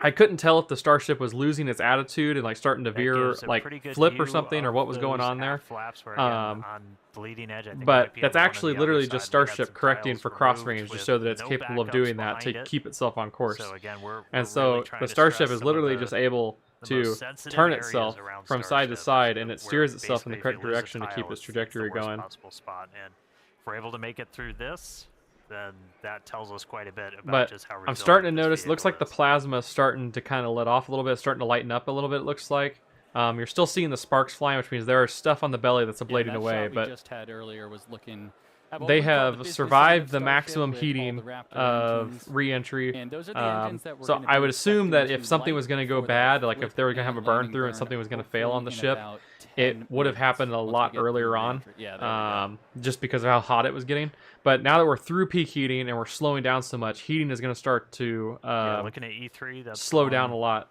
A: I couldn't tell if the Starship was losing its attitude and like starting to
G: That
A: veer,
G: gives a
A: like
G: pretty good
A: flip or
G: view
A: something, or
G: of
A: what was going
G: those
A: on there.
G: aft flaps where, again,
A: Um,
G: on the leading edge, I think it
A: But
G: might be
A: that's
G: on one on
A: actually
G: the
A: literally
G: other
A: just
G: side. We got
A: Starship
G: some
A: correcting
G: tiles
A: for
G: removed
A: cross range to
G: with
A: show that it's
G: no
A: capable of
G: backups
A: doing that to
G: behind it.
A: keep itself on course.
G: So again, we're
A: And
G: really
A: so
G: trying
A: the
G: to
A: Starship
G: stress
A: is
G: some of
A: literally
G: the
A: just able
G: the most
A: to
G: sensitive
A: turn
G: areas
A: itself
G: around
A: from side to
G: Starship,
A: side, and it
G: where
A: steers itself in the
G: basically
A: correct
G: if you lose a
A: direction to keep
G: tile,
A: its
G: it's the
A: trajectory
G: worst
A: going.
G: possible spot. And if we're able to make it through this, then that tells us quite a bit about
A: But
G: just how
A: I'm starting to
G: resilient this
A: notice, it looks
G: vehicle
A: like the
G: is.
A: plasma is starting to kind of let off a little bit, it's starting to lighten up a little bit, it looks like. You're still seeing the sparks flying, which means there is stuff on the belly that's ablating
E: that
A: away,
E: shot we
A: but
E: just had earlier was looking at what
A: they
E: we call the
A: have
E: business
A: survived
E: of
A: the
E: Starship
A: maximum
E: with all the
A: heating
E: Raptor
A: of
E: engines.
A: re-entry.
E: And those are the engines that we're
A: So
E: gonna
A: I
E: be
A: would assume that
E: expecting
A: if
E: to
A: something
E: light
A: was going to go
E: for that
A: bad, like if
E: flip
A: they were going to
E: and
A: have a burn
E: landing
A: through and
E: burn,
A: something was going to fail
E: hopefully
A: on the
E: in
A: ship,
E: about
A: it
E: 10
A: would have
E: minutes
A: happened a
E: once we
A: lot
E: get through
A: earlier on,
E: re-entry. Yeah, there we go.
A: just because of how hot it was getting. But now that we're through peak heating and we're slowing down so much, heating is going to start to
G: Yeah, looking at E3, that's
A: slow
G: the
A: down
G: one-
A: a lot.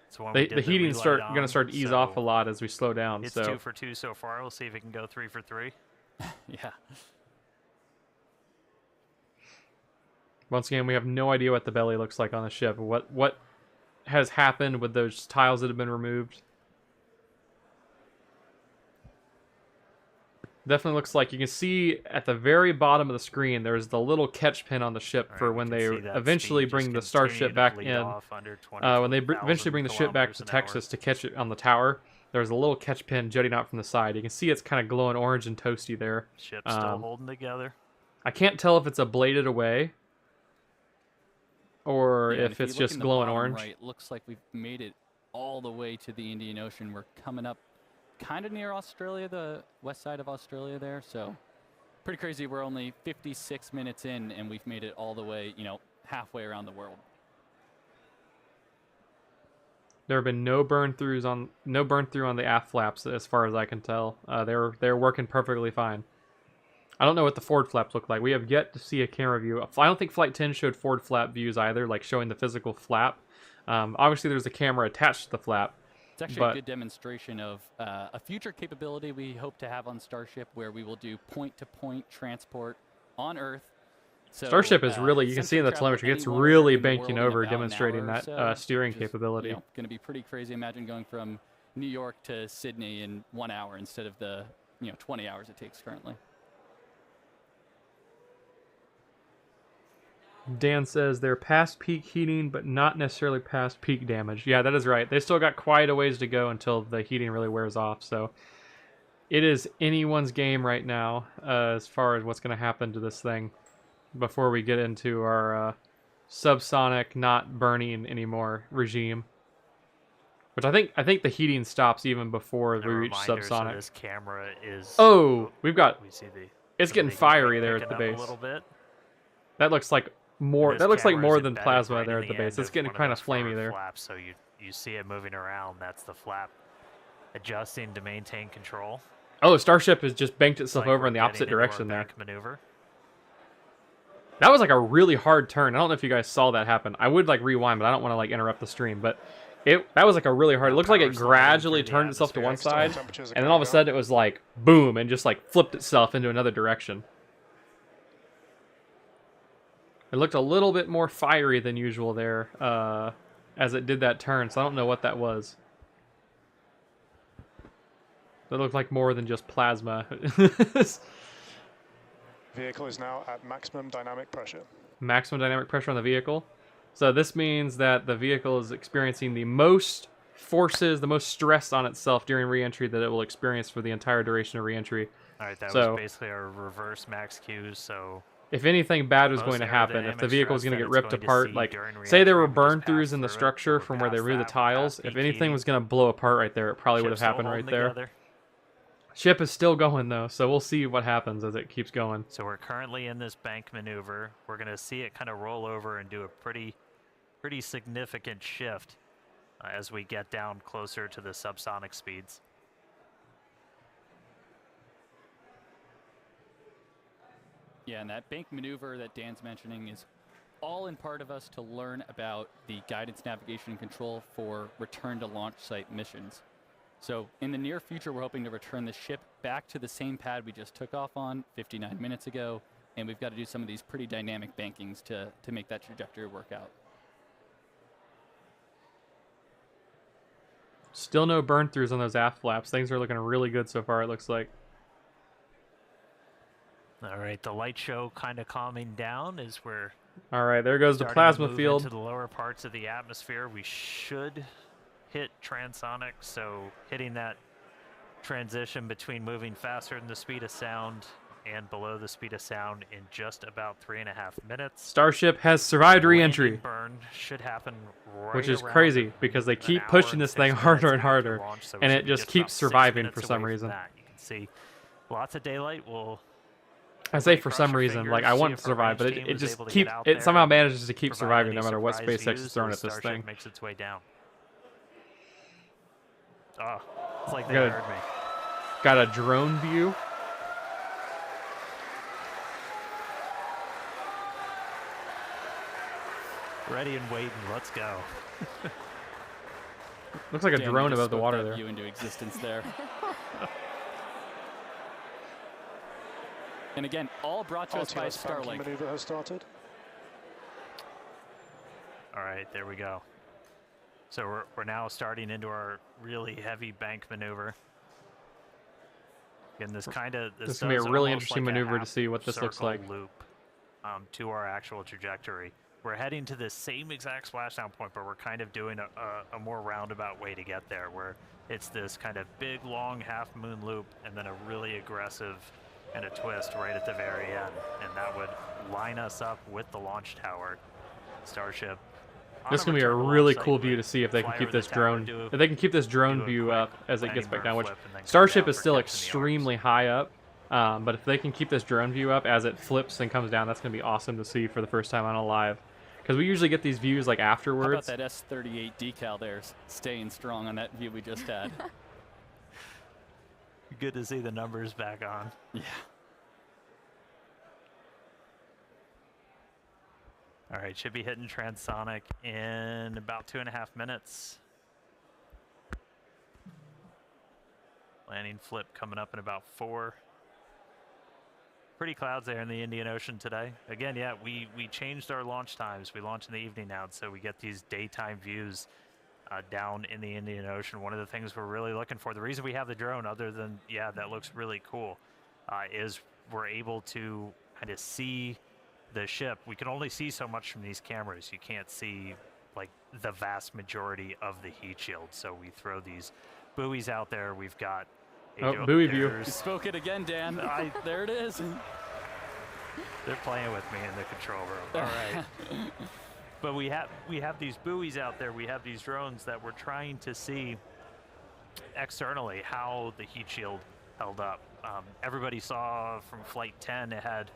G: it's the one we
A: The
G: did
A: heating's
G: relight
A: going to
G: on,
A: start to ease
G: so
A: off a lot as we slow down.
G: It's
A: So
G: 2 for 2 so far. We'll see if it can go 3 for 3.
E: Yeah.
A: once again, we have no idea what the belly looks like on the ship. What has happened with those tiles that have been removed? Definitely looks like you can see at the very bottom of the screen there's the little catch pin on the ship
G: All
A: for
G: right, we
A: when
G: can
A: they
G: see that
A: eventually
G: speed
A: bring the
G: just
A: Starship
G: continuing to
A: back
G: bleed
A: in.
G: off under
A: When they eventually
G: 22,000
A: bring the ship back to
G: kilometers an hour.
A: Texas to catch it on the tower, there's a little catch pin jutting out from the side. You can see it's kind of glowing orange and toasty there.
G: Ship's still holding together.
A: I can't tell if it's ablated away or
E: Yeah, and
A: if
E: you
A: it's
E: look
A: just
E: in the
A: glowing
E: bottom
A: orange.
E: Right, looks like we've made it all the way to the Indian Ocean. We're coming up kind of near Australia, the west side of Australia there. So pretty crazy. We're only 56 minutes in, and we've made it all the way, halfway around the world.
A: There have been no burn through on the aft flaps as far as I can tell. They're working perfectly fine. I don't know what the forward flaps look like. We have yet to see a camera view. I don't think Flight 10 showed forward flap views either, like showing the physical flap. Obviously, there's a camera attached to the flap.
E: It's actually a good demonstration of a future capability we hope to have on Starship, where we will do point-to-point transport on Earth. So,
A: Starship is really, you can see in the telemetry, it's really banking over, demonstrating that steering capability.
E: Going to be pretty crazy. Imagine going from New York to Sydney in 1 hour instead of the 20 hours it takes currently.
A: Dan says they're past peak heating, but not necessarily past peak damage. Yeah, that is right. They still got quite a ways to go until the heating really wears off. So it is anyone's game right now as far as what's going to happen to this thing before we get into our subsonic, not burning anymore regime. Which I think the heating stops even before we reach subsonic.
G: So this camera is.
A: Oh, we've got.
G: We see the.
A: It's
G: Some
A: getting
G: of the heat
A: fiery
G: rate
A: there at
G: picking
A: the
G: up
A: base.
G: A little bit.
A: That looks like more.
G: This
A: That looks like
G: camera
A: more
G: is
A: than
G: embedded
A: plasma
G: right
A: there
G: in
A: at the
G: the
A: base.
G: end
A: It's
G: of
A: getting
G: one of
A: kind of
G: those
A: flamey
G: forward
A: there.
G: flaps, so you see it moving around. That's the flap adjusting to maintain control.
A: Oh, Starship has just banked
G: It's
A: itself
G: like
A: over
G: we're
A: in the
G: getting
A: opposite
G: into our
A: direction there.
G: bank maneuver.
A: That was like a really hard turn. I don't know if you guys saw that happen. I would like rewind, but I don't want to like interrupt the stream. But that was like a really hard. It
G: Now
A: looks like it
G: power sliding
A: gradually
G: through the
A: turned itself to one
G: atmosphere.
A: side,
H: External temperatures are
A: and then all of a
H: going
A: sudden it was like boom, and just like flipped itself into another direction. It looked a little bit more fiery than usual there, as it did that turn. So I don't know what that was. That looked like more than just plasma.
H: Vehicle is now at maximum dynamic pressure.
A: Maximum dynamic pressure on the vehicle. So this means that the vehicle is experiencing the most forces, the most stress on itself during re-entry that it will experience for the entire duration of re-entry.
G: All right, that
A: So-
G: was basically our reverse max Qs. So
A: If anything bad was
G: most
A: going to happen, if the
G: aerodynamic
A: vehicle was
G: stress
A: going to
G: that
A: get
G: it's
A: ripped
G: going to
A: apart,
G: see
A: like
G: during
A: say there were
G: re-entry, we just
A: burn throughs
G: passed
A: in the
G: through it,
A: structure
G: so
A: from
G: we're
A: where they
G: past
A: removed the
G: that, we're
A: tiles,
G: past
A: if
G: peak
A: anything
G: heat.
A: was going to blow apart right there, it probably would have
G: Ship's still
A: happened right
G: holding
A: there.
G: together.
A: Ship is still going though, so we'll see what happens as it keeps going.
G: So we're currently in this bank maneuver. We're going to see it kind of roll over and do a pretty significant shift as we get down closer to the subsonic speeds.
E: Yeah, and that bank maneuver that Dan's mentioning is all in part of us to learn about the guidance, navigation, and control for return to launch site missions. So in the near future, we're hoping to return the ship back to the same pad we just took off on 59 minutes ago, and we've got to do some of these pretty dynamic bankings to make that trajectory work out.
A: Still no burn throughs on those aft flaps. Things are looking really good so far, it looks like.
G: All right, the light show kind of calming down as we're
A: All right, there goes the
G: starting to
A: plasma
G: move
A: field.
G: into the lower parts of the atmosphere. We should hit transonic, so hitting that transition between moving faster than the speed of sound and below the speed of sound in just about 3.5 minutes.
A: Starship has survived
G: Landing
A: re-entry,
G: burn should happen right
A: which is
G: around
A: crazy because they
G: an
A: keep
G: hour
A: pushing
G: and
A: this
G: 6
A: thing
G: minutes
A: harder and
G: after
A: harder,
G: launch, so we
A: and
G: should
A: it
G: be
A: just
G: about
A: keeps
G: 6
A: surviving
G: minutes
A: for some
G: away from
A: reason.
G: that. You can see lots of daylight.
A: I say
G: Everybody
A: for
G: cross
A: some
G: your
A: reason, like
G: fingers,
A: I
G: see
A: want
G: if
A: to
G: our
A: survive, but
G: range
A: it
G: team was
A: just
G: able to
A: keep
G: get out
A: it
G: there
A: somehow
G: and
A: manages to keep
G: provide
A: surviving
G: any
A: no matter what
G: surprise
A: SpaceX is
G: views
A: throwing
G: as
A: at this
G: Starship
A: thing.
G: makes its way down. Oh, it's like they
A: Good.
G: heard me.
A: Got a drone view.
G: Ready and waiting. Let's go.
A: Looks like a
E: Dan, you
A: drone
E: just
A: above the
E: spoke
A: water
E: that
A: there.
E: view into existence there. And again, all brought to us by
H: RTS banking
E: Starlink.
H: maneuver has started.
G: All right, there we go. So we're now starting into our really heavy bank maneuver. Again, this
A: This is gonna be a really interesting maneuver to see what this looks
G: circle
A: like.
G: loop to our actual trajectory. We're heading to the same exact splashdown point, but we're kind of doing a more roundabout way to get there, where it's this kind of big, long half-moon loop and then a really aggressive and a twist right at the very end, and that would line us up with the launch tower. Starship.
A: This is gonna be a really cool view to see if they can keep this drone. If they can keep this drone view up as it gets back down, which Starship is still extremely high up. But if they can keep this drone view up as it flips and comes down, that's gonna be awesome to see for the first time on a live. Because we usually get these views like
E: How about
A: afterwards.
E: that S38 decal there staying strong on that view we just had?
G: Good to see the numbers back on.
E: Yeah.
G: All right, should be hitting transonic in about 2.5 minutes. Landing flip coming up in about 4. Pretty clouds there in the Indian Ocean today. Again, yeah, we changed our launch times. We launch in the evening now, so we get these daytime views down in the Indian Ocean. One of the things we're really looking for, the reason we have the drone, other than, yeah, that looks really cool, is we're able to kind of see the ship. We can only see so much from these cameras. You can't see like the vast majority of the heat shield. So we throw these buoys out there. We've got
A: buoy view.
E: You spoke it again, Dan. There it is.
G: They're playing with me in the control room. All right. But we have these buoys out there. We have these drones that we're trying to see externally how the heat shield held up. Everybody saw from Flight 10 it had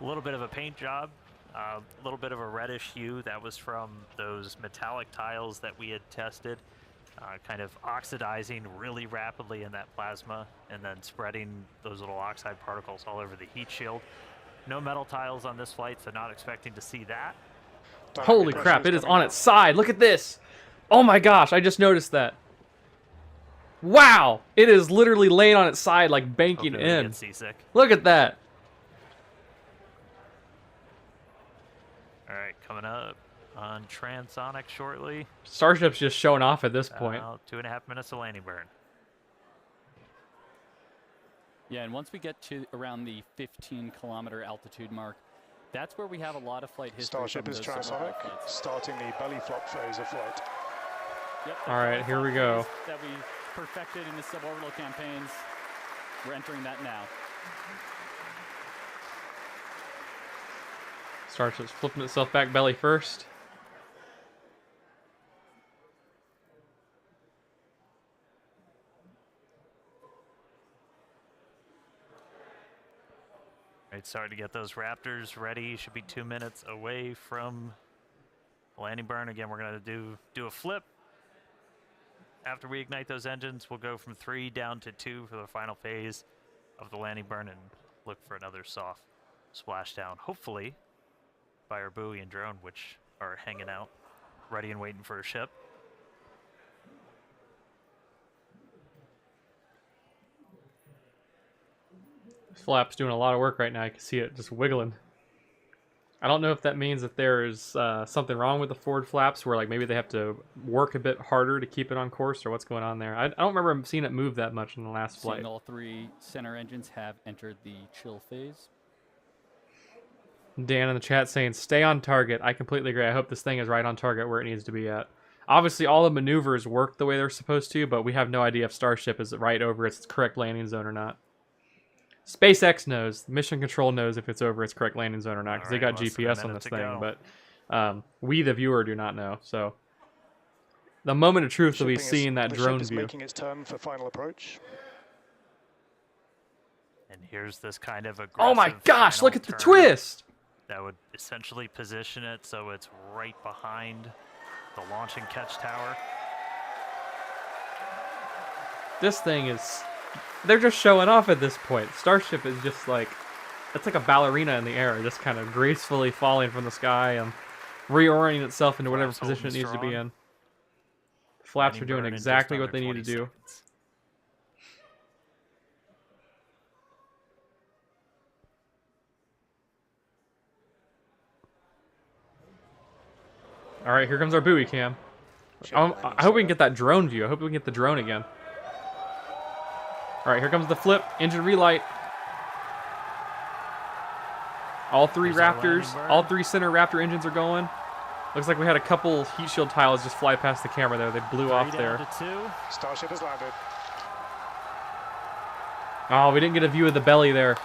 G: a little bit of a paint job, a little bit of a reddish hue. That was from those metallic tiles that we had tested, kind of oxidizing really rapidly in that plasma and then spreading those little oxide particles all over the heat shield. No metal tiles on this flight, so not expecting to see that.
A: Holy crap, it is on its side. Look at this. Oh my gosh, I just noticed that. Wow, it is literally laying on its side like banking
G: Hopefully we
A: in.
G: get seasick.
A: Look at that.
G: All right, coming up on transonic shortly.
A: Starship's just showing off at this point.
G: 2.5 minutes of landing burn.
E: Yeah, and once we get to around the 15-kilometer altitude mark, that's where we have a lot of flight history.
H: Starship is transonic, starting the belly flop phase of flight.
E: Yep,
A: All right, here we go.
E: That we perfected in the suborbital campaigns. We're entering that now.
A: Starship's flipping itself back belly first.
G: Right, starting to get those Raptors ready. Should be 2 minutes away from landing burn. Again, we're going to do a flip. After we ignite those engines, we'll go from 3 down to 2 for the final phase of the landing burn and look for another soft splashdown, hopefully by our buoy and drone, which are hanging out, ready and waiting for a ship.
A: Flap's doing a lot of work right now. I can see it just wiggling. I don't know if that means that there's something wrong with the forward flaps, where like maybe they have to work a bit harder to keep it on course, or what's going on there. I don't remember seeing it move that much in the last flight.
E: All 3 center engines have entered the chill phase.
A: Dan in the chat saying, stay on target. I completely agree. I hope this thing is right on target where it needs to be at. Obviously, all the maneuvers work the way they're supposed to, but we have no idea if Starship is right over its correct landing zone or not. SpaceX knows. Mission Control knows if it's over its correct landing zone or not, because they got GPS on this thing, but we, the viewer, do not know. So the moment of truth will be seeing that drone view.
H: Making its turn for final approach.
G: And here's this kind of aggressive.
A: Oh my gosh, look at the
G: turn
A: twist!
G: That would essentially position it so it's right behind the launch and catch tower.
A: This thing is... They're just showing off at this point. Starship is just like... It's like a ballerina in the air, just kind of gracefully falling from the sky and reorienting itself into whatever position it needs to be in. Flaps are doing exactly what they need to do. All right, here comes our buoy cam. I hope we can get that drone view. I hope we can get the drone again. All right, here comes the flip. Engine relight. All 3 Raptors, all 3 center Raptor engines are going. Looks like we had a couple heat shield tiles just fly past the camera there. They blew off there.
H: Starship has landed.
A: Oh, we didn't get a view of the belly there.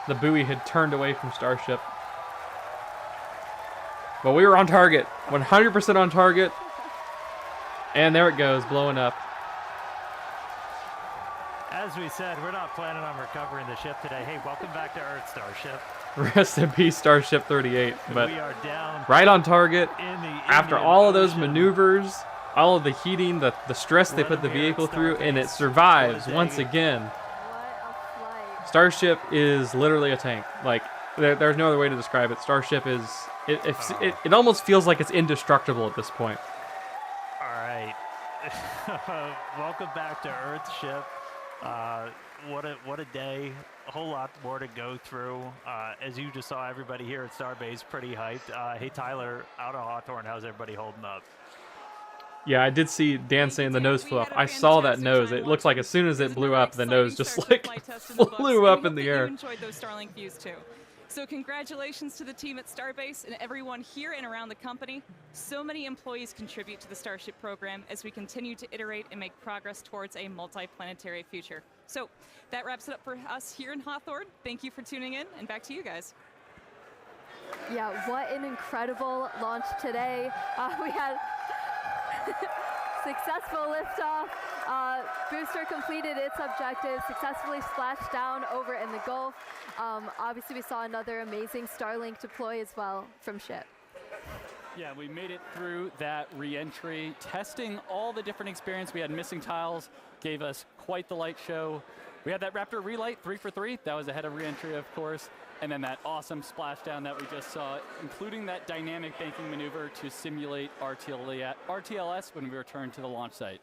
A: The buoy had turned away from Starship. But we were on target, 100% on target. And there it goes, blowing up.
G: As we said, we're not planning on recovering the ship today. Hey, welcome back to Earth, Starship.
A: Rest in peace, Starship 38. But
G: we are down
A: right on target. After all of those
G: Ocean.
A: Maneuvers, all of the heating, the stress they put the vehicle through, and it survives once again.
D: What a flight.
A: Starship is literally a tank. Like, there's no other way to describe it. Starship is... It almost feels like it's indestructible at this point.
G: All right. Welcome back to Earth, ship. What a day. A whole lot more to go through. As you just saw, everybody here at Starbase pretty hyped. Hey, Tyler, out of Hawthorne, how's everybody holding up?
A: Yeah, I did see Dan saying the nose flew up. I saw that nose. It looked like as soon as it blew up, the nose just like flew up in the air.
C: You enjoyed those Starlink views too. So congratulations to the team at Starbase and everyone here and around the company. So many employees contribute to the Starship program as we continue to iterate and make progress towards a multi-planetary future. So that wraps it up for us here in Hawthorne. Thank you for tuning in, and back to you guys.
D: Yeah, what an incredible launch today. We had Successful liftoff. Booster completed its objective, successfully splashed down over in the Gulf. Obviously, we saw another amazing Starlink deploy as well from ship.
E: Yeah, we made it through that re-entry, testing all the different experience. We had missing tiles, gave us quite the light show. We had that Raptor relight, 3 for 3. That was ahead of re-entry, of course. And then that awesome splashdown that we just saw, including that dynamic banking maneuver to simulate RTLS when we returned to the launch site.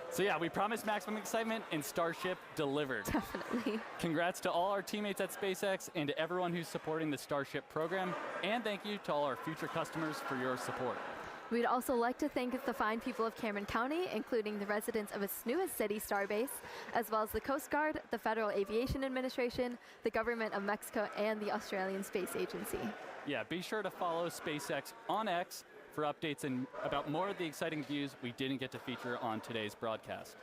E: So yeah, we promised maximum excitement, and Starship delivered.
D: Definitely.
E: Congrats to all our teammates at SpaceX and to everyone who's supporting the Starship program. And thank you to all our future customers for your support.
D: We'd also like to thank the fine people of Cameron County, including the residents of its newest city, Starbase, as well as the Coast Guard, the Federal Aviation Administration, the Government of Mexico, and the Australian Space Agency.
E: Yeah, be sure to follow SpaceX on X for updates and about more of the exciting views we didn't get to feature on today's broadcast.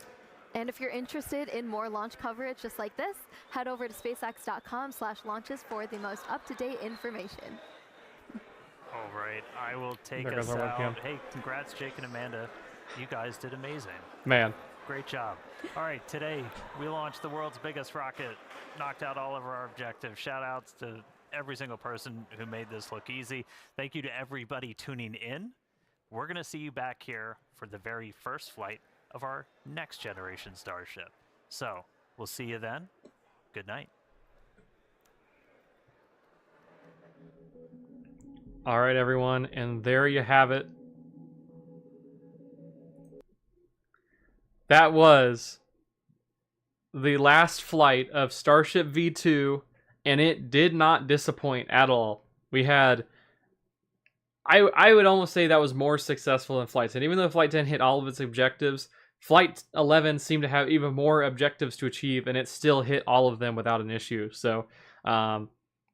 D: And if you're interested in more launch coverage just like this, head over to spacex.com/launches for the most up-to-date information.
G: All right, I will take
A: There goes
G: us
A: our
G: out.
A: webcam.
G: Hey, congrats, Jake and Amanda. You guys did amazing.
A: Man.
G: Great job. All right, today we launched the world's biggest rocket, knocked out all of our objectives. Shout outs to every single person who made this look easy. Thank you to everybody tuning in. We're going to see you back here for the very first flight of our next generation Starship. So we'll see you then. Good night.
A: All right, everyone, and there you have it. That was the last flight of Starship V2, and it did not disappoint at all. We had, I would almost say that was more successful than Flight 10. Even though Flight 10 hit all of its objectives, Flight 11 seemed to have even more objectives to achieve, and it still hit all of them without an issue. So,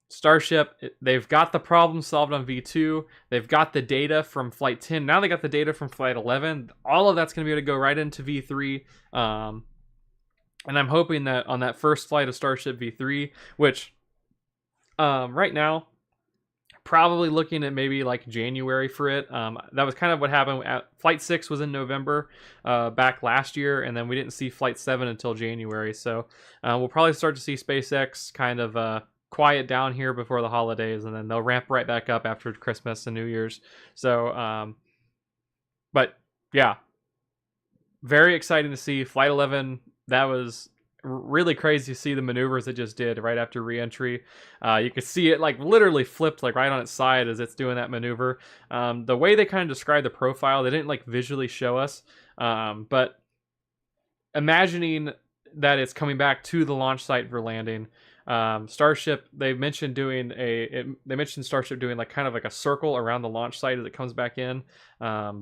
A: Starship, they've got the problem solved on V2. They've got the data from Flight 10. Now they got the data from Flight 11. All of that's going to be able to go right into V3. And I'm hoping that on that first flight of Starship V3, which right now, probably looking at maybe like January for it. That was kind of what happened. Flight 6 was in November back last year, and then we didn't see Flight 7 until January. So we'll probably start to see SpaceX kind of quiet down here before the holidays, and then they'll ramp right back up after Christmas and New Year's. So, but yeah, very exciting to see Flight 11. That was really crazy to see the maneuvers it just did right after re-entry. You could see it like literally flipped like right on its side as it's doing that maneuver. The way they kind of described the profile, they didn't like visually show us, but imagining that it's coming back to the launch site for landing. Starship, they mentioned Starship doing like kind of like a circle around the launch site as it comes back in,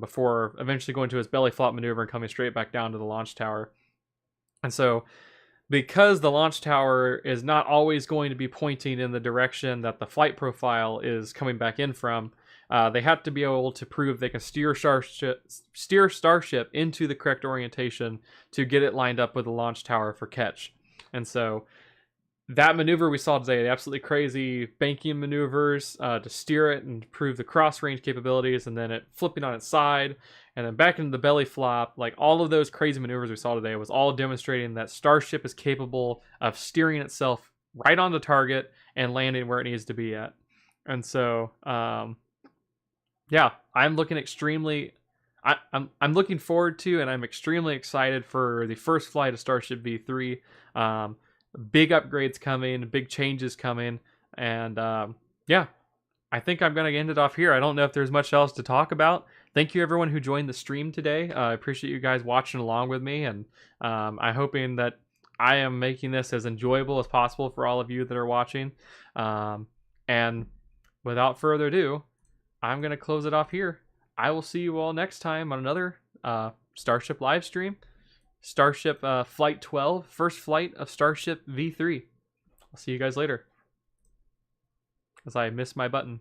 A: before eventually going to its belly flop maneuver and coming straight back down to the launch tower. And so, because the launch tower is not always going to be pointing in the direction that the flight profile is coming back in from, they have to be able to prove they can steer Starship into the correct orientation to get it lined up with the launch tower for catch. And so, that maneuver we saw today, the absolutely crazy banking maneuvers to steer it and prove the cross range capabilities, and then it flipping on its side, and then back into the belly flop, like all of those crazy maneuvers we saw today was all demonstrating that Starship is capable of steering itself right on the target and landing where it needs to be at. And so, yeah, I'm looking I'm looking forward to, and I'm extremely excited for the first flight of Starship V3. Big upgrades coming, big changes coming, and yeah, I think I'm going to end it off here. I don't know if there's much else to talk about. Thank you everyone who joined the stream today. I appreciate you guys watching along with me, and I'm hoping that I am making this as enjoyable as possible for all of you that are watching. And without further ado, I'm going to close it off here. I will see you all next time on another Starship live stream. Starship Flight 12, first flight of Starship V3. I'll see you guys later. As I miss my button.